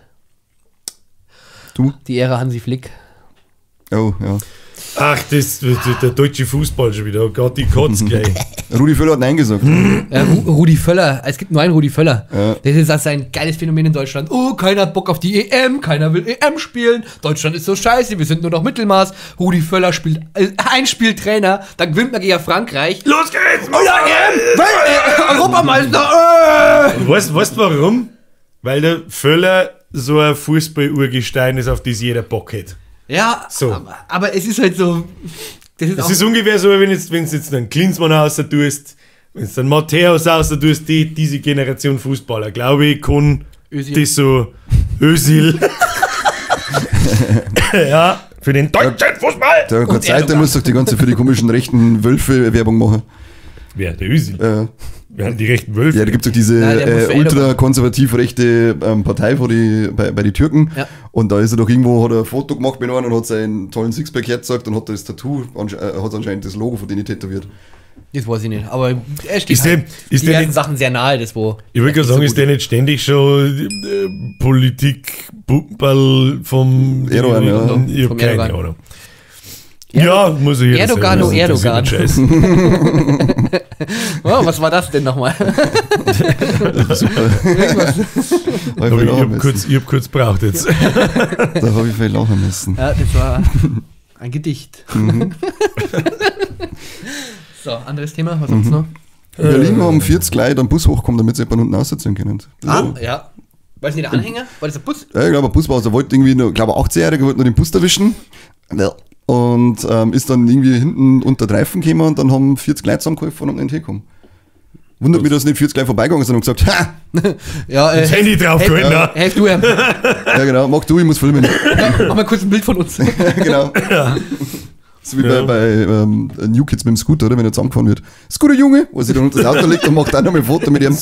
Speaker 3: Du?
Speaker 1: Die Ära Hansi Flick.
Speaker 3: Oh, ja.
Speaker 2: Ach, der deutsche Fußball schon wieder. Oh Gott, die kotzt gleich.
Speaker 3: Rudi Völler hat Nein gesagt.
Speaker 1: Rudi Völler. Es gibt nur einen Rudi Völler.
Speaker 3: Ja.
Speaker 1: Das ist also ein geiles Phänomen in Deutschland. Oh, keiner hat Bock auf die EM. Keiner will EM spielen. Deutschland ist so scheiße. Wir sind nur noch Mittelmaß. Rudi Völler spielt ein Spieltrainer. Dann gewinnt man gegen Frankreich.
Speaker 2: Los geht's!
Speaker 1: Oh ja, EM! Europameister!
Speaker 2: Weißt du warum? Weil der Völler so ein Fußball-Urgestein ist, auf das jeder Bock hat.
Speaker 1: Ja,
Speaker 2: So.
Speaker 1: aber es ist halt so. Das ist
Speaker 2: Das
Speaker 1: auch,
Speaker 2: ist ungefähr so, wenn du jetzt einen Klinsmann außer tust, wenn du einen Matthäus außer tust, diese Generation Fußballer, glaube ich, kann
Speaker 1: Özil.
Speaker 2: das so Özil. Ja, für den deutschen Fußball.
Speaker 3: Der hat keine Zeit, der muss doch die ganze für die komischen rechten Wölfe Werbung machen.
Speaker 2: Wer? Der Özil?
Speaker 3: Ja.
Speaker 2: Wir haben die rechten Wölfe.
Speaker 3: Ja, da gibt es auch diese
Speaker 1: Nein, der muss
Speaker 3: ultrakonservativ rechte Partei bei den Türken.
Speaker 1: Ja.
Speaker 3: Und da ist er doch irgendwo, hat er ein Foto gemacht mit einem und hat seinen tollen Sixpack hergezeigt und hat das Tattoo, hat anscheinend das Logo von denen tätowiert.
Speaker 1: Das weiß ich nicht, aber er steht
Speaker 2: Ist der-
Speaker 1: halt
Speaker 2: ist
Speaker 1: die
Speaker 2: der
Speaker 1: ersten
Speaker 2: nicht-
Speaker 1: Sachen sehr nahe, das wo.
Speaker 2: Ich würde gerade sagen, ist der nicht ständig schon Politik-Bumperl vom
Speaker 3: Erdogan, ja.
Speaker 2: Ich hab
Speaker 1: Vom
Speaker 2: keine
Speaker 1: Erdogan.
Speaker 2: Ahnung. Ja, muss ich jeder
Speaker 1: Erdogan,
Speaker 2: selber wissen,
Speaker 1: Erdogan.
Speaker 2: das ist nicht Scheiß.
Speaker 1: Oh, was war das denn nochmal?
Speaker 3: Super.
Speaker 2: Aber ich hab kurz braucht jetzt.
Speaker 3: Da habe ich viel lachen müssen.
Speaker 1: Ja, das war ein Gedicht.
Speaker 3: Mhm.
Speaker 1: So, anderes Thema, was gibt's noch?
Speaker 3: Berlin haben 40 Leute am Bus hochkommen, damit sie jemanden unten aussetzen können.
Speaker 1: Ja. War das nicht der Anhänger? War das der Bus?
Speaker 3: Ja, ich glaube, ein Busbauer wollte irgendwie, ich glaube, ein 18-Jähriger wollte nur den Bus erwischen. Und ist dann irgendwie hinten unter den Reifen gekommen und dann haben 40 Leute zusammengeholfen und entgegengekommen. Wundert mich, dass nicht 40 Leute vorbeigegangen sind und gesagt, ha!
Speaker 1: Ja,
Speaker 2: Das Handy draufgehalten, ja.
Speaker 1: helf du ihm.
Speaker 3: Ja genau, mach du, ich muss filmen.
Speaker 1: Mach mal kurz ein Bild von uns.
Speaker 3: Genau. So wie bei New Kids mit dem Scooter, oder? Wenn er zusammengefahren wird. Scooter Junge, wo sich dann unter das Auto legt und macht auch noch mal ein Foto mit ihm.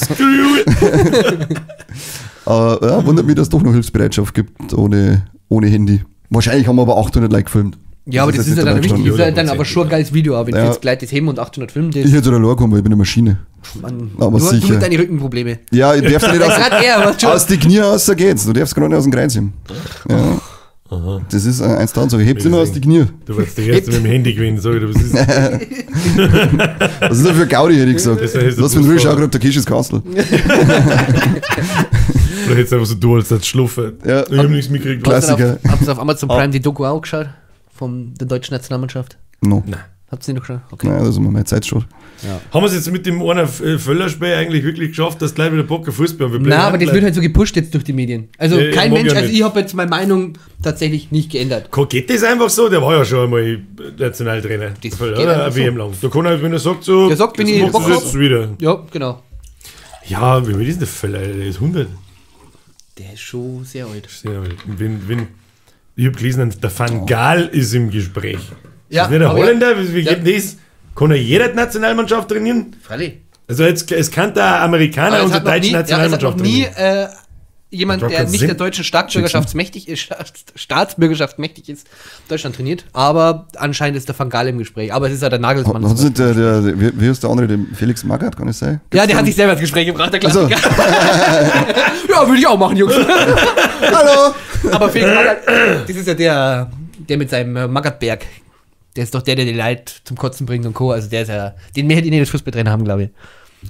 Speaker 3: Aber ja, wundert mich, dass es doch noch Hilfsbereitschaft gibt ohne Handy. Wahrscheinlich haben wir aber 800 Like gefilmt.
Speaker 1: Ja, aber das ist ja dann wichtig. Das ist ja dann aber schon ein geiles Video. Aber wenn
Speaker 3: Ja.
Speaker 1: jetzt gleich das heben und 800 filmen, das
Speaker 3: Ich hätte da kommen, weil ich bin eine Maschine.
Speaker 1: Mann,
Speaker 3: aber
Speaker 1: du
Speaker 3: sicher.
Speaker 1: mit deinen Rückenprobleme.
Speaker 3: Ja, ich darf nicht
Speaker 1: Gerade er, was schon.
Speaker 3: aus die Knie raus, so geht's. Du darfst gerade nicht aus dem Kreis heben. Ja. Das ist eins da und sage, heb's immer aus die Knie.
Speaker 2: Du wirst der Erste mit dem Handy gewinnen, sag ich dir, was ist
Speaker 3: Was ist das für Gaudi, hätte ich gesagt.
Speaker 2: Das heißt, der
Speaker 3: Was für ein
Speaker 2: Busfahrer.
Speaker 3: Ruhe, schau gerade Takeshis Castle.
Speaker 2: Oder jetzt einfach so du als das Schluffen.
Speaker 3: Ja.
Speaker 2: Ich hab nichts mitgekriegt.
Speaker 3: Klassiker.
Speaker 1: Habt ihr auf Amazon Prime die Doku auch geschaut? Von der deutschen Nationalmannschaft?
Speaker 3: No.
Speaker 2: Nein.
Speaker 1: Habt ihr nicht geschaut? Okay.
Speaker 3: Nein, das ist meine Zeit schon.
Speaker 2: Haben wir es jetzt mit dem einen Völlerspiel eigentlich wirklich geschafft, dass gleich wieder Bock auf Fußball haben? Wir
Speaker 1: Nein,
Speaker 2: bleiben
Speaker 1: aber das
Speaker 2: bleiben.
Speaker 1: wird halt so gepusht jetzt durch die Medien. Also
Speaker 2: Ja,
Speaker 1: kein
Speaker 2: mag
Speaker 1: Mensch,
Speaker 2: ja
Speaker 1: also
Speaker 2: nicht.
Speaker 1: ich habe jetzt meine Meinung tatsächlich nicht geändert.
Speaker 2: Geht das einfach so? Der war ja schon einmal Nationaltrainer.
Speaker 1: Das
Speaker 2: Völler,
Speaker 1: geht
Speaker 2: oder?
Speaker 1: einfach
Speaker 2: Eine
Speaker 1: so.
Speaker 2: WM lang. Da kann er, wenn er sagt so,
Speaker 1: Der sagt, wenn
Speaker 2: jetzt
Speaker 1: ich
Speaker 2: machst du
Speaker 1: Bock
Speaker 2: das
Speaker 1: hab.
Speaker 2: jetzt wieder.
Speaker 1: Ja, genau.
Speaker 2: Ja, wie alt ist denn der Völler? Der ist 100.
Speaker 1: Der ist schon sehr alt.
Speaker 2: Sehr alt. Ich habe gelesen, der Van Gaal ist im Gespräch.
Speaker 1: Ja,
Speaker 2: ist nicht ein
Speaker 1: aber
Speaker 2: Holländer? Wie
Speaker 1: ja.
Speaker 2: geht denn das? Kann er jeder die Nationalmannschaft trainieren?
Speaker 1: Freilich.
Speaker 2: Also jetzt, es kann der Amerikaner
Speaker 1: Aber es
Speaker 2: unsere
Speaker 1: hat noch
Speaker 2: deutsche
Speaker 1: nie,
Speaker 2: Nationalmannschaft
Speaker 1: noch nie
Speaker 2: trainieren.
Speaker 1: jemand,
Speaker 2: Macht
Speaker 1: der
Speaker 2: keinen
Speaker 1: nicht
Speaker 2: Sinn.
Speaker 1: der deutschen Staatsbürgerschaft mächtig ist, Deutschland trainiert. Aber anscheinend ist der Van Gaal im Gespräch. Aber es ist ja der Nagelsmann.
Speaker 3: Hat nicht wie heißt der andere, der Felix Magath, kann es sein?
Speaker 1: Ja, der hat sich selber ins Gespräch gebracht, der
Speaker 3: Also,
Speaker 1: Klassiker. Ja, würde ich auch machen, Jungs.
Speaker 3: hallo!
Speaker 1: Aber Felix Magath, das ist ja der mit seinem Magathberg. Der ist doch der die Leute zum Kotzen bringt und Co. Also der ist ja, den mehr die nicht das Fußballtrainer haben, glaube ich.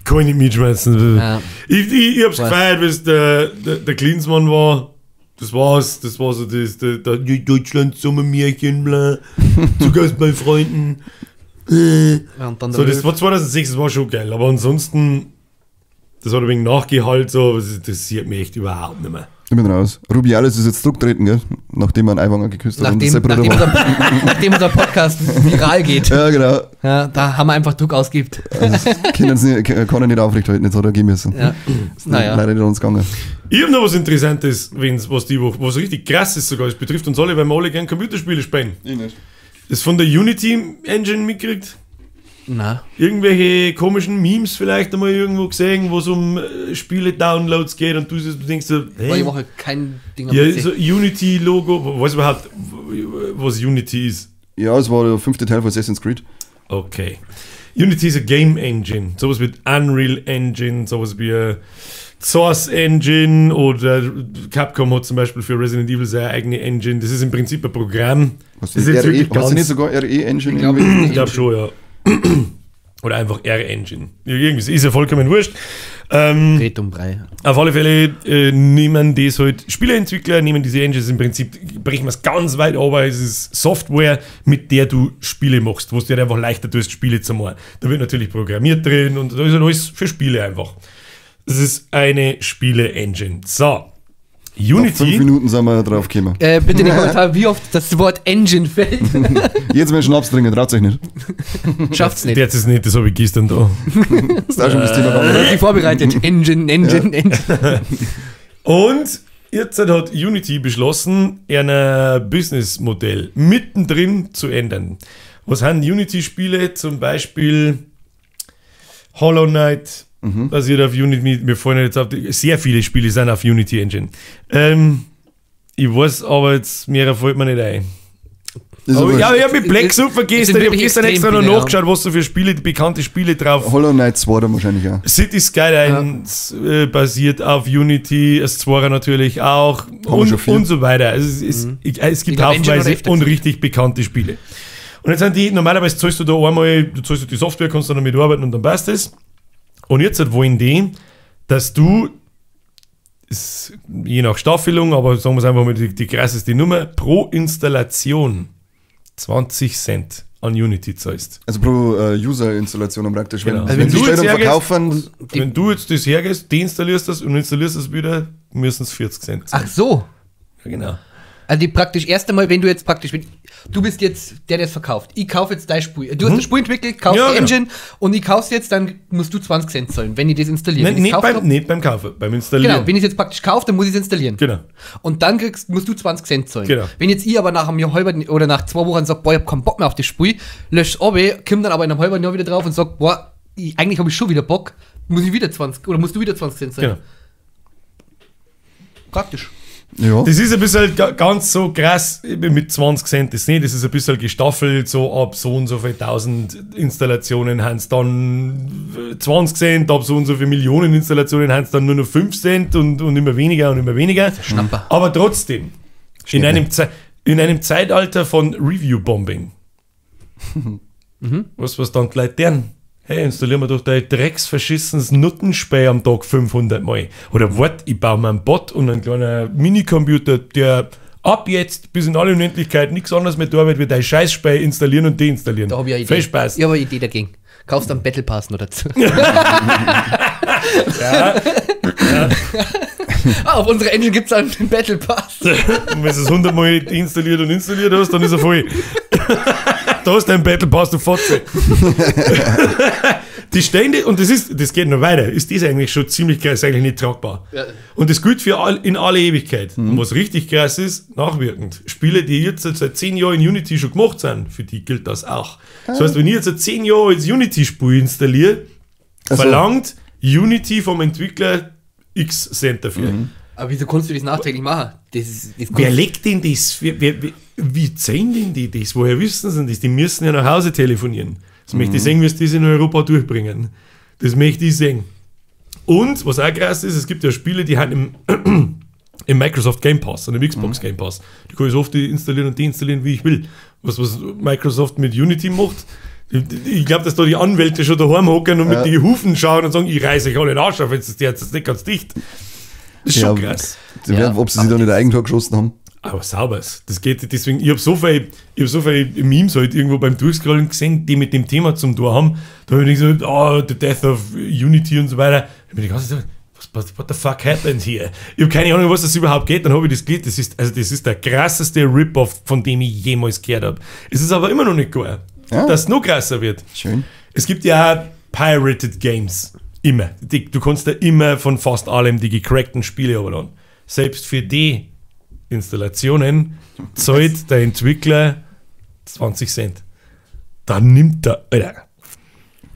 Speaker 2: Kann ich nicht mitschmeißen.
Speaker 1: Ja.
Speaker 2: Ich hab's
Speaker 1: Was?
Speaker 2: gefeiert, wie es der Klinsmann war. Das war's. Das war so das der Deutschland Sommermärchen, bla. Zu Gast bei Freunden.
Speaker 1: Ja, und dann
Speaker 2: So, das war 2006, das war schon geil. Aber ansonsten, das hat ein wenig nachgehalten, so, aber das interessiert mich echt überhaupt nicht mehr.
Speaker 3: Ich bin raus. Rubiales ist jetzt zurückgetreten, gell? Nachdem er einen Eiwanger geküsst hat und das sein Bruder war.
Speaker 1: nachdem unser Podcast viral geht.
Speaker 3: Ja, genau.
Speaker 1: Ja, da haben wir einfach Druck ausgibt.
Speaker 3: Kann er nicht aufrechthalten, jetzt hat er gehen müssen.
Speaker 1: Ja. Naja.
Speaker 3: Leider nicht an uns gegangen.
Speaker 2: Ich habe noch was Interessantes, was die Woche, was richtig krass ist sogar. Es betrifft uns alle, weil wir alle gerne Computerspiele spielen.
Speaker 3: Ich nicht.
Speaker 2: Das von der Unity Engine mitgekriegt.
Speaker 1: Na.
Speaker 2: Irgendwelche komischen Memes vielleicht einmal irgendwo gesehen, wo es um Spiele-Downloads geht und du denkst so,
Speaker 1: War die Woche kein Ding am
Speaker 2: ja,
Speaker 1: PC.
Speaker 2: so Unity-Logo, weiß überhaupt, was Unity ist.
Speaker 3: Ja, es war der 5. Teil von Assassin's Creed.
Speaker 2: Okay. Unity ist eine Game Engine. Sowas wie Unreal Engine, sowas wie Source Engine oder Capcom hat zum Beispiel für Resident Evil seine eigene Engine. Das ist im Prinzip ein Programm.
Speaker 3: Was
Speaker 2: Das ist jetzt wirklich
Speaker 3: hast du nicht
Speaker 2: ganz,
Speaker 3: sogar RE-Engine?
Speaker 1: Ich glaube,
Speaker 3: irgendwie?
Speaker 2: ich glaube schon, ja. Oder einfach R-Engine. Irgendwie ist ja vollkommen wurscht.
Speaker 1: Red um Brei.
Speaker 2: Auf alle Fälle nehmen das halt Spieleentwickler, nehmen diese Engines im Prinzip, brechen wir es ganz weit, aber es ist Software, mit der du Spiele machst, wo es dir einfach leichter tust, Spiele zu machen. Da wird natürlich programmiert drin und da ist halt alles für Spiele einfach. Das ist eine Spiele-Engine. So.
Speaker 3: Nach 5
Speaker 2: Unity.
Speaker 3: Minuten sind wir drauf gekommen.
Speaker 1: Bitte in den Kommentaren, wie oft das Wort Engine fällt.
Speaker 3: Jetzt mal Schnaps trinken, traut euch nicht.
Speaker 1: Schafft's nicht.
Speaker 2: Der hat es nicht, das habe ich gestern da.
Speaker 3: Das ist auch schon das Thema
Speaker 1: Das
Speaker 3: gegangen.
Speaker 1: ist vorbereitet. Engine.
Speaker 2: Und jetzt hat Unity beschlossen, ein Businessmodell mittendrin zu ändern. Was haben Unity-Spiele zum Beispiel Hollow Knight basiert auf Unity. Wir fallen jetzt auf sehr viele Spiele sind auf Unity Engine. Ich weiß aber jetzt, mehr fällt mir nicht ein. Aber ich habe mit Black Super gestern, ich habe gestern extra noch nachgeschaut, was so für Spiele, bekannte Spiele drauf.
Speaker 3: Hollow Knight 2 dann wahrscheinlich auch.
Speaker 2: City Skylines basiert auf Unity, das 2 natürlich auch und so weiter. Also es gibt haufenweise und richtig bekannte Spiele. Und jetzt sind die, normalerweise zahlst du da einmal, du zahlst die Software, kannst dann damit arbeiten und dann passt es. Und jetzt wollen die, dass du, je nach Staffelung, aber sagen wir es einfach mal die krasseste Nummer, pro Installation 20 Cent an Unity zahlst.
Speaker 3: Also pro User-Installation praktisch.
Speaker 2: Genau.
Speaker 3: Wenn sie später verkaufen.
Speaker 2: Wenn du jetzt das hergehst, deinstallierst das und installierst das wieder, müssen es 40 Cent sein.
Speaker 1: Ach so.
Speaker 2: Ja, genau.
Speaker 1: Also die praktisch erst einmal, wenn du jetzt praktisch, du bist jetzt der es verkauft. Ich kaufe jetzt dein Spiel. Du hast das Spiel entwickelt, kaufst die Engine und ich kauf's jetzt, dann musst du 20 Cent zahlen, wenn ich das installiere.
Speaker 2: Nein, nicht beim Kaufen, beim Installieren.
Speaker 1: Genau, wenn ich es jetzt praktisch kaufe, dann muss ich es installieren.
Speaker 2: Genau.
Speaker 1: Und dann musst du 20 Cent zahlen.
Speaker 2: Genau.
Speaker 1: Wenn jetzt ich aber nach einem Jahr halben oder nach 2 Wochen sage, boah, ich hab keinen Bock mehr auf das Spiel, lösche es ab, komm dann aber in einem halben Jahr wieder drauf und sag, boah, eigentlich habe ich schon wieder Bock, muss ich wieder 20 oder musst du wieder 20 Cent zahlen.
Speaker 2: Genau.
Speaker 1: Praktisch.
Speaker 3: Ja.
Speaker 2: Das ist ein bisschen ganz so krass mit 20 Cent, das nicht, das ist ein bisschen gestaffelt, so ab so und so viel 1000 Installationen haben es dann 20 Cent, ab so und so viele Millionen Installationen haben es dann nur noch 5 Cent und immer weniger und immer weniger.
Speaker 1: Schnapper.
Speaker 2: Aber trotzdem, in einem Zeitalter von Review-Bombing, was dann die Leute lernen. Hey, installieren wir doch dein drecksverschissenes Nuttenspray am Tag 500 Mal. Oder wart, ich baue mir einen Bot und einen kleinen Minicomputer, der ab jetzt bis in alle Unendlichkeit nichts anderes mehr tut, wie dein Scheißspray installieren und deinstallieren.
Speaker 1: Da habe ich eine Idee.
Speaker 2: Viel Spaß.
Speaker 1: Ich habe eine Idee dagegen. Kaufst dann Battle Pass noch dazu. Auf unserer Engine gibt es einen Battle Pass.
Speaker 2: Und wenn du es 100 Mal installiert und installiert hast, dann ist er voll. Da hast du einen Battle Pass, du Fotze. Die Stände, und das geht noch weiter, ist das eigentlich schon ziemlich krass, ist eigentlich nicht tragbar. Ja. Und das gilt in alle Ewigkeit. Und was richtig krass ist, nachwirkend. Spiele, die jetzt seit 10 Jahren in Unity schon gemacht sind, für die gilt das auch. Das heißt, wenn ich jetzt seit 10 Jahren als Unity-Spiel installiere, verlangt Unity vom Entwickler X Cent dafür.
Speaker 1: Aber wieso kannst du das nachträglich machen?
Speaker 2: Wer legt denn das? Wie zählen denn die das? Woher wissen sie das? Die müssen ja nach Hause telefonieren. Das möchte ich sehen, wie sie das in Europa durchbringen. Das möchte ich sehen. Und, was auch krass ist, es gibt ja Spiele, die haben im Microsoft Game Pass und im Xbox Game Pass. Die kann ich so oft installieren und deinstallieren, wie ich will. Was Microsoft mit Unity macht, ich glaube, dass da die Anwälte schon daheim hocken und mit den Hufen schauen und sagen, ich reiße euch alle den Arsch auf, jetzt ist jetzt nicht ganz dicht. Das ist schon krass.
Speaker 3: Ob sie sich da nicht ein Eigentor geschossen haben.
Speaker 2: Aber sauberes. Das geht deswegen. Ich habe so viele Memes halt irgendwo beim Durchscrollen gesehen, die mit dem Thema zum Tor haben. Da habe ich gesagt, the death of Unity und so weiter. Da bin ich ganz gesagt, what the fuck happened here? Ich habe keine Ahnung, was das überhaupt geht. Dann habe ich das gelesen. Das ist der krasseste Rip-Off, von dem ich jemals gehört habe. Es ist aber immer noch nicht geil, dass es noch krasser wird.
Speaker 3: Schön.
Speaker 2: Es gibt ja auch Pirated Games. Immer. Du kannst da immer von fast allem die gecrackten Spiele runterladen. Selbst für die Installationen zahlt der Entwickler 20 Cent. Dann nimmt er, Alter.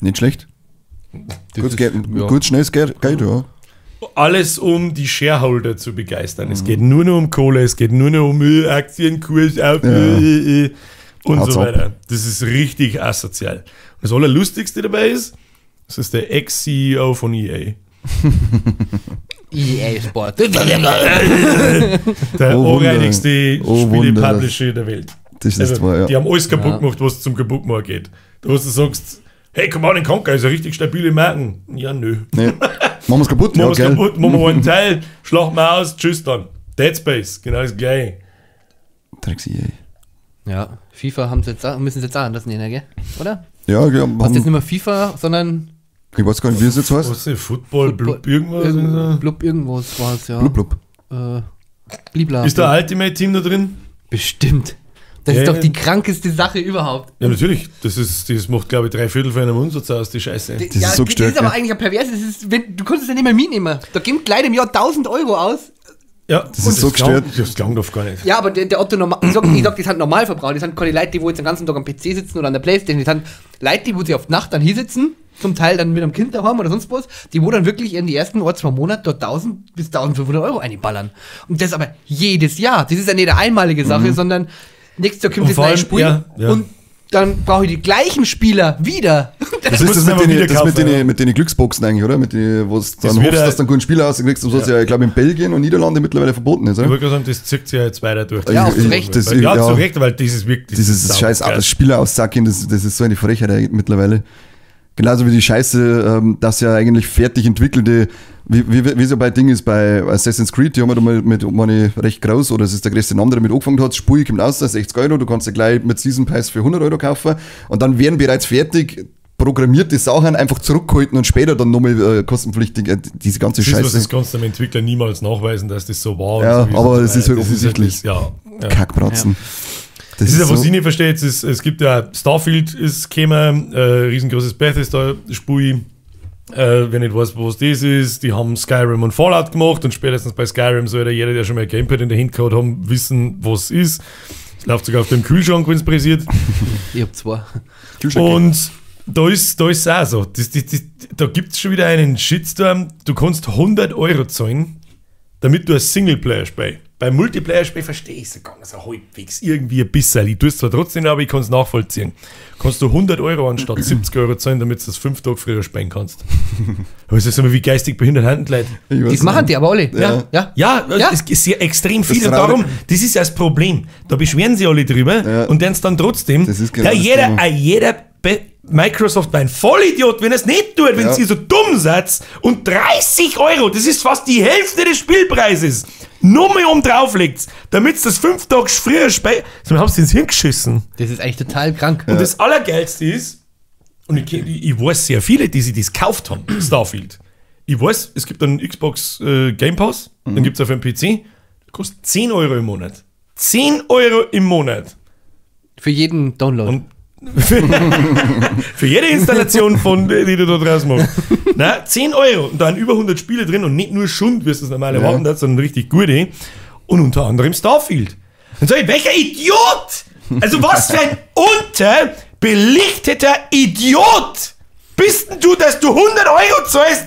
Speaker 3: Nicht schlecht. Gut, schnelles Geld, ja.
Speaker 2: Alles, um die Shareholder zu begeistern. Es geht nur noch um Kohle, es geht nur noch um Aktienkurs auf und so weiter. Das ist richtig asozial. Und das Allerlustigste dabei ist, das ist der Ex-CEO von EA.
Speaker 1: EA Sport.
Speaker 2: Der unreinigste Spiele-Publisher der Welt.
Speaker 3: Das ist wahr,
Speaker 2: Die haben alles kaputt gemacht, was zum kaputtmachen geht. Da hast du sagst, hey, Command & Conquer ist eine richtig stabile Marken. Ja, nö.
Speaker 3: Nee. Machen wir es kaputt?
Speaker 2: Machen wir es kaputt, machen wir einen Teil, schlachten wir aus, tschüss dann. Dead Space, genau das gleiche.
Speaker 3: Drecks EA.
Speaker 1: Ja, FIFA müssen sie jetzt auch anders nennen, gell? Oder?
Speaker 3: Ja,
Speaker 1: was jetzt nicht mehr FIFA, sondern...
Speaker 3: Ich weiß gar nicht, wie es jetzt heißt.
Speaker 2: Was ist das? Football, Blub irgendwas?
Speaker 1: Blub irgendwas war es, ja.
Speaker 3: Blub.
Speaker 1: Blibla.
Speaker 2: Ist der Ultimate Team da drin?
Speaker 1: Bestimmt. Das ist doch die krankeste Sache überhaupt.
Speaker 2: Ja, natürlich. Das macht, glaube ich, 3/4 von einem Umsatz aus, die Scheiße.
Speaker 3: Das ist so gestört.
Speaker 1: Das ist aber eigentlich ein pervers. Du kannst es ja nicht mehr mitnehmen. Da geben Leute im Jahr 1.000 € aus.
Speaker 2: Ja,
Speaker 3: das ist so gestört.
Speaker 2: Das klingt oft gar nicht.
Speaker 1: Ja, aber der Otto normal, ich sag, die sind Normalverbraucher. Die sind keine Leute, die wo jetzt den ganzen Tag am PC sitzen oder an der Playstation. Die sind Leute, die wo sie auf die Nacht dann hinsitzen zum Teil dann mit einem Kind daheim oder sonst was, die wo dann wirklich in die ersten 2 Monate dort 1000 bis 1500 Euro einballern. Und das aber jedes Jahr. Das ist ja nicht eine einmalige Sache, sondern nächstes Jahr kommt
Speaker 2: Und
Speaker 1: das
Speaker 2: vor
Speaker 1: neue
Speaker 2: allem,
Speaker 1: Spiel
Speaker 2: ja.
Speaker 1: und dann brauche ich die gleichen Spieler wieder.
Speaker 3: Das
Speaker 2: muss
Speaker 3: ist das
Speaker 2: man aber wieder
Speaker 3: mit
Speaker 2: kaufen,
Speaker 3: mit den Glücksboxen eigentlich, oder? Mit denen, wo es dann
Speaker 2: Das wird
Speaker 3: hoffst,
Speaker 2: ja-
Speaker 3: dass du einen guten Spieler auskriegst und so, ja, ich glaube in Belgien und Niederlande mittlerweile verboten ist,
Speaker 2: Ich
Speaker 3: oder?
Speaker 2: würde sagen, das zieht sich ja jetzt weiter durch.
Speaker 1: Ja, auch zu Recht.
Speaker 3: Das,
Speaker 2: Ja,
Speaker 3: ja,
Speaker 2: zu Recht, weil das ist wirklich...
Speaker 3: dieses scheiß Spieler aussacken, das ist so eine Frechheit mittlerweile. Genauso wie die Scheiße, dass ja eigentlich fertig entwickelte, wie es ja bei Ding ist, bei Assassin's Creed, die haben wir da mal mit meine recht groß, oder es ist der größte Name, der damit angefangen hat, das Spiel kommt aus, 60 Euro, du kannst ja gleich mit Season Pass für 100 Euro kaufen und dann werden bereits fertig programmierte Sachen einfach zurückgehalten und später dann nochmal kostenpflichtig, diese ganze
Speaker 2: Das ist, was
Speaker 3: Scheiße.
Speaker 2: das kannst du dem Entwickler niemals nachweisen, dass das so war.
Speaker 3: Ja,
Speaker 2: und so,
Speaker 3: aber
Speaker 2: wie
Speaker 3: es ist halt offensichtlich.
Speaker 2: Ja.
Speaker 3: Kackbratzen.
Speaker 2: Das ist ja, was
Speaker 3: so-
Speaker 2: ich nicht verstehe. Es gibt ja Starfield ist gekommen, riesengroßes Bethesda-Spiel. Wenn ich weiß, was das ist, die haben Skyrim und Fallout gemacht und spätestens bei Skyrim sollte jeder, der schon mal ein Gamepad in der Hand gehabt haben, wissen, was es ist. Es läuft sogar auf dem Kühlschrank, wenn es passiert.
Speaker 1: Ich hab 2.
Speaker 2: Und da ist es auch so. Da gibt es schon wieder einen Shitstorm. Du kannst 100 Euro zahlen, damit du ein Singleplayer-Spiel. Beim Multiplayer-Spiel verstehe ich es ganz halbwegs. Irgendwie ein bisschen. Ich tue es zwar trotzdem, aber ich kann es nachvollziehen. Kannst du 100 Euro anstatt 70 Euro zahlen, damit du das 5 Tage früher spielen kannst. Aber es ist immer wie geistig behindert Handleute.
Speaker 3: Ich weiß
Speaker 1: Das machen
Speaker 3: nicht.
Speaker 1: die aber alle.
Speaker 3: Ja.
Speaker 1: Ja.
Speaker 2: Ja,
Speaker 1: Ja.
Speaker 2: es ist ja extrem viel.
Speaker 3: Das
Speaker 2: Und
Speaker 3: Traurige-
Speaker 2: darum, das ist ja das Problem. Da beschweren sie alle drüber
Speaker 3: Ja.
Speaker 2: und dann dann trotzdem.
Speaker 3: Das ist genau das Thema.
Speaker 2: Jeder Microsoft war ein Vollidiot, wenn er es nicht tut, wenn
Speaker 3: Ja.
Speaker 2: ihr so dumm seid. Und 30 Euro, das ist fast die Hälfte des Spielpreises. Nur mal um drauflegt, damit das 5 Tage früher spielt. So haben sie ins Hirn geschissen.
Speaker 1: Das ist eigentlich total krank.
Speaker 2: Und das Allergeilste ist, und ich weiß sehr viele, die sich das gekauft haben, Starfield. Ich weiß, es gibt einen Xbox Game Pass, dann gibt es auf dem PC, kostet 10 Euro im Monat. 10 Euro im Monat.
Speaker 1: Für jeden Download.
Speaker 2: Und für jede Installation, die du da draus machst. Na, 10 Euro. Und da sind über 100 Spiele drin und nicht nur Schund, wie es das normal erwarten hat, sondern richtig gute. Und unter anderem Starfield. Dann sag ich, welcher Idiot! Also was für ein unterbelichteter Idiot bist denn du, dass du 100 Euro zahlst?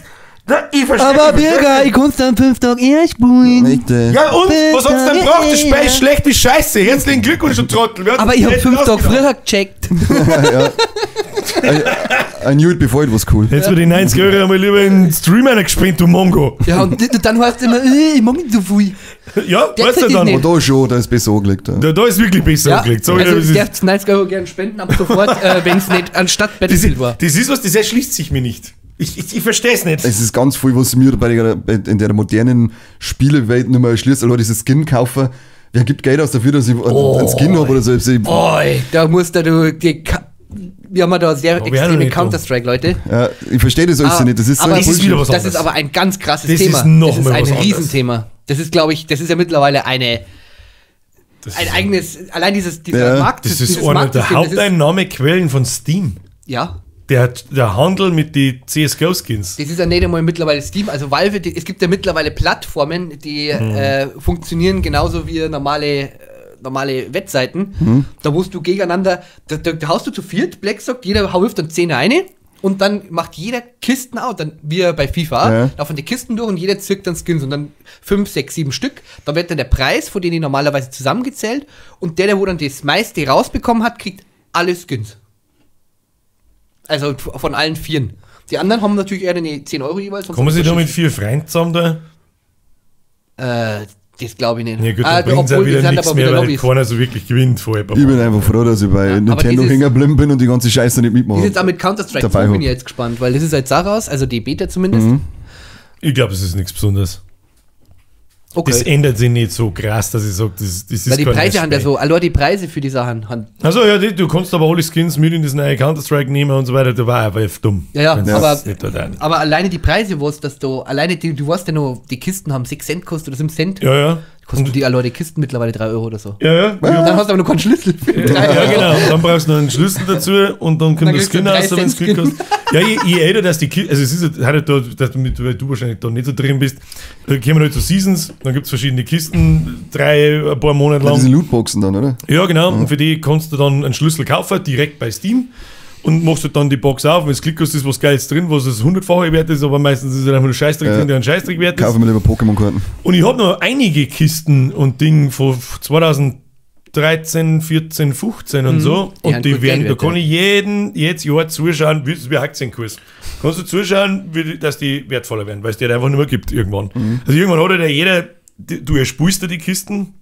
Speaker 2: Na, ich verstehe
Speaker 1: ich kann's dann 5 Tage eher spielen.
Speaker 3: Echt,
Speaker 2: Ja und? Was hat's denn gebracht? Das Spiel ist schlecht wie Scheiße. Herzlichen Glückwunsch, du Trottel. Wer hat
Speaker 1: Aber
Speaker 2: das
Speaker 1: ich hab
Speaker 2: nicht
Speaker 1: 5 Tage
Speaker 2: ausgedacht?
Speaker 1: früher gecheckt.
Speaker 3: I knew it before it was cool.
Speaker 2: Hättest du die 90 Euro einmal lieber in den Stream gespringt, du Mongo.
Speaker 1: Ja, und dann heißt es immer, ich mag nicht so viel.
Speaker 2: Ja,
Speaker 1: Der
Speaker 2: weißt du
Speaker 1: kriegt
Speaker 2: dann.
Speaker 1: es
Speaker 3: Und da schon, da ist besser angelegt. Ja.
Speaker 2: Da ist wirklich besser
Speaker 1: Ja,
Speaker 2: angelegt. So,
Speaker 1: also
Speaker 2: das,
Speaker 1: ich
Speaker 2: ist,
Speaker 1: darf 90 Euro gerne spenden ab sofort, wenn es nicht anstatt
Speaker 2: das,
Speaker 1: Battlefield
Speaker 2: ist,
Speaker 1: war.
Speaker 2: das ist was, das erschließt sich mir nicht. Ich verstehe es nicht.
Speaker 3: Es ist ganz viel, was mir in der modernen Spielewelt nicht mehr erschließt. Also dieses Skin kaufen. Wer gibt Geld aus dafür, dass ich einen Skin habe oder so?
Speaker 1: Oi, da musst du wir haben ja da sehr
Speaker 2: wir haben
Speaker 1: extreme
Speaker 2: nicht
Speaker 1: Counter-Strike, Leute.
Speaker 3: Ja, ich verstehe das alles nicht. Das ist so
Speaker 1: aber
Speaker 3: ein
Speaker 2: das ist wieder was
Speaker 1: das
Speaker 2: anderes.
Speaker 1: ist aber ein ganz krasses
Speaker 2: Das
Speaker 1: Thema.
Speaker 2: ist noch
Speaker 1: das ist
Speaker 2: mal
Speaker 1: ein
Speaker 2: was anderes.
Speaker 1: Riesenthema. Das ist, glaube ich, das ist ja mittlerweile ein eigenes, allein dieser
Speaker 3: Ja,
Speaker 1: Markt.
Speaker 2: Das ist
Speaker 1: dieses
Speaker 2: eine der
Speaker 1: Marktsystem, das ist-
Speaker 2: Haupteinnahmequellen von Steam.
Speaker 1: Ja,
Speaker 2: Der Handel mit den CSGO-Skins.
Speaker 1: das ist ja nicht einmal mittlerweile Steam, also Valve, es gibt ja mittlerweile Plattformen, die funktionieren genauso wie normale Webseiten. Da musst du gegeneinander, da haust du zu viert, Black sagt, jeder wirft dann 10 eine und dann macht jeder Kisten out, dann wie bei FIFA,
Speaker 3: Ja.
Speaker 1: laufen die Kisten durch und jeder zirkt dann Skins und dann 5, 6, 7 Stück. Da wird dann der Preis, von denen die normalerweise zusammengezählt und der wo dann das meiste rausbekommen hat, kriegt alle Skins. Also von allen 4. Die anderen haben natürlich eher eine 10 Euro jeweils.
Speaker 2: Kann man sich da mit 4 Freunden zusammen da?
Speaker 1: Das glaube ich nicht.
Speaker 2: Ja gut, dann bringt es auch
Speaker 1: obwohl, die
Speaker 2: wieder
Speaker 1: sind
Speaker 2: nichts
Speaker 1: aber
Speaker 2: mehr,
Speaker 1: wieder
Speaker 2: weil
Speaker 1: Lobbys.
Speaker 2: keiner so wirklich gewinnt vorher.
Speaker 3: Ich bin einfach froh, dass ich bei Nintendo
Speaker 1: dieses-
Speaker 3: hängen geblieben bin und die ganze Scheiße nicht
Speaker 1: Die
Speaker 3: mitmache.
Speaker 1: sind jetzt auch mit Counter-Strike
Speaker 3: Dabei
Speaker 1: 2 bin
Speaker 3: hab.
Speaker 1: ich jetzt gespannt, weil das ist jetzt auch raus, also die Beta zumindest.
Speaker 2: Ich glaube, es ist nichts Besonderes.
Speaker 1: Okay.
Speaker 2: Das ändert sich nicht so krass, dass ich sage, das ist
Speaker 1: Weil die
Speaker 2: kein
Speaker 1: Preise haben ja
Speaker 2: Spiel.
Speaker 1: so, allein die Preise für die Sachen haben.
Speaker 2: Also ja, du kannst aber alle Skins mit in das neue Counter-Strike nehmen und so weiter, da war aber dumm.
Speaker 1: Ja,
Speaker 2: Wenn's
Speaker 1: aber,
Speaker 2: das nicht dort ein-
Speaker 1: aber alleine die Preise, was das du, alleine du weißt ja noch, die Kisten haben 6 Cent gekostet oder 7 Cent.
Speaker 2: Ja.
Speaker 1: Kosten die allein die Kisten mittlerweile 3 Euro oder so.
Speaker 2: Ja.
Speaker 1: Und dann hast du aber noch keinen Schlüssel für 3
Speaker 2: Ja,
Speaker 1: Euro.
Speaker 2: genau. Und dann brauchst du noch einen Schlüssel dazu und dann kommt
Speaker 1: Dann
Speaker 2: das
Speaker 1: kriegst du
Speaker 2: Skin
Speaker 1: einen
Speaker 2: raus, wenn es
Speaker 1: 3
Speaker 2: Glück
Speaker 1: Cent
Speaker 2: hast. Ja, je älter, dass die Kisten, also es ist halt da, weil du wahrscheinlich da nicht so drin bist, da kommen halt so Seasons, dann gibt es verschiedene Kisten, ein paar Monate
Speaker 3: Ja,
Speaker 2: lang.
Speaker 3: diese Lootboxen dann, oder?
Speaker 2: Ja, genau. Und für die kannst du dann einen Schlüssel kaufen, direkt bei Steam. und machst halt dann die Box auf. Wenn es Glück hast, ist was Geiles drin, was das 100-fache wert ist, aber meistens ist es einfach nur Scheißdreck drin, der ein Scheißdreck wert ist.
Speaker 3: Kaufen wir lieber Pokémon-Karten.
Speaker 2: Und ich habe noch einige Kisten und Dinge von 2013, 14, 15 und so.
Speaker 1: Die
Speaker 2: Und
Speaker 1: haben
Speaker 2: die
Speaker 1: gut
Speaker 2: werden, da
Speaker 1: Geldwert,
Speaker 2: kann ich jedes Jahr zuschauen, wie Aktienkurs. Kannst du zuschauen, dass die wertvoller werden, weil es die halt einfach nicht mehr gibt irgendwann. Also irgendwann hat halt jeder, du erspulst dir die Kisten,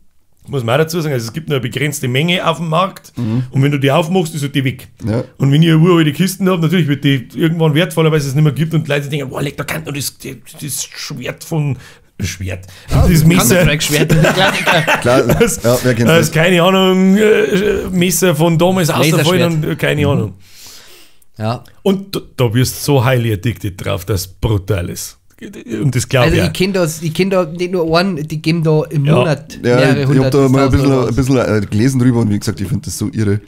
Speaker 2: muss man auch dazu sagen, also es gibt nur eine begrenzte Menge auf dem Markt und wenn du die aufmachst, ist halt die weg.
Speaker 3: Ja.
Speaker 2: Und wenn ich eine uralte Kisten habe, natürlich wird die irgendwann wertvoller, weil es nicht mehr gibt und die Leute denken, boah, leg da kein, das Schwert von... Schwert. Das Messer.
Speaker 1: Counter-Strike-Schwert.
Speaker 3: Klar, ja, wer kennt das?
Speaker 2: Keine Ahnung, Messer von damals ausgefallen und keine Ahnung.
Speaker 1: Ja.
Speaker 2: Und da wirst du so highly addicted drauf, dass es brutal ist. Und das glaube
Speaker 1: Also
Speaker 2: ich.
Speaker 1: ich kenne da nicht nur einen, die geben da im
Speaker 2: Ja.
Speaker 1: Monat
Speaker 3: Ja,
Speaker 1: mehrere
Speaker 3: ich habe
Speaker 1: hundert.
Speaker 3: da mal ein
Speaker 1: bis tausend
Speaker 3: bisschen,
Speaker 1: Euro.
Speaker 3: gelesen drüber und wie gesagt, ich finde das so irre.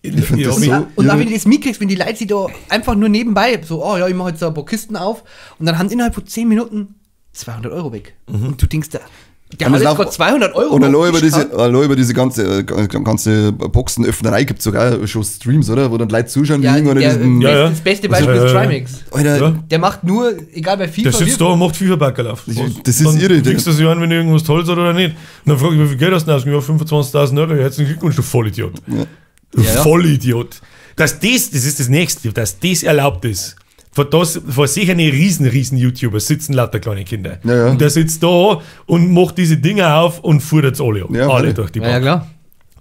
Speaker 3: Ich finde
Speaker 2: Ja,
Speaker 3: das
Speaker 2: und
Speaker 3: so
Speaker 1: Ja, und auch
Speaker 3: irre.
Speaker 1: wenn du das mitkriegst, wenn die Leute sich da einfach nur nebenbei so, oh ja, ich mache jetzt da ein paar Kisten auf und dann haben innerhalb von 10 Minuten 200 Euro weg. Und du denkst, der
Speaker 3: Und
Speaker 1: hat
Speaker 3: es
Speaker 1: jetzt
Speaker 3: läuft-
Speaker 1: gerade 200 Euro
Speaker 3: Und
Speaker 1: auf
Speaker 3: allein
Speaker 1: den Tisch gehabt.
Speaker 3: über diese ganze Boxenöffnerei gibt es sogar schon Streams, oder? Wo dann Leute zuschauen, wie
Speaker 1: Ja,
Speaker 3: irgendwann in diesem.
Speaker 2: Ja, ja.
Speaker 1: das beste Beispiel ist Trimax.
Speaker 3: Alter,
Speaker 2: Ja.
Speaker 1: Der macht nur, egal bei FIFA,
Speaker 2: Der sitzt da und macht FIFA-Backerl auf.
Speaker 3: Das ist
Speaker 2: dann
Speaker 3: irre.
Speaker 2: Kriegst du sie an, wenn irgendwas Tolles hat oder nicht. Und dann frage ich, wie viel Geld hast du denn ausgegeben? 25.000 Euro. Herzlichen Glückwunsch, du Vollidiot. Du
Speaker 1: Ja, ja.
Speaker 2: Vollidiot. Das ist das Nächste, dass das erlaubt ist. Vor sicher eine riesen YouTuber sitzen lauter kleine Kinder.
Speaker 3: Ja, ja.
Speaker 2: Und der sitzt da und macht diese Dinger auf und fudert alle ab.
Speaker 3: Ja,
Speaker 2: alle
Speaker 3: voll.
Speaker 2: durch die
Speaker 1: Ja, ja,
Speaker 2: Bank.
Speaker 1: klar.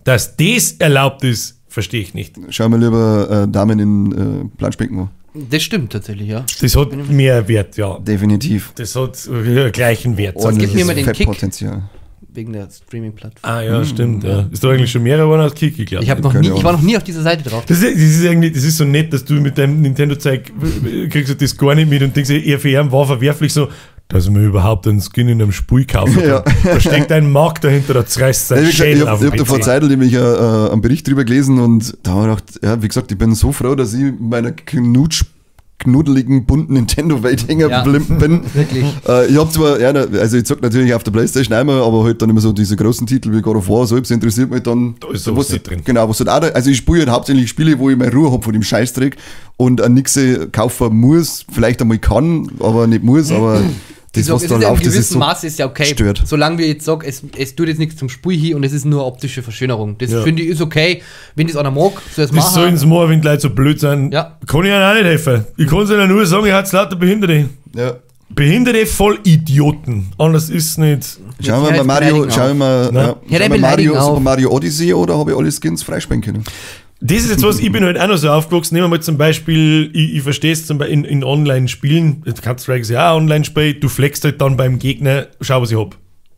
Speaker 2: Dass das erlaubt ist, verstehe ich nicht.
Speaker 3: Schau mal lieber Damen in Planschbecken an.
Speaker 1: Das stimmt tatsächlich, ja.
Speaker 2: Das hat mehr Wert, ja.
Speaker 3: Definitiv.
Speaker 2: Das hat gleichen Wert.
Speaker 1: gib mir mal den Kick.
Speaker 3: Fettpotenzial.
Speaker 1: Wegen der Streaming-Plattform.
Speaker 2: Ah ja, stimmt. Ja. Ist da eigentlich schon mehr geworden als Kiki, glaube
Speaker 1: Ich war noch nie auf dieser Seite drauf.
Speaker 2: Das ist so nett, dass du mit deinem Nintendo-Zeug kriegst du das gar nicht mit und denkst, er für ihn war verwerflich so, dass man überhaupt einen Skin in einem Spiel kaufen kann.
Speaker 3: Ja.
Speaker 2: Da steckt ein Markt dahinter, da zerreißt sein
Speaker 3: Ja, wie gesagt,
Speaker 2: Schädel
Speaker 3: ich
Speaker 2: auf
Speaker 3: habe
Speaker 2: dem
Speaker 3: da vor
Speaker 2: PC.
Speaker 3: Zeit nämlich einen Bericht drüber gelesen und da habe ich gedacht, ja, wie gesagt, ich bin so froh, dass ich in meiner knuddeligen, bunten Nintendo-Welt hängen
Speaker 1: Ja.
Speaker 3: geblieben bin.
Speaker 1: Wirklich.
Speaker 3: Ich habe zwar, ja, also ich zock natürlich auf der Playstation einmal, aber halt dann immer so diese großen Titel wie God of War, so, das interessiert mich dann.
Speaker 2: Da ist sowas
Speaker 3: was
Speaker 2: nicht drin.
Speaker 3: Genau, was halt auch, also ich spiele halt hauptsächlich Spiele, wo ich meine Ruhe habe von dem Scheißdreck und an nichts kaufen muss, vielleicht einmal kann, aber nicht muss, aber das, was
Speaker 1: Es
Speaker 3: da
Speaker 1: ist ja im
Speaker 3: läuft, das ist
Speaker 1: gewissen
Speaker 3: so
Speaker 1: Maße ist ja okay.
Speaker 3: stört.
Speaker 1: Solange wir jetzt sagen, es tut jetzt nichts zum Spiel hin und es ist nur optische Verschönerung. Das
Speaker 2: Ja.
Speaker 1: finde ich ist okay. Wenn das einer mag, soll es
Speaker 2: Das sollen
Speaker 1: machen.
Speaker 2: sie mal, wenn die Leute so blöd sind.
Speaker 1: Ja.
Speaker 2: Kann ich ihnen auch nicht helfen. Ich kann es ihnen nur sagen, ich hat's lauter Behinderte.
Speaker 3: Ja.
Speaker 2: Behinderte Vollidioten. Anders ist es nicht.
Speaker 3: Schauen wir mal
Speaker 1: Jetzt
Speaker 3: Mario,
Speaker 1: beleidigen
Speaker 3: schauen wir
Speaker 2: Nein.
Speaker 3: ja,
Speaker 1: Ja,
Speaker 3: schauen
Speaker 1: der
Speaker 3: wir
Speaker 1: beleidigen
Speaker 3: Mario,
Speaker 1: auch.
Speaker 3: Super Mario Odyssey oder habe ich alle Skins freispielen können?
Speaker 2: Das ist jetzt was, ich bin halt auch noch so aufgewachsen. Nehmen wir mal zum Beispiel, ich verstehe es zum Beispiel in Online-Spielen, Counter-Strike ist ja auch ein Online-Spiel, du flexst halt dann beim Gegner, schau, was ich hab.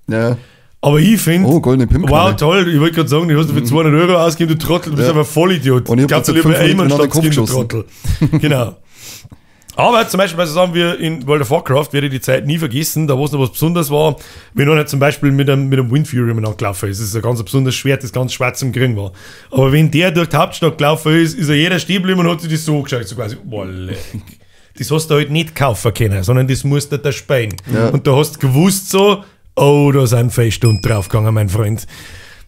Speaker 3: Ja.
Speaker 2: Aber ich finde,
Speaker 3: Oh, goldene Pimmkanne.
Speaker 2: wow, toll, ich wollte gerade sagen, du hast für 200 Euro ausgegeben, du Trottel, du bist
Speaker 3: Ja.
Speaker 2: aber Vollidiot.
Speaker 3: Und ich hab
Speaker 2: Glaubst du
Speaker 3: jetzt
Speaker 2: lieber
Speaker 3: 500
Speaker 2: immer
Speaker 3: in den
Speaker 2: statt
Speaker 3: Kopf
Speaker 2: Skin, du
Speaker 3: geschossen.
Speaker 2: Trottel. Genau. Aber zum Beispiel bei so Sachen wie in World of Warcraft werde ich die Zeit nie vergessen, da wo es noch was Besonderes war, wenn einer zum Beispiel mit einem Wind Fury umeinander gelaufen ist. Das ist ein ganz besonderes Schwert, das ganz schwarz im Grün war. Aber wenn der durch die Hauptstadt gelaufen ist er jeder stehen geblieben und hat sich das so angeschaut, so quasi, boah, leck. Das hast du halt nicht kaufen können, sondern das musst du da spielen.
Speaker 3: Ja.
Speaker 2: Und da hast du gewusst so, oh, da sind 5 Stunden draufgegangen, mein Freund.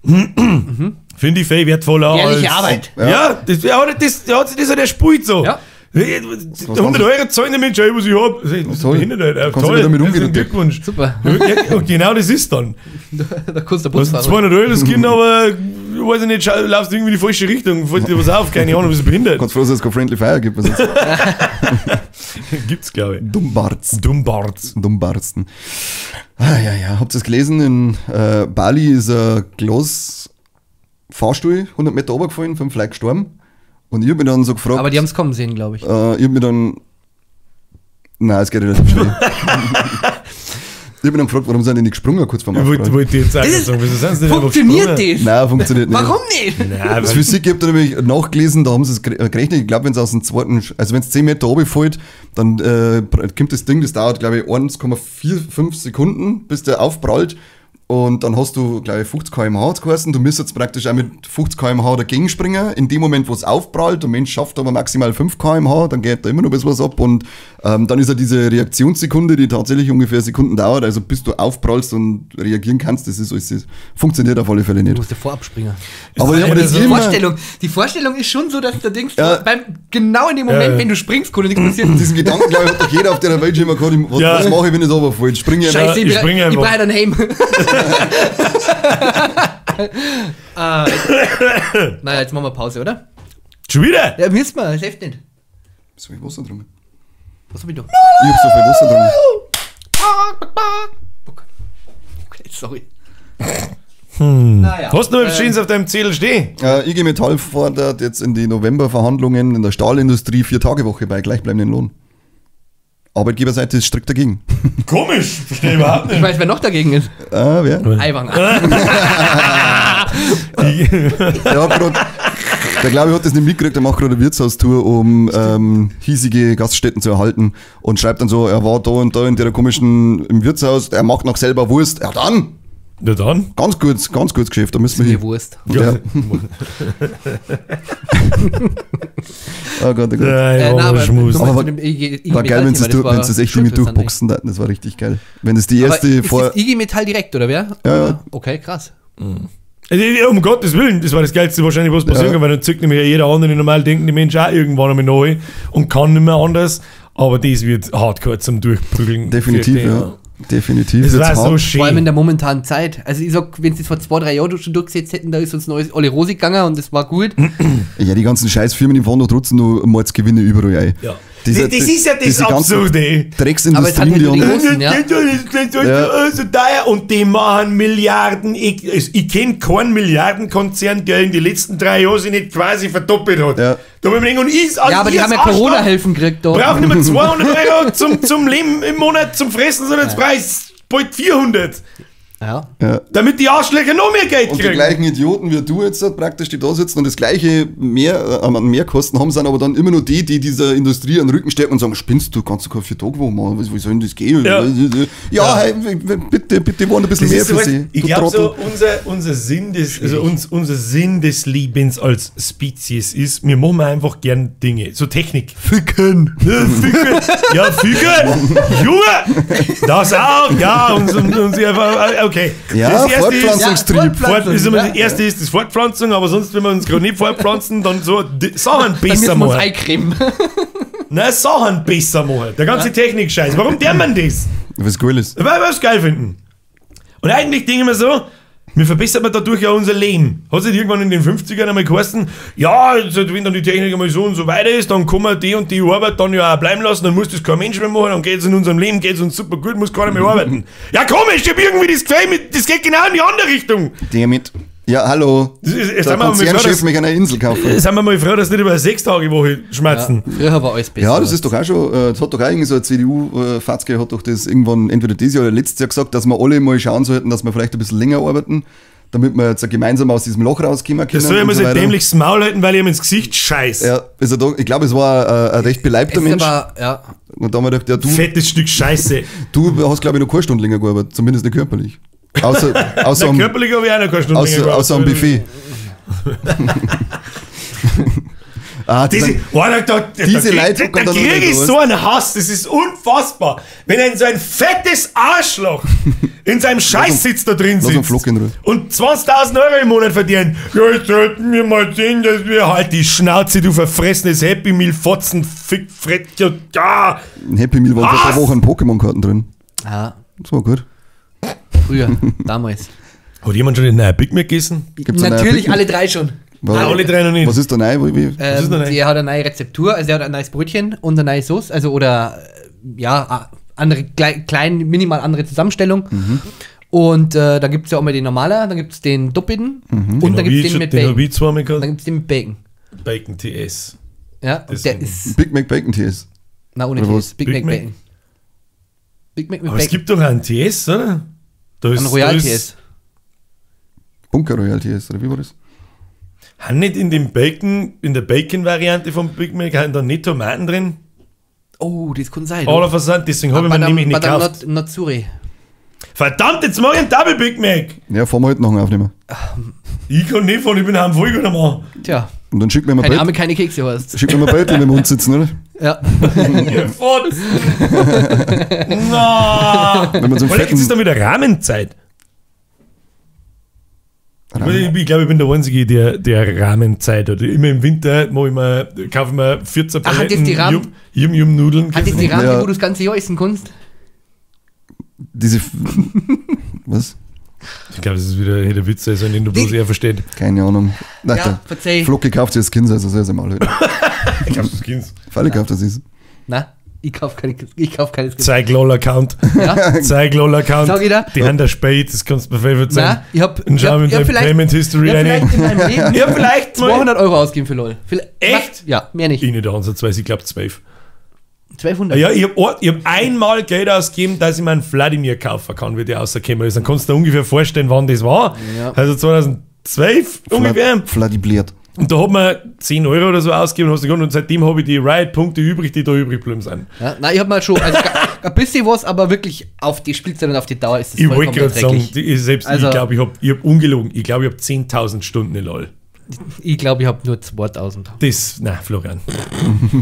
Speaker 2: Finde ich viel wertvoller
Speaker 1: Ehrliche
Speaker 2: als...
Speaker 1: Arbeit.
Speaker 2: Ja, das hat er spielt so.
Speaker 1: Ja.
Speaker 2: 100 Euro zahlen die Menschen, was ich hab. Das ist
Speaker 3: toll.
Speaker 2: behindert halt.
Speaker 3: Kannst du
Speaker 2: Toll,
Speaker 3: wieder damit umgehen,
Speaker 2: herzlichen
Speaker 3: der Depp.
Speaker 2: Glückwunsch.
Speaker 1: Super.
Speaker 2: Ja, und genau das ist dann.
Speaker 1: Da kannst du
Speaker 2: Du hast
Speaker 1: Bus fahren.
Speaker 2: 200 Euro Skin, aber ich weiß nicht, laufst irgendwie in die falsche Richtung, fällt dir was auf, keine Ahnung, bist du behindert.
Speaker 3: Ganz froh, dass es kein Friendly Fire gibt. Was jetzt
Speaker 2: Gibt's, glaube ich.
Speaker 3: Dummbarts.
Speaker 2: Dummbarts.
Speaker 3: Dummbarsten. Ah, ja. Habt ihr es gelesen? In Bali ist ein Glas-Fahrstuhl 100 Meter runtergefallen, 5 Leute gestorben. Und ich hab mich dann so gefragt.
Speaker 1: Aber die haben es kommen sehen, glaube ich.
Speaker 3: Ich hab mich dann. Nein, es geht relativ schnell. Ich hab mich dann gefragt, warum sind die nicht gesprungen kurz vor
Speaker 2: Ich
Speaker 3: dem Aufprall?
Speaker 2: wollte jetzt sagen, wieso sind sie nicht
Speaker 1: Funktioniert
Speaker 2: einfach
Speaker 1: das?
Speaker 3: Nein, funktioniert nicht.
Speaker 1: Warum nicht?
Speaker 2: gesprungen? Nein,
Speaker 3: Das
Speaker 2: weil
Speaker 3: Physik, ich hab da nämlich nachgelesen, da haben sie es gerechnet, ich glaube, wenn es aus dem zweiten, also wenn es 10 Meter runterfällt, dann kommt das Ding, das dauert, glaube ich, 1,45 Sekunden, bis der aufprallt. Und dann hast du, glaube ich, 50 km/h hat's geheißen. Du müsstest praktisch auch mit 50 km/h dagegen springen. In dem Moment, wo es aufprallt, der Mensch schafft aber maximal 5 km/h, dann geht da immer noch ein bisschen was ab. Und dann ist ja diese Reaktionssekunde, die tatsächlich ungefähr Sekunden dauert. Also bis du aufprallst und reagieren kannst, das ist alles, das funktioniert auf alle Fälle
Speaker 1: Du
Speaker 3: nicht.
Speaker 1: musst ja vorab springen.
Speaker 3: Aber
Speaker 2: ja,
Speaker 3: das
Speaker 2: das
Speaker 3: ist immer,
Speaker 1: Die Vorstellung ist schon so, dass du denkst,
Speaker 3: Ja.
Speaker 1: genau in dem Moment, wenn du springst, kann nichts passieren.
Speaker 3: diesen Gedanken, glaube ich, hat doch jeder auf der Welt schon mal gehabt. Was mache ich, wenn es runterfällt? Springe ich
Speaker 1: Scheiße,
Speaker 2: ich springe
Speaker 1: ich
Speaker 2: einfach.
Speaker 1: brauche einen Helm. Naja, jetzt machen wir Pause, oder?
Speaker 2: Schon wieder?
Speaker 1: Ja, müssen wir, das hilft nicht.
Speaker 3: So viel Wasser drin.
Speaker 1: Was hab ich da?
Speaker 3: Ich hab so viel Wasser drin.
Speaker 1: Okay, sorry. Naja.
Speaker 2: Hast du noch etwas Schönes auf deinem Zettel stehen?
Speaker 3: IG Metall fordert jetzt in die Novemberverhandlungen in der Stahlindustrie 4-Tage-Woche bei gleichbleibendem Lohn. Arbeitgeberseite ist strikt dagegen.
Speaker 2: Komisch, verstehe überhaupt
Speaker 1: Ich
Speaker 2: nicht.
Speaker 1: weiß, wer noch dagegen ist.
Speaker 3: Wer?
Speaker 1: Aiwanger.
Speaker 3: Der hat grad, der glaube ich hat das nicht mitgekriegt, der macht gerade eine Wirtshaustour, um hiesige Gaststätten zu erhalten und schreibt dann so, er war da und da in der komischen im Wirtshaus, er macht noch selber Wurst. Ja dann,
Speaker 2: Na dann.
Speaker 3: ganz gutes Geschäft, da müssen wir
Speaker 1: Mir
Speaker 3: hin.
Speaker 1: Wurst.
Speaker 3: Ja. Oh Gott, oh Gott.
Speaker 2: Aber Schmus.
Speaker 1: du
Speaker 3: Aber
Speaker 1: meinst
Speaker 3: war-
Speaker 1: zu dem IG
Speaker 3: War geil, wenn sie
Speaker 1: Metall-Thema,
Speaker 3: es echt
Speaker 1: schon
Speaker 3: irgendwie
Speaker 1: interessant,
Speaker 3: durchboxen hätten, das war richtig geil. Wenn es die
Speaker 1: Aber
Speaker 3: erste
Speaker 1: ist
Speaker 3: vor...
Speaker 1: das IG Metall direkt, oder wer?
Speaker 3: Ja.
Speaker 1: Okay, krass.
Speaker 2: Um Gottes Willen, das war das Geilste wahrscheinlich, was passieren kann, weil dann zückt nämlich jeder andere normal denkende Mensch auch irgendwann einmal neu und kann nicht mehr anders. Aber das wird hardcore zum Durchprügeln.
Speaker 3: Definitiv, ja. Definitiv.
Speaker 2: Das
Speaker 3: wird's
Speaker 2: war so
Speaker 3: hart.
Speaker 2: schön.
Speaker 1: Vor allem in der momentanen Zeit. Also ich sag, wenn sie es vor 2-3 Jahren schon durchgesetzt hätten, da ist uns neues alle rosig gegangen und das war gut.
Speaker 3: Ja, die ganzen Scheißfirmen, die fahren doch trotzdem noch Mordsgewinne überall ein.
Speaker 2: Ja.
Speaker 3: Diese-
Speaker 2: das ist ja das
Speaker 3: diese ganzen
Speaker 2: Absurde.
Speaker 1: Aber es hat
Speaker 3: Drecksindustrien,
Speaker 1: halt
Speaker 3: die
Speaker 1: nur die
Speaker 3: haben...
Speaker 1: Großen, ja.
Speaker 2: Das ist so teuer und die machen Milliarden. Ich kenne keinen Milliardenkonzern, der in den letzten 3 Jahren sich nicht quasi verdoppelt hat.
Speaker 3: Ja.
Speaker 2: Da hab ich mir gedacht, und ich,
Speaker 1: Ja, aber die haben ja Corona-Hilfen gekriegt da.
Speaker 2: brauche nicht mehr 200 Euro zum Leben im Monat zum Fressen, sondern jetzt brauche ich bald 400.
Speaker 1: Ja.
Speaker 2: Damit die Arschlöcher noch mehr Geld
Speaker 3: Und die
Speaker 2: kriegen.
Speaker 3: gleichen Idioten wie du jetzt praktisch, die da sitzen und das gleiche an Mehrkosten haben, sind aber dann immer nur die dieser Industrie an den Rücken stärken und sagen, spinnst du, kannst du keine 4-Tage-Woche machen, wie soll denn das gehen?
Speaker 2: Ja.
Speaker 3: Hey, bitte wollen ein bisschen
Speaker 2: Das
Speaker 3: mehr
Speaker 2: ist
Speaker 3: für
Speaker 2: so was,
Speaker 3: sie.
Speaker 2: ich
Speaker 3: du
Speaker 2: glaube so,
Speaker 3: Trottel.
Speaker 2: unser Sinn des Lebens als Spezies ist, wir machen einfach gern Dinge. So Technik. Ficken. Ja, ficken. Ja, ficken. Junge. Das auch. Ja, okay.
Speaker 3: Ja,
Speaker 2: Das erste ist-
Speaker 3: Fortpflanzungstrieb.
Speaker 2: Das erste ist das Fortpflanzung, aber sonst, wenn wir uns gerade nicht fortpflanzen, dann so Sachen
Speaker 1: Dann
Speaker 2: besser
Speaker 1: müssen wir uns
Speaker 2: machen.
Speaker 1: eincremen.
Speaker 2: Nein, Sachen besser machen. Der ganze Technik-Scheiß. Warum der man das?
Speaker 3: Was cool ist.
Speaker 2: Weil wir es geil finden. Und eigentlich denken wir so, wir verbessern dadurch ja unser Leben. Hat sich irgendwann in den 50ern einmal geheißen, ja, also wenn dann die Technik einmal so und so weiter ist, dann kann man die und die Arbeit dann ja auch bleiben lassen, dann muss das kein Mensch mehr machen, dann geht es in unserem Leben, geht es uns super gut, muss keiner mehr arbeiten. Ja komisch, ich hab irgendwie das Gefühl, das geht genau in die andere Richtung.
Speaker 3: Damit. Ja, hallo.
Speaker 2: Das ist,
Speaker 3: Der
Speaker 2: sagen wir mal froh,
Speaker 3: Konzernchef
Speaker 2: dass,
Speaker 3: möchte eine Insel kaufen.
Speaker 2: sind wir mal froh, dass nicht über eine 6-Tage-Woche schmerzen.
Speaker 1: Früher war alles besser.
Speaker 3: Ja, das ist doch auch schon, das hat doch auch irgendwie so eine CDU-Fatzke hat doch das irgendwann entweder dieses Jahr oder letztes Jahr gesagt, dass wir alle mal schauen sollten, dass wir vielleicht ein bisschen länger arbeiten, damit wir jetzt gemeinsam aus diesem Loch rauskommen können.
Speaker 2: Das soll ich
Speaker 3: und
Speaker 2: mir
Speaker 3: so
Speaker 2: so
Speaker 3: weiter.
Speaker 2: dämlichs Maul halten, weil ich ihm ins Gesicht scheiß.
Speaker 3: Ja, ist er da, ich glaube, es war ein recht beleibter
Speaker 1: Es
Speaker 3: Mensch.
Speaker 1: aber, ja.
Speaker 3: Und da haben wir gedacht, ja,
Speaker 2: Fettes Stück Scheiße.
Speaker 3: du hast, glaube ich, noch keine Stunde länger gearbeitet, zumindest nicht körperlich. Außer
Speaker 2: Na, körperlich habe ich auch noch keine Stunde länger
Speaker 3: außer am
Speaker 2: gearbeitet.
Speaker 3: Buffet.
Speaker 2: Diese
Speaker 3: Leute
Speaker 2: da
Speaker 3: kommen dann
Speaker 2: kriege
Speaker 3: wieder
Speaker 2: ich
Speaker 3: raus.
Speaker 2: so einen Hass, das ist unfassbar. Wenn ein so ein fettes Arschloch in seinem Scheißsitz da drin
Speaker 3: lass einen
Speaker 2: sitzt
Speaker 3: Flock in Ruhe.
Speaker 2: und 20.000 Euro im Monat verdienen, ja, jetzt sollten wir mal sehen, dass wir halt die Schnauze, du verfressenes Happy Meal Fotzen, Fick, Frett, ja.
Speaker 3: Ein Happy Meal waren vor
Speaker 2: Was?
Speaker 3: der Woche Pokémon-Karten drin.
Speaker 1: Ja,
Speaker 3: Das war gut.
Speaker 1: früher, damals.
Speaker 2: Hat jemand schon den neuen Big Mac gegessen?
Speaker 3: Gibt's eine neue
Speaker 1: Natürlich
Speaker 3: Big Mac?
Speaker 1: alle drei schon.
Speaker 2: Alle drei noch nicht.
Speaker 3: Was ist da neu? Wie?
Speaker 2: Was ist da neu?
Speaker 1: Der hat eine neue Rezeptur, also der hat ein neues Brötchen und eine neue Sauce, also oder ja, andere, klein, minimal andere Zusammenstellung. Und da gibt es ja auch mal den normaler, dann gibt es den doppelten und dann gibt es den mit
Speaker 2: Den hab
Speaker 1: Bacon.
Speaker 2: ich zweimal gehabt.
Speaker 1: Dann gibt es den mit Bacon.
Speaker 2: Bacon TS.
Speaker 1: Ja, und der
Speaker 2: Deswegen.
Speaker 1: ist,
Speaker 3: Big Mac Bacon TS.
Speaker 1: na ohne
Speaker 3: Oder
Speaker 1: TS,
Speaker 3: was?
Speaker 1: Big
Speaker 2: Big
Speaker 1: Mac
Speaker 2: Mac?
Speaker 1: Bacon. Big Mac mit
Speaker 2: Aber es
Speaker 1: Bacon.
Speaker 2: gibt doch einen TS, oder? Da ist,
Speaker 1: Ein Royal
Speaker 2: da
Speaker 1: TS.
Speaker 2: ist,
Speaker 3: Bunker Royal TS, oder wie war das?
Speaker 2: haben nicht in dem Bacon, in der Bacon-Variante vom Big Mac, haben da nicht Tomaten drin?
Speaker 1: Oh, das kann sein.
Speaker 2: Aller Versand, deswegen habe ich mir nämlich nicht gekauft.
Speaker 1: Not Suri.
Speaker 2: Verdammt, jetzt mach ich einen Double Big Mac.
Speaker 3: Ja, fahren wir heute noch einen aufnehmen.
Speaker 2: Ich kann nicht fahren, ich bin am voll guter Mann.
Speaker 1: Tja,
Speaker 3: Und dann schicken wir mal
Speaker 1: keine
Speaker 3: Bild.
Speaker 1: Arme, keine Kekse hast.
Speaker 3: Schicken wir mal Bild, wenn wir im Mund sitzen, oder?
Speaker 1: Ja.
Speaker 2: Ja, Fotz. Na.
Speaker 3: Wenn wir so einen
Speaker 2: Vielleicht ist es
Speaker 3: fetten
Speaker 2: dann wieder Rahmenzeit. Ich glaube, ich bin der Einzige, der Rahmenzeit hat. Immer im Winter kaufe ich mir 14
Speaker 1: Ach, hat das die Rahmen?
Speaker 2: Yum-Yum-Nudeln.
Speaker 1: Hat das die Rahmen,
Speaker 3: Ja.
Speaker 1: wo du das ganze Jahr essen kannst?
Speaker 3: diese. Was?
Speaker 2: Ich glaube, das ist wieder der Witz, also, den du bloß eher verstehst.
Speaker 3: Keine Ahnung. Nein,
Speaker 1: Ja, verzeih.
Speaker 3: Flocke kauft sich das Kind, also sehr, sehr mal heute.
Speaker 2: Ich glaube, das Kind.
Speaker 3: Falle kauft das ist.
Speaker 1: Na, ich kauf keines.
Speaker 2: Zeig LOL-Account.
Speaker 1: Ja?
Speaker 2: Zeig LOL-Account.
Speaker 1: Sag ich da?
Speaker 2: Die haben da spät, das kannst du mir favorite sein.
Speaker 1: Nein, ich hab
Speaker 2: Und schau mit deinem
Speaker 1: vielleicht-
Speaker 2: Payment History
Speaker 1: ich hab
Speaker 2: rein.
Speaker 1: vielleicht in meinem Leben
Speaker 2: Ja, vielleicht mal.
Speaker 1: 200 Euro ausgeben für LOL.
Speaker 2: Echt?
Speaker 1: Ja, mehr nicht.
Speaker 2: Ich nicht ansatzweise, ich glaube 12.
Speaker 1: 1200.
Speaker 2: Ja, ich hab einmal Geld ausgegeben, dass ich mir einen Vladimir kaufen kann, wie der rausgekommen ist. Dann kannst du dir ungefähr vorstellen, wann das war.
Speaker 1: Ja.
Speaker 2: Also 2012 ungefähr.
Speaker 3: Fladibliert.
Speaker 2: Und da hat man 10 Euro oder so ausgegeben und seitdem habe ich die Riot-Punkte übrig, die da übrig geblieben sind.
Speaker 1: Ja, nein, ich hab mal schon, also ein bisschen was, aber wirklich auf die Spielzeit und auf die Dauer ist es
Speaker 2: Ich wollte gerade sagen,
Speaker 1: erträglich.
Speaker 2: ich glaube, ich habe ungelogen, ich glaube, ich habe 10.000 Stunden in LOL.
Speaker 1: Ich glaube, ich habe nur 2000.
Speaker 2: Florian.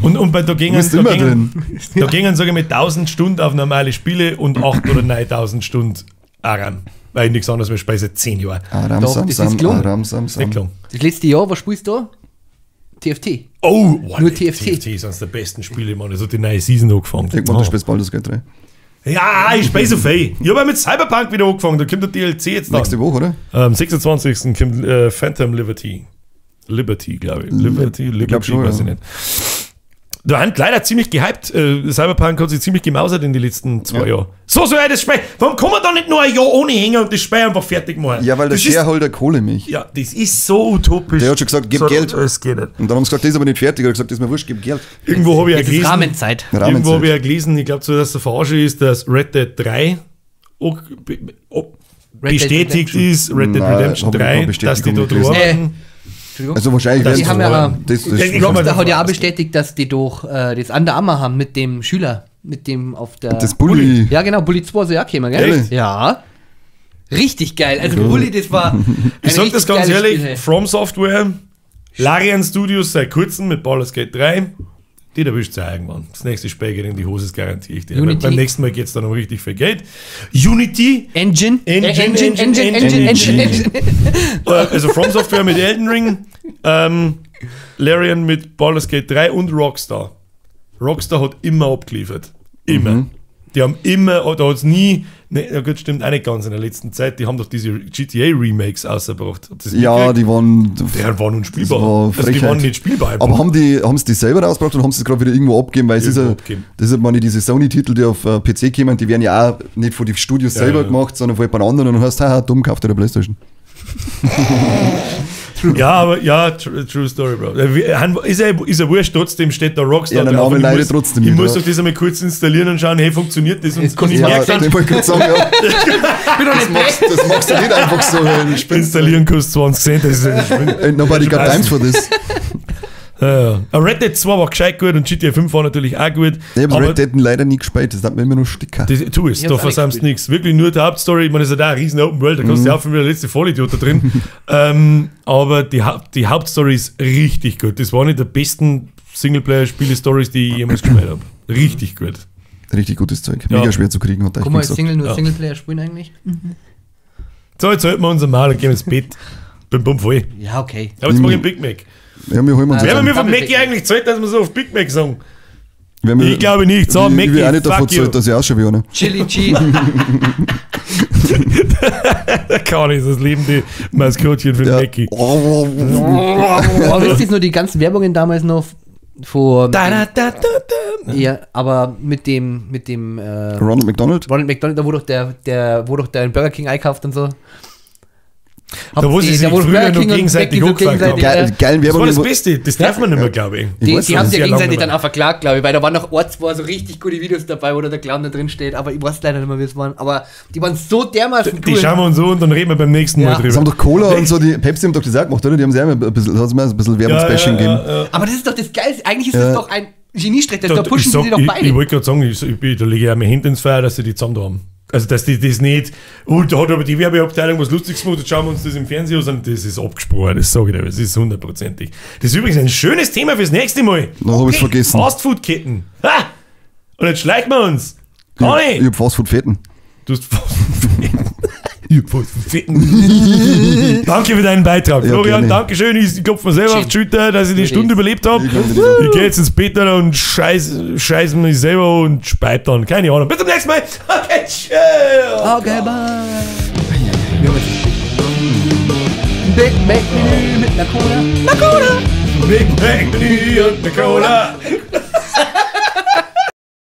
Speaker 2: Und da
Speaker 3: Du
Speaker 2: gingen,
Speaker 3: bist immer drin.
Speaker 2: da gingen sage ich mal 1000 Stunden auf normale Spiele und 8.000 oder 9.000 Stunden Aram. Weil ich nichts anderes mehr spiele seit 10 Jahren.
Speaker 3: Aram,
Speaker 1: Doch,
Speaker 3: Sam,
Speaker 1: das
Speaker 3: Sam,
Speaker 1: ist gelungen.
Speaker 3: Aram, Sam,
Speaker 2: Nicht
Speaker 3: Sam.
Speaker 2: gelungen.
Speaker 1: Das letzte Jahr, was spielst du? TFT.
Speaker 2: Oh, wow,
Speaker 1: Nur TFT.
Speaker 2: TFT ist eines der besten Spiele, Mann. Das hat die neue Season angefangen.
Speaker 3: Denk mal, du spielst Baldur's Gate 3.
Speaker 2: Ja, ich spiele so viel. Ich habe mit Cyberpunk wieder angefangen. Da kommt der DLC jetzt dann.
Speaker 3: Nächste Woche, oder?
Speaker 2: Am 26. kommt Phantom Liberty. Liberty, glaube ich. Liberty,
Speaker 3: glaub schon,
Speaker 2: weiß ich
Speaker 3: ja.
Speaker 2: nicht. Da haben leider ziemlich gehypt. Cyberpunk hat sich ziemlich gemausert in den letzten 2 Jahren. So soll er das Spiel. Warum kann man da nicht nur ein Jahr ohne hängen und das Spiel einfach fertig machen?
Speaker 3: Ja, weil der
Speaker 2: das ist,
Speaker 3: Shareholder Kohle mich.
Speaker 2: ja, das ist so utopisch.
Speaker 3: Der hat schon gesagt, gib
Speaker 2: so,
Speaker 3: Geld.
Speaker 2: Das geht nicht.
Speaker 3: Und dann haben sie gesagt, das ist aber nicht fertig. Er hat gesagt, das ist mir wurscht, gib Geld.
Speaker 2: Irgendwo habe ich ja
Speaker 1: Jetzt ist
Speaker 2: gelesen.
Speaker 1: Rahmenzeit.
Speaker 2: Irgendwo habe ich
Speaker 3: Rahmenzeit.
Speaker 2: ja gelesen, ich glaube, so, dass der Verarsche ist, dass Red Dead 3 auch bestätigt ist, Red Dead
Speaker 3: Nein,
Speaker 2: Redemption
Speaker 3: hab ich
Speaker 2: 3,
Speaker 3: keine
Speaker 2: dass die da
Speaker 3: Bestätigung
Speaker 2: drüber
Speaker 3: gelesen.
Speaker 2: arbeiten.
Speaker 1: Entschuldigung.
Speaker 3: Also wahrscheinlich
Speaker 2: Das
Speaker 1: die
Speaker 3: werden
Speaker 1: haben
Speaker 3: sie-
Speaker 1: ja,
Speaker 3: das ist
Speaker 2: Ich glaub,
Speaker 3: schon-
Speaker 2: man
Speaker 1: Rockstar
Speaker 2: davon
Speaker 1: hat ja auch
Speaker 2: ausgehen.
Speaker 1: bestätigt, dass die durch das Under Armour haben mit dem Schüler, mit dem auf der...
Speaker 3: das Bulli.
Speaker 1: Ja, genau, Bully 2 soll ja auch kommen, gell?
Speaker 3: Ehrlich?
Speaker 1: Ja. Richtig geil. Also Bully, das war ein
Speaker 2: Ich sag das
Speaker 1: richtig
Speaker 2: ganz
Speaker 1: geiles
Speaker 2: ehrlich,
Speaker 1: Spiel, hey.
Speaker 2: From Software, Larian Studios seit kurzem mit Baldur's Gate 3, die erwischt es ja irgendwann. Das nächste Spiel geht in die Hose, das garantiere ich dir.
Speaker 1: Unity.
Speaker 2: Beim nächsten Mal geht es dann um richtig viel Geld. Unity,
Speaker 1: Engine.
Speaker 2: Engine. Also From Software mit Elden Ring, Larian mit Baldur's Gate 3 und Rockstar. Rockstar hat immer abgeliefert. Immer. Die haben immer, da hat es nie, ne, ja gut, stimmt auch nicht ganz in der letzten Zeit, die haben doch diese GTA-Remakes ausgebracht. Habt ihr das
Speaker 3: Ja,
Speaker 2: mitgekriegt?
Speaker 3: die waren.
Speaker 2: Die waren unspielbar.
Speaker 3: Das war
Speaker 2: Also die
Speaker 3: Frechheit.
Speaker 2: waren nicht spielbar. einfach.
Speaker 3: Aber haben sie die selber rausgebracht oder haben sie es gerade wieder irgendwo abgegeben? Weil es ist
Speaker 2: Irgendwo
Speaker 3: ja,
Speaker 2: abgegeben.
Speaker 3: das ist meine, diese Sony-Titel, die auf PC kommen, die werden ja auch nicht von den Studios selber
Speaker 2: ja.
Speaker 3: gemacht, sondern von jemand anderen und dann hast du, haha, dumm, kauft dir eine Playstation.
Speaker 2: Ja, aber ja, true story, Bro. Ist ja wurscht, trotzdem steht da Rockstar
Speaker 3: Ja, der
Speaker 2: drauf.
Speaker 3: Name
Speaker 2: Und ich
Speaker 3: leidet
Speaker 2: muss-
Speaker 3: trotzdem
Speaker 2: Ich
Speaker 3: nicht,
Speaker 2: muss
Speaker 3: ja.
Speaker 2: doch das einmal kurz installieren und schauen, hey, funktioniert das? Und
Speaker 1: Es
Speaker 2: kann ich
Speaker 1: kostet-
Speaker 3: Ja,
Speaker 2: merke
Speaker 3: ich
Speaker 2: dann,
Speaker 3: wollte gerade sagen, ja,
Speaker 1: bin doch nicht weg.
Speaker 3: das machst du nicht einfach so. Ein Spitz.
Speaker 2: installieren kostet 20 Cent. Das ist
Speaker 3: Ain't nobody got time for this.
Speaker 2: ja. Red Dead 2 war gescheit gut und GTA 5 war natürlich auch gut.
Speaker 3: Ich habe
Speaker 2: aber
Speaker 3: Red Dead leider nie gespielt, das hat mir immer nur Sticker.
Speaker 2: das, tu es,
Speaker 1: Ich
Speaker 2: da
Speaker 1: hab's auch nicht
Speaker 2: versammst
Speaker 1: gespielt.
Speaker 2: nichts. Wirklich nur die Hauptstory. Ich meine, das ist ja da eine riesen Open World, da kannst du ja auch schon wieder der letzte Vollidiot da drin. Aber die Hauptstory ist richtig gut. Das war eine der besten Singleplayer-Spiele-Stories, die ich jemals gespielt habe. Richtig gut.
Speaker 3: Richtig gutes Zeug.
Speaker 2: Ja.
Speaker 3: Mega schwer zu kriegen, hat er
Speaker 1: Guck mal,
Speaker 3: gesagt.
Speaker 1: nur
Speaker 2: Ja.
Speaker 1: Singleplayer spielen eigentlich?
Speaker 2: So, jetzt halten wir uns mal und gehen ins Bett. Bin bumm voll.
Speaker 1: Ja, okay.
Speaker 2: Aber jetzt mach ich einen Big Mac.
Speaker 3: Ja, wir holen uns
Speaker 1: Also-
Speaker 2: Wer hat mir von
Speaker 1: Double
Speaker 2: Mackie
Speaker 1: Big Mac.
Speaker 2: eigentlich Zeit, dass wir so auf Big Mac sagen?
Speaker 3: wir
Speaker 2: Ich glaube nicht. So,
Speaker 3: ich
Speaker 2: Mackie,
Speaker 3: will auch nicht davon
Speaker 2: fuck you.
Speaker 3: zahlt, dass ich ausschaue wie einer.
Speaker 1: Chili Cheese.
Speaker 2: Da kann ich das lebende Maskottchen für den
Speaker 3: Ja.
Speaker 2: Mackie.
Speaker 3: Oh,
Speaker 1: Aber wisst ihr nur die ganzen Werbungen damals noch vor. Ja, aber mit dem
Speaker 3: Ronald McDonald?
Speaker 1: Ronald McDonald, da wo doch der in Burger King einkauft und so.
Speaker 2: Da wo sie sich
Speaker 1: wo
Speaker 2: früher
Speaker 1: Burger
Speaker 2: noch
Speaker 1: King und
Speaker 2: gegenseitig
Speaker 1: Mackie so
Speaker 2: hochgefangen haben.
Speaker 1: gegenseitig,
Speaker 3: Geilen
Speaker 2: Das war
Speaker 3: Werbung.
Speaker 2: das Beste. Das darf man nicht mehr, glaube ich.
Speaker 1: Die haben sich ja
Speaker 2: sehr
Speaker 1: gegenseitig
Speaker 2: lange
Speaker 1: dann
Speaker 2: nicht
Speaker 1: auch verklagt, glaube ich, weil da waren noch zwei so richtig gute Videos dabei, wo da der Clown da drin steht, aber ich weiß leider nicht mehr, wie es waren. Aber die waren so dermaßen
Speaker 2: Die schauen wir uns so und dann reden wir beim nächsten Mal
Speaker 1: Ja.
Speaker 3: Das haben
Speaker 2: drüber.
Speaker 3: doch Cola und so, die Pepsi haben doch das auch gemacht, oder? Die haben sie auch ein bisschen, da hat es mir ein bisschen Werbungsbashing gegeben.
Speaker 1: Aber das ist doch das Geilste. Eigentlich ist das doch ein Geniestreich. Da pushen
Speaker 2: ich
Speaker 1: sie doch beide.
Speaker 2: wollte gerade sagen, da lege ich auch meine Hände ins Feuer, dass sie die zusammen da haben. Also, dass die das nicht, und da hat aber die Werbeabteilung was Lustiges gemacht, jetzt schauen wir uns das im Fernsehen an, das ist abgesprochen, das sage ich dir, das ist 100%. Das ist übrigens ein schönes Thema fürs nächste Mal.
Speaker 3: Na, hab ich's vergessen.
Speaker 2: Fastfood-Ketten. Ha! Und jetzt schleichen wir uns.
Speaker 3: Ich hab Fastfood-Fetten.
Speaker 2: Du hast Fastfood-Fetten. Ich hab Fastfood-Fetten. Danke für deinen Beitrag.
Speaker 3: Ja,
Speaker 2: Florian,
Speaker 3: gerne.
Speaker 2: danke schön. Ich klopfe mir selber auf die Schulter, dass ich die Stunde überlebt habe. Ich gehe jetzt ins Bett und scheiß mich selber und speib dann. Keine Ahnung. Bis zum nächsten Mal. Okay, tschüss.
Speaker 1: Okay, bye. Big Mac Menü mit einer Cola.
Speaker 2: Big Mac Menü und eine Cola.